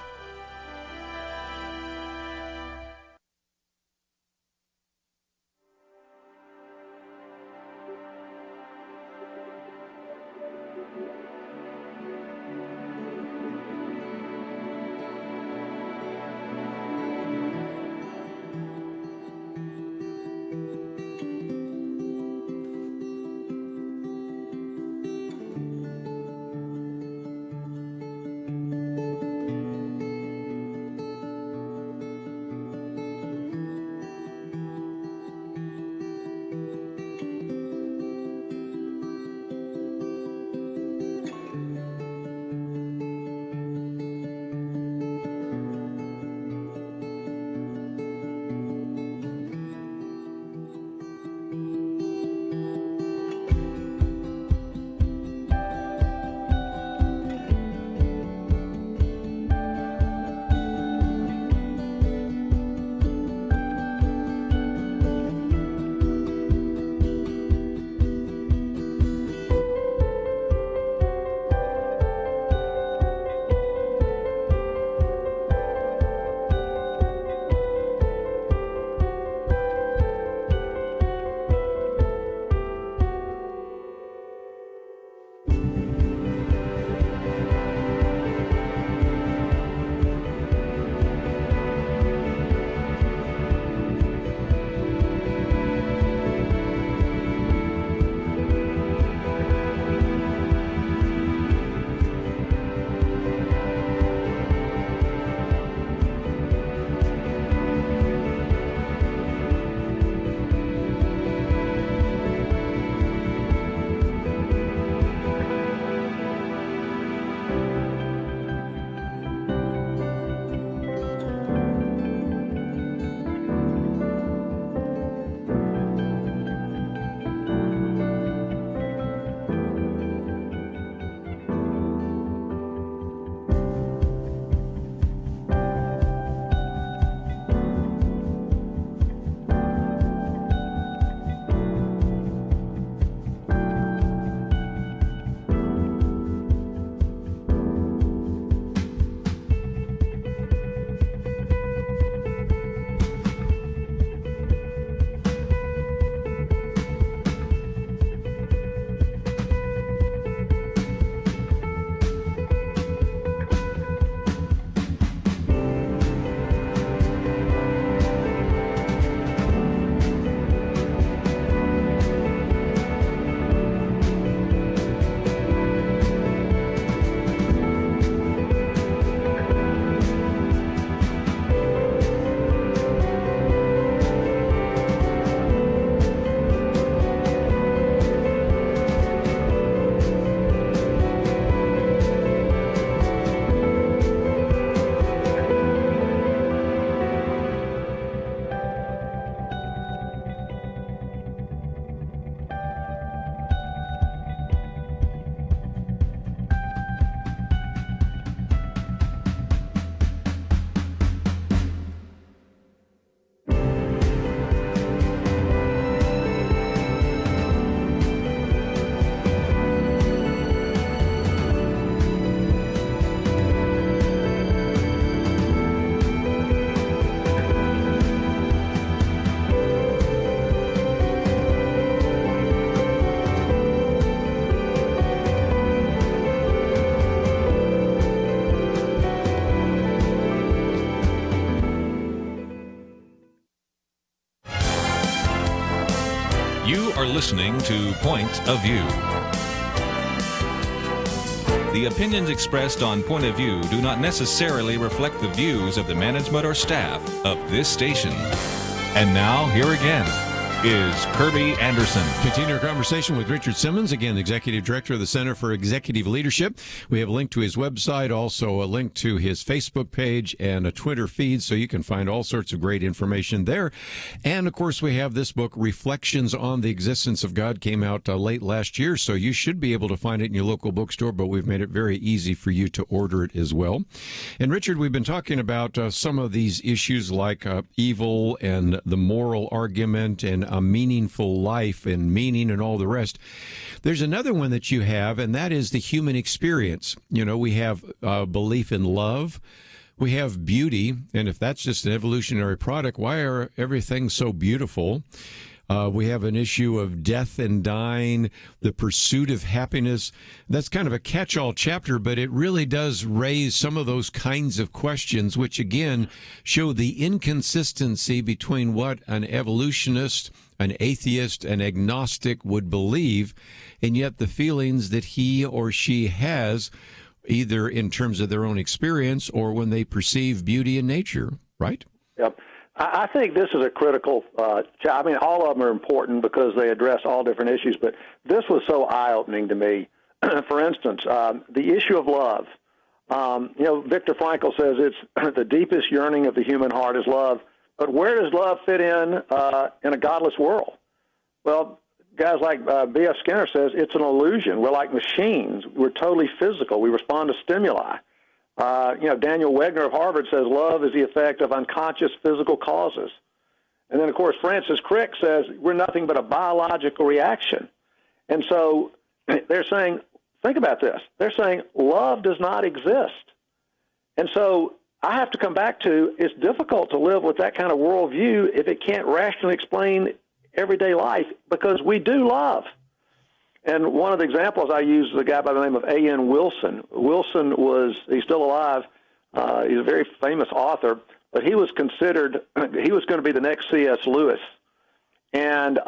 You are listening to Point of View. The opinions expressed on Point of View do not necessarily reflect the views of the management or staff of this station. And now, here again is Kerby Anderson. Continue our conversation with Richard Simmons, again, Executive Director of the Center for Executive Leadership. We have a link to his website, also a link to his Facebook page and a Twitter feed, so you can find all sorts of great information there. And, of course, we have this book, Reflections on the Existence of God, came out late last year, so you should be able to find it in your local bookstore, but we've made it very easy for you to order it as well. And, Richard, we've been talking about some of these issues like evil and the moral argument and a meaningful life and meaning and all the rest. There's another one that you have, and that is the human experience. You know, we have belief in love. We have beauty, and if that's just an evolutionary product, why are everything so beautiful? We have an issue of death and dying, the pursuit of happiness. That's kind of a catch-all chapter, but it really does raise some of those kinds of questions, which, again, show the inconsistency between what an evolutionist, an atheist, an agnostic would believe, and yet the feelings that he or she has, either in terms of their own experience or when they perceive beauty in nature, right? Yep. I think this is a critical, I mean, all of them are important because they address all different issues, but this was so eye-opening to me. For instance, the issue of love. You know, Viktor Frankl says it's the deepest yearning of the human heart is love, but where does love fit in a godless world? Well, guys like B.F. Skinner says it's an illusion. We're like machines. We're totally physical. We respond to stimuli. You know, Daniel Wegner of Harvard says love is the effect of unconscious physical causes. And then, of course, Francis Crick says we're nothing but a biological reaction. And so they're saying, think about this. They're saying love does not exist. And so I have to come back to it's difficult to live with that kind of worldview if it can't rationally explain everyday life, because we do love. And one of the examples I use is a guy by the name of A.N. Wilson. He's still alive. He's a very famous author, but he was considered, he was going to be the next C.S. Lewis. And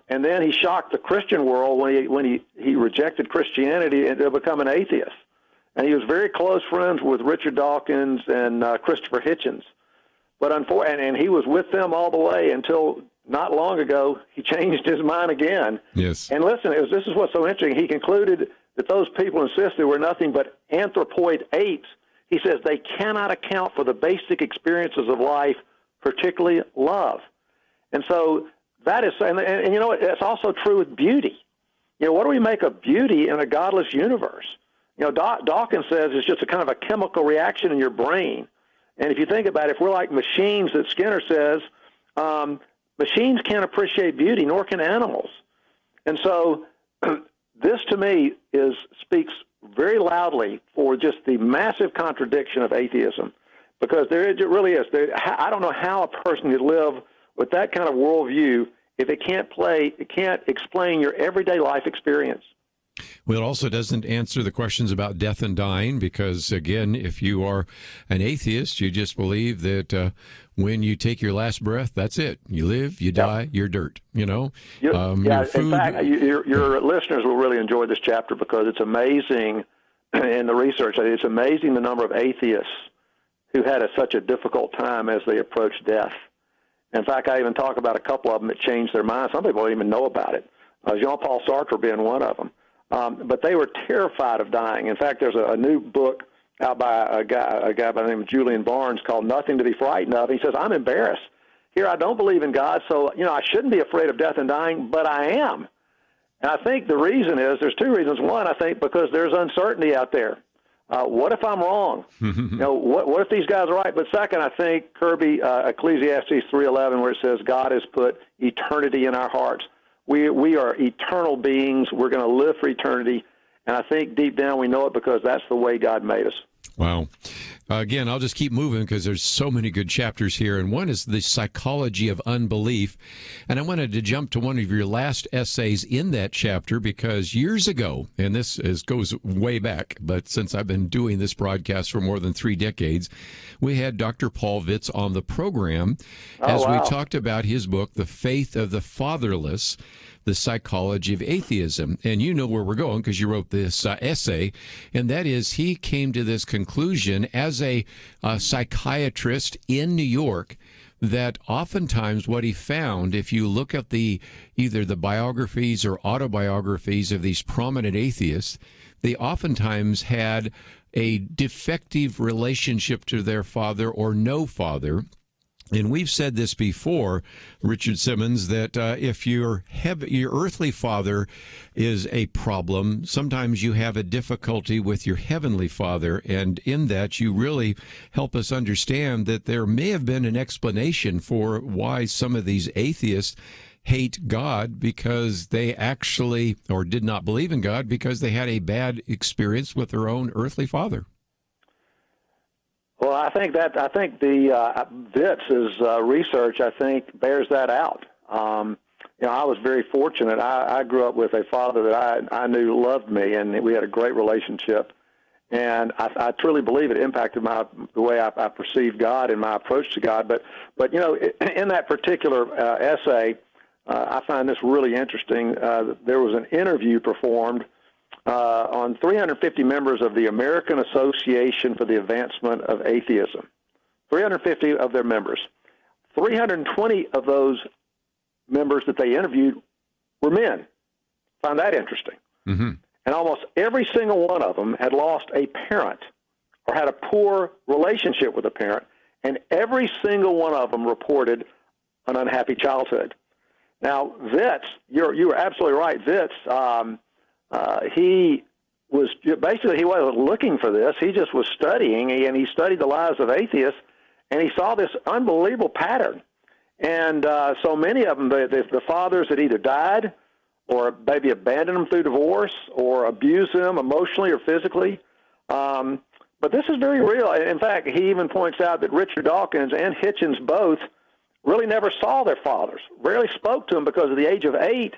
then he shocked the Christian world when he rejected Christianity and to become an atheist. And he was very close friends with Richard Dawkins and Christopher Hitchens. But and he was with them all the way until not long ago, he changed his mind again. Yes. And listen, this is what's so interesting. He concluded that those people insisted were nothing but anthropoid apes. He says they cannot account for the basic experiences of life, particularly love. And so that is, and you know, it's also true with beauty. You know, what do we make of beauty in a godless universe? You know, Dawkins says it's just a kind of a chemical reaction in your brain. And if you think about it, if we're like machines that Skinner says, machines can't appreciate beauty, nor can animals. And so this, to me, speaks very loudly for just the massive contradiction of atheism, because it really is. I don't know how a person could live with that kind of worldview if it can't explain your everyday life experience. Well, it also doesn't answer the questions about death and dying, because, again, if you are an atheist, you just believe that when you take your last breath, that's it. You live, you die, you're dirt, you know? In fact, your listeners will really enjoy this chapter because it's amazing in the research. It's amazing the number of atheists who had such a difficult time as they approached death. In fact, I even talk about a couple of them that changed their minds. Some people don't even know about it, Jean-Paul Sartre being one of them. But they were terrified of dying. In fact, there's a new book out by a guy by the name of Julian Barnes called Nothing to be Frightened of. He says, I'm embarrassed. Here, I don't believe in God, so, you know, I shouldn't be afraid of death and dying, but I am. And I think the reason is, there's two reasons. One, I think because there's uncertainty out there. What if I'm wrong? You know, what if these guys are right? But second, I think Kerby, Ecclesiastes 3:11, where it says God has put eternity in our hearts. We are eternal beings. We're going to live for eternity. And I think deep down we know it because that's the way God made us. Wow. Again, I'll just keep moving because there's so many good chapters here. And one is the psychology of unbelief. And I wanted to jump to one of your last essays in that chapter because years ago, and this goes way back, but since I've been doing this broadcast for more than 3 decades, we had Dr. Paul Vitz on the program as we talked about his book, The Faith of the Fatherless, The Psychology of Atheism. And you know where we're going because you wrote this essay, and that is he came to this conclusion as a psychiatrist in New York that oftentimes what he found, if you look at either the biographies or autobiographies of these prominent atheists, they oftentimes had a defective relationship to their father or no father. And we've said this before, Richard Simmons, that if your earthly father is a problem, sometimes you have a difficulty with your heavenly father. And in that, you really help us understand that there may have been an explanation for why some of these atheists hate God, because they actually, or did not believe in God, because they had a bad experience with their own earthly father. Well, I think the Vitz's research, I think, bears that out. I was very fortunate. I grew up with a father that I knew loved me, and we had a great relationship. And I truly believe it impacted the way I perceived God and my approach to God. But in that particular essay, I find this really interesting. There was an interview performed on 350 members of the American Association for the Advancement of Atheism. 350 of their members. 320 of those members that they interviewed were men. Find that interesting. Mm-hmm. And almost every single one of them had lost a parent or had a poor relationship with a parent, and every single one of them reported an unhappy childhood. Now, Vitz, you were absolutely right. Vitz, he wasn't looking for this. He just was studying, and he studied the lives of atheists, and he saw this unbelievable pattern. And so many of them, the fathers had either died or maybe abandoned them through divorce or abused them emotionally or physically. But this is very real. In fact, he even points out that Richard Dawkins and Hitchens both really never saw their fathers, rarely spoke to them because at the age of 8,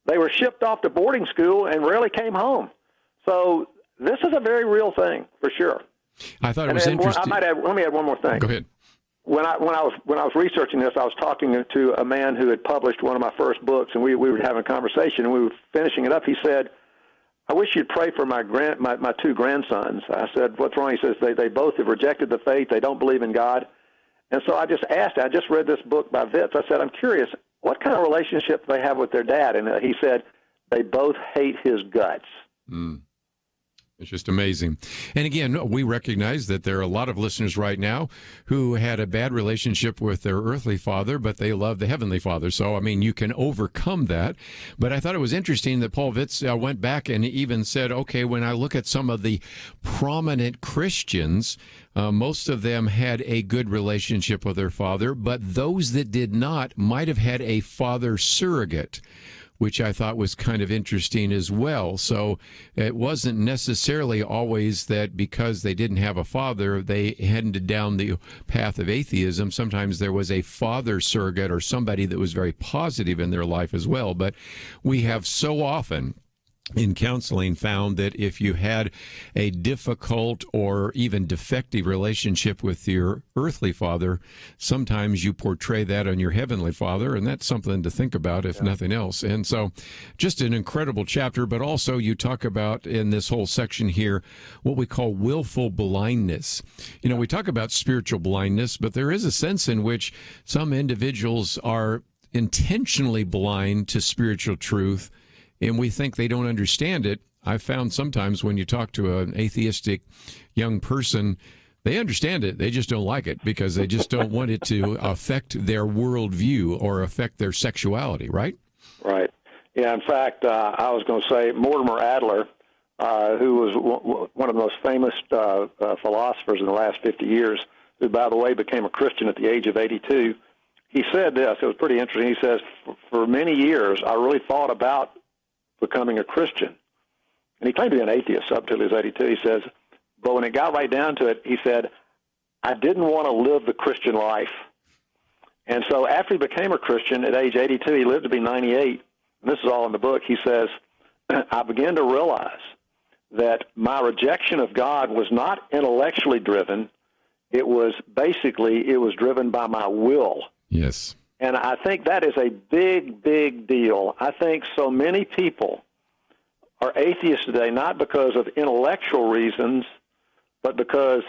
they were shipped off to boarding school and rarely came home. So this is a very real thing, for sure. I thought it was interesting. Let me add one more thing. Go ahead. When I was researching this, I was talking to a man who had published one of my first books, and we were having a conversation, and we were finishing it up. He said, "I wish you'd pray for my two grandsons." I said, "What's wrong?" He says, "They both have rejected the faith. They don't believe in God." And so I just asked. I just read this book by Vitz. I said, "I'm curious, what kind of relationship do they have with their dad?" And he said, "They both hate his guts." Mm. It's just amazing. And again, we recognize that there are a lot of listeners right now who had a bad relationship with their earthly father, but they love the heavenly father. So, I mean, you can overcome that. But I thought it was interesting that Paul Vitz went back and even said, okay, when I look at some of the prominent Christians, most of them had a good relationship with their father, but those that did not might have had a father surrogate, which I thought was kind of interesting as well. So it wasn't necessarily always that because they didn't have a father, they headed down the path of atheism. Sometimes there was a father surrogate or somebody that was very positive in their life as well. But we have so often in counseling found that if you had a difficult or even defective relationship with your earthly father, sometimes you portray that on your heavenly father, and that's something to think about, if nothing else. And so just an incredible chapter, but also you talk about in this whole section here what we call willful blindness. You know, we talk about spiritual blindness, but there is a sense in which some individuals are intentionally blind to spiritual truth, and we think they don't understand it. I've found sometimes when you talk to an atheistic young person, they understand it. They just don't like it because they just don't want it to affect their worldview or affect their sexuality, right? Right. Yeah, in fact, I was going to say Mortimer Adler, who was one of the most famous philosophers in the last 50 years, who, by the way, became a Christian at the age of 82, he said this. It was pretty interesting. He says, for many years, I really thought about becoming a Christian. And he claimed to be an atheist up until he was 82. He says, but when it got right down to it, he said, I didn't want to live the Christian life. And so after he became a Christian at age 82, he lived to be 98. And this is all in the book. He says, I began to realize that my rejection of God was not intellectually driven. It was driven by my will. Yes. And I think that is a big, big deal. I think so many people are atheists today, not because of intellectual reasons, but because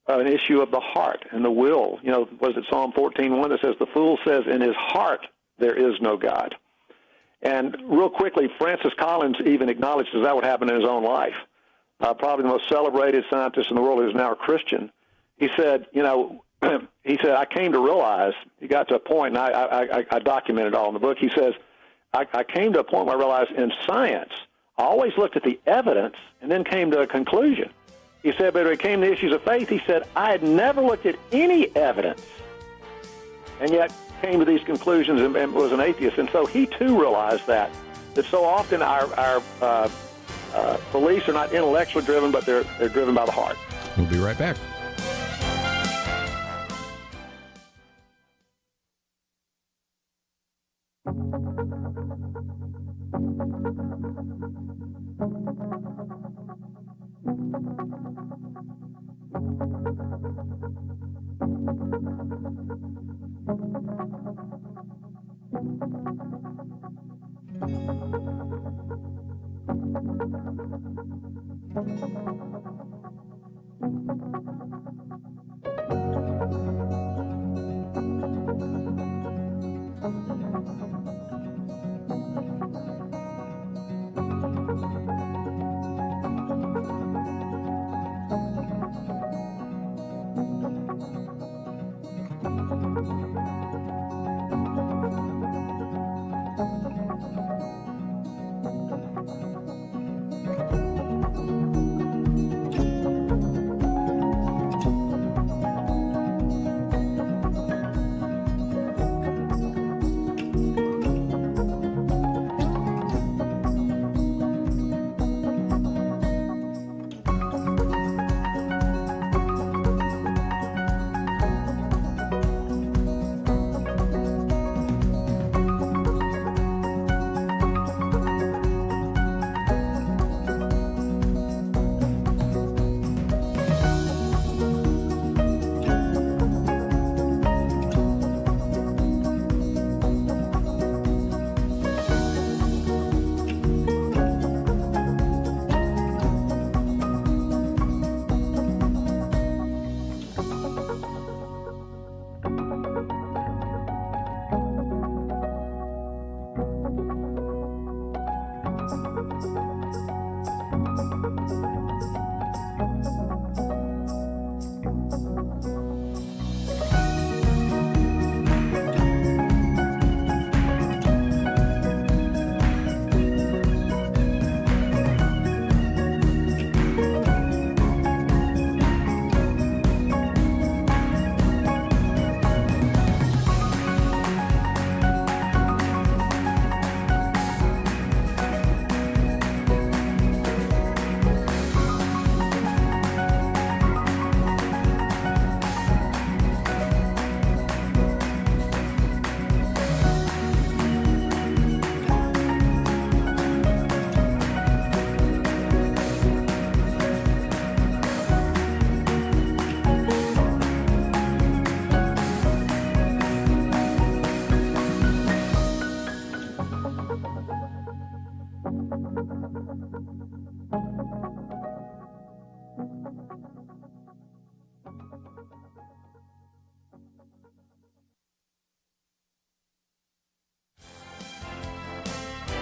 an issue of the heart and the will. You know, was it Psalm 14:1 that says, "The fool says in his heart there is no God." And real quickly, Francis Collins even acknowledges that would happen in his own life. Probably the most celebrated scientist in the world who's now a Christian. He said, you know, I came to realize, he got to a point, and I documented all in the book. He says, I came to a point where I realized in science, I always looked at the evidence and then came to a conclusion. He said, but when it came to issues of faith, he said, I had never looked at any evidence, and yet came to these conclusions and was an atheist. And so he too realized that so often our beliefs are not intellectually driven, but they're driven by the heart. We'll be right back.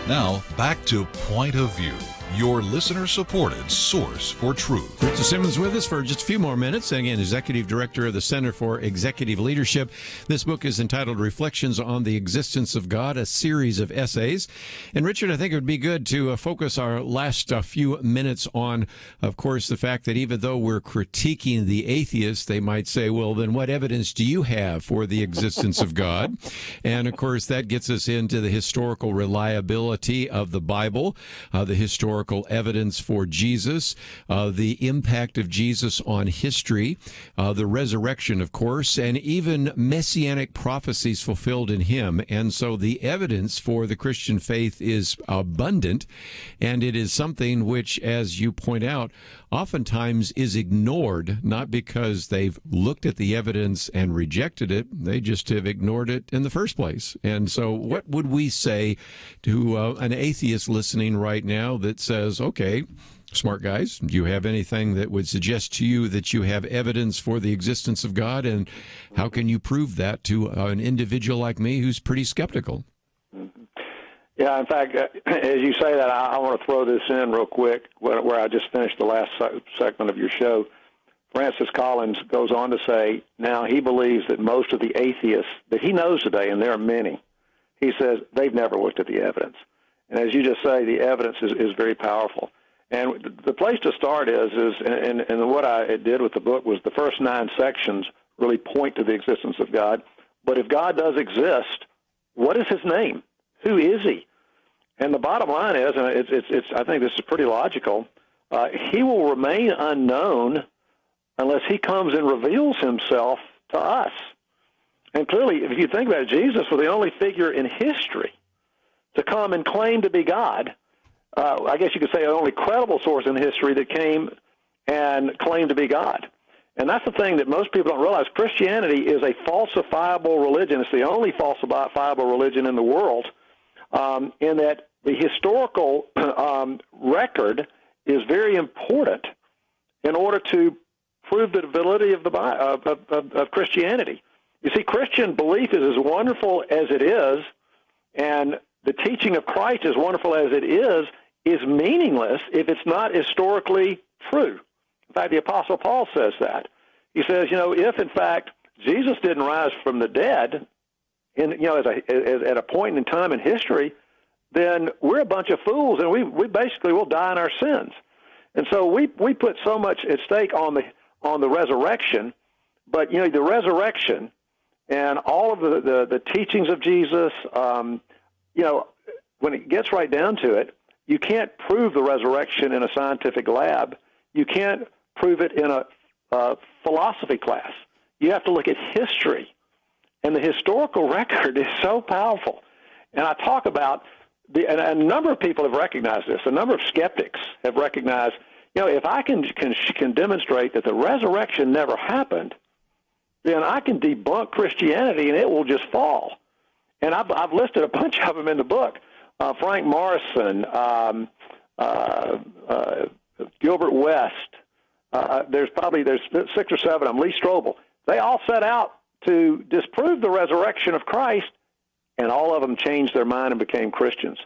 Now, back to Point of View, your listener-supported source for truth. Richard Simmons with us for just a few more minutes. Again, Executive Director of the Center for Executive Leadership. This book is entitled Reflections on the Existence of God, a series of essays. And Richard, I think it would be good to focus our last few minutes on, of course, the fact that even though we're critiquing the atheists, they might say, well, then what evidence do you have for the existence of God? And, of course, that gets us into the historical reliability of the Bible, the historical evidence for Jesus, the impact of Jesus on history, the resurrection, of course, and even messianic prophecies fulfilled in him. And so the evidence for the Christian faith is abundant, and it is something which, as you point out, oftentimes is ignored, not because they've looked at the evidence and rejected it, they just have ignored it in the first place. And so what would we say to an atheist listening right now that says, okay, smart guys, do you have anything that would suggest to you that you have evidence for the existence of God? And how can you prove that to an individual like me who's pretty skeptical? Yeah, in fact, as you say that, I want to throw this in real quick where I just finished the last segment of your show. Francis Collins goes on to say, now he believes that most of the atheists that he knows today, and there are many, he says they've never looked at the evidence. And as you just say, the evidence is very powerful. And the place to start is what I did with the book was the first 9 sections really point to the existence of God. But if God does exist, what is his name? Who is he? And the bottom line is, and it's I think this is pretty logical, he will remain unknown unless he comes and reveals himself to us. And clearly, if you think about it, Jesus was the only figure in history to come and claim to be God. I guess you could say the only credible source in history that came and claimed to be God. And that's the thing that most people don't realize. Christianity is a falsifiable religion. It's the only falsifiable religion in the world, in that the historical record is very important in order to prove the validity of of Christianity. You see, Christian belief is as wonderful as it is, and the teaching of Christ, as wonderful as it is meaningless if it's not historically true. In fact, the Apostle Paul says that. He says, if in fact Jesus didn't rise from the dead, at a point in time in history, then we're a bunch of fools, and we basically will die in our sins. And so we put so much at stake on the resurrection, but the resurrection and all of the teachings of Jesus, when it gets right down to it, you can't prove the resurrection in a scientific lab. You can't prove it in a philosophy class. You have to look at history, and the historical record is so powerful. And I talk about and a number of people have recognized this. A number of skeptics have recognized, if I can demonstrate that the resurrection never happened, then I can debunk Christianity and it will just fall. And I've listed a bunch of them in the book. Frank Morrison, Gilbert West. There's 6 or 7 of them. Lee Strobel. They all set out to disprove the resurrection of Christ, and all of them changed their mind and became Christians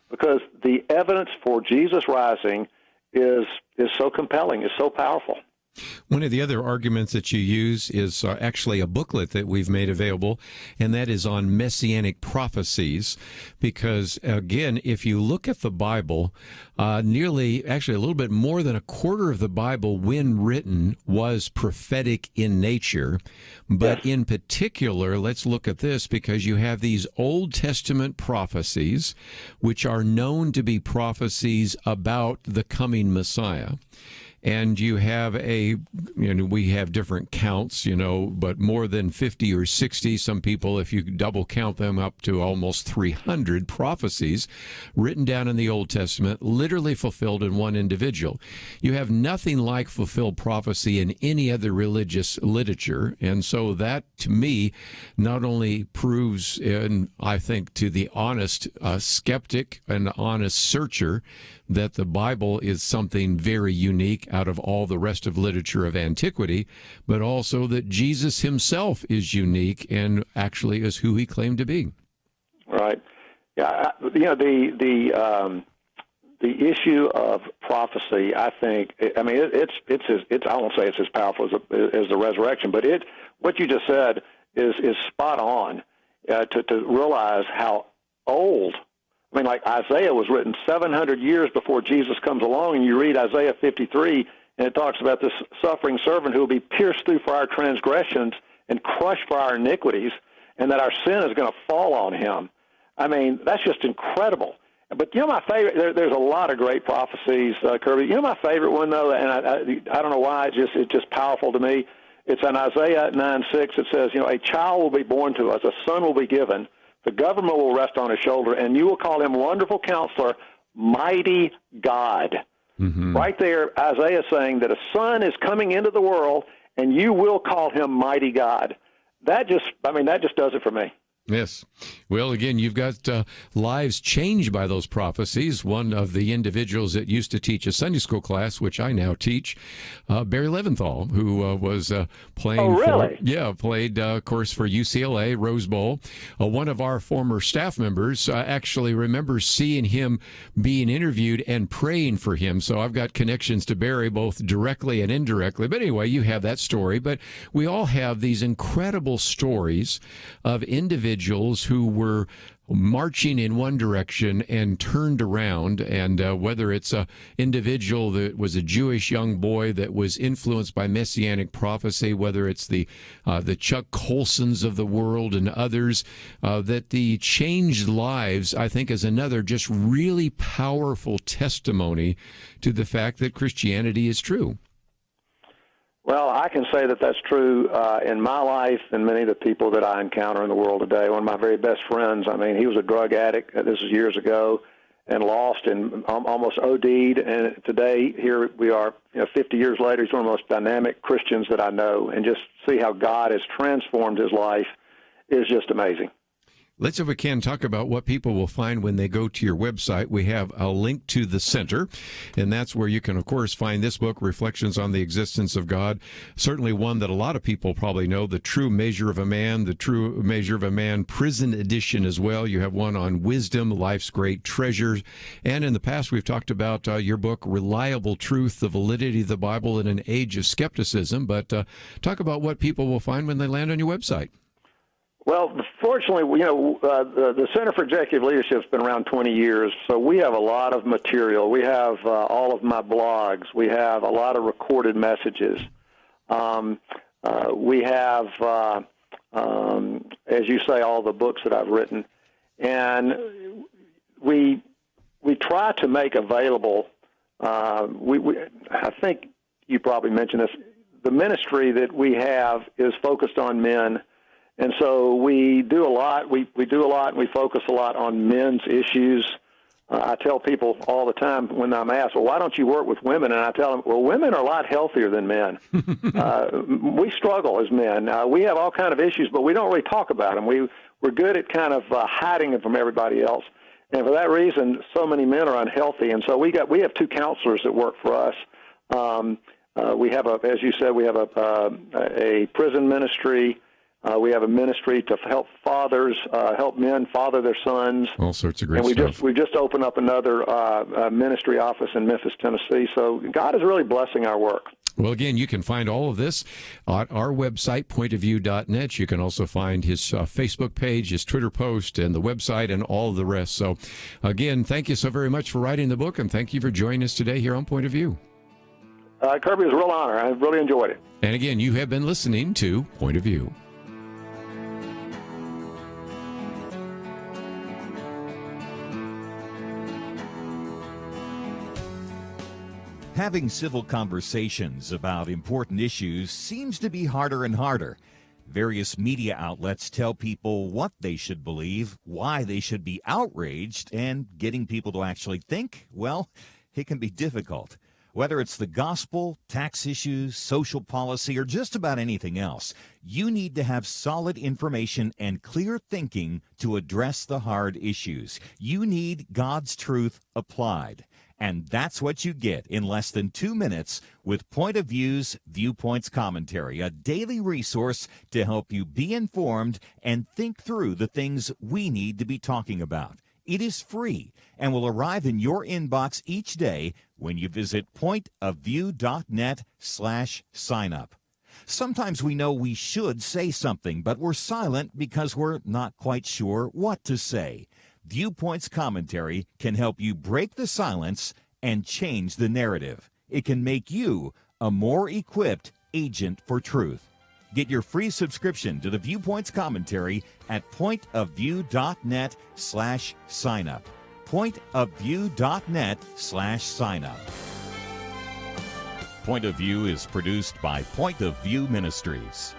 because the evidence for Jesus rising is so compelling, is so powerful. One of the other arguments that you use is actually a booklet that we've made available, and that is on messianic prophecies, again, if you look at the Bible, actually a little bit more than a quarter of the Bible, when written, was prophetic in nature. But in particular, let's look at this, because you have these Old Testament prophecies, which are known to be prophecies about the coming Messiah. And you have we have different counts, but more than 50 or 60, some people, if you double count them, up to almost 300 prophecies written down in the Old Testament, literally fulfilled in one individual. You have nothing like fulfilled prophecy in any other religious literature. And so that, to me, not only proves, and I think to the honest skeptic and honest searcher, that the Bible is something very unique out of all the rest of literature of antiquity, but also that Jesus himself is unique and actually is who he claimed to be. Right. Yeah. The issue of prophecy, I think. I mean, it's. I won't say it's as powerful as the resurrection, but what you just said is spot on. To realize how old. I mean, like Isaiah was written 700 years before Jesus comes along, and you read Isaiah 53, and it talks about this suffering servant who will be pierced through for our transgressions and crushed for our iniquities, and that our sin is going to fall on him. I mean, that's just incredible. But my favorite, there's a lot of great prophecies, Kerby. My favorite one, though, and I don't know why, it's just powerful to me. It's in Isaiah 9:6. It says, a child will be born to us, a son will be given. The government will rest on his shoulder, and you will call him Wonderful Counselor, Mighty God. Mm-hmm. Right there, Isaiah saying that a son is coming into the world, and you will call him Mighty God. That just does it for me. Yes. Well, again, you've got lives changed by those prophecies. One of the individuals that used to teach a Sunday school class, which I now teach, Barry Leventhal, who was playing played, of course, for UCLA, Rose Bowl. One of our former staff members actually remembers seeing him being interviewed and praying for him. So I've got connections to Barry, both directly and indirectly. But anyway, you have that story. But we all have these incredible stories of individuals who were marching in one direction and turned around, and whether it's an individual that was a Jewish young boy that was influenced by messianic prophecy, whether it's the Chuck Colsons of the world and others, that the changed lives, I think, is another just really powerful testimony to the fact that Christianity is true. Well, I can say that that's true in my life and many of the people that I encounter in the world today. One of my very best friends, I mean, he was a drug addict, this was years ago, and lost and almost OD'd. And today, here we are, 50 years later, he's one of the most dynamic Christians that I know. And just see how God has transformed his life is just amazing. Let's, if we can, talk about what people will find when they go to your website. We have a link to the center, and that's where you can, of course, find this book, Reflections on the Existence of God. Certainly one that a lot of people probably know, The True Measure of a Man, The True Measure of a Man, prison edition as well. You have one on wisdom, life's great treasures. And in the past, we've talked about your book, Reliable Truth, The Validity of the Bible in an Age of Skepticism. But talk about what people will find when they land on your website. Well, fortunately, the Center for Executive Leadership has been around 20 years, so we have a lot of material. We have all of my blogs. We have a lot of recorded messages. We have, as you say, all the books that I've written. And we try to make available, I think you probably mentioned this, the ministry that we have is focused on men. And so we do a lot. We do a lot, and we focus a lot on men's issues. I tell people all the time when I'm asked, well, why don't you work with women? And I tell them, well, women are a lot healthier than men. We struggle as men. We have all kind of issues, but we don't really talk about them. We're good at kind of hiding them from everybody else. And for that reason, so many men are unhealthy. And so we have two counselors that work for us. We have, as you said, we have a prison ministry. We have a ministry to help fathers, help men father their sons. All sorts of great stuff. And we just opened up another ministry office in Memphis, Tennessee. So God is really blessing our work. Well, again, you can find all of this on our website, pointofview.net. You can also find his Facebook page, his Twitter post, and the website, and all of the rest. So, again, thank you so very much for writing the book, and thank you for joining us today here on Point of View. Kerby, it was a real honor. I really enjoyed it. And again, you have been listening to Point of View. Having civil conversations about important issues seems to be harder and harder. Various media outlets tell people what they should believe, why they should be outraged, and getting people to actually think, well, it can be difficult. Whether it's the gospel, tax issues, social policy, or just about anything else, you need to have solid information and clear thinking to address the hard issues. You need God's truth applied. And that's what you get in less than 2 minutes with Point of View's Viewpoints Commentary, a daily resource to help you be informed and think through the things we need to be talking about. It is free and will arrive in your inbox each day when you visit pointofview.net/signup. Sometimes we know we should say something, but we're silent because we're not quite sure what to say. Viewpoints Commentary can help you break the silence and change the narrative. It can make you a more equipped agent for truth. Get your free subscription to the Viewpoints Commentary at pointofview.net/signup. Pointofview.net/signup. Point of View is produced by Point of View Ministries.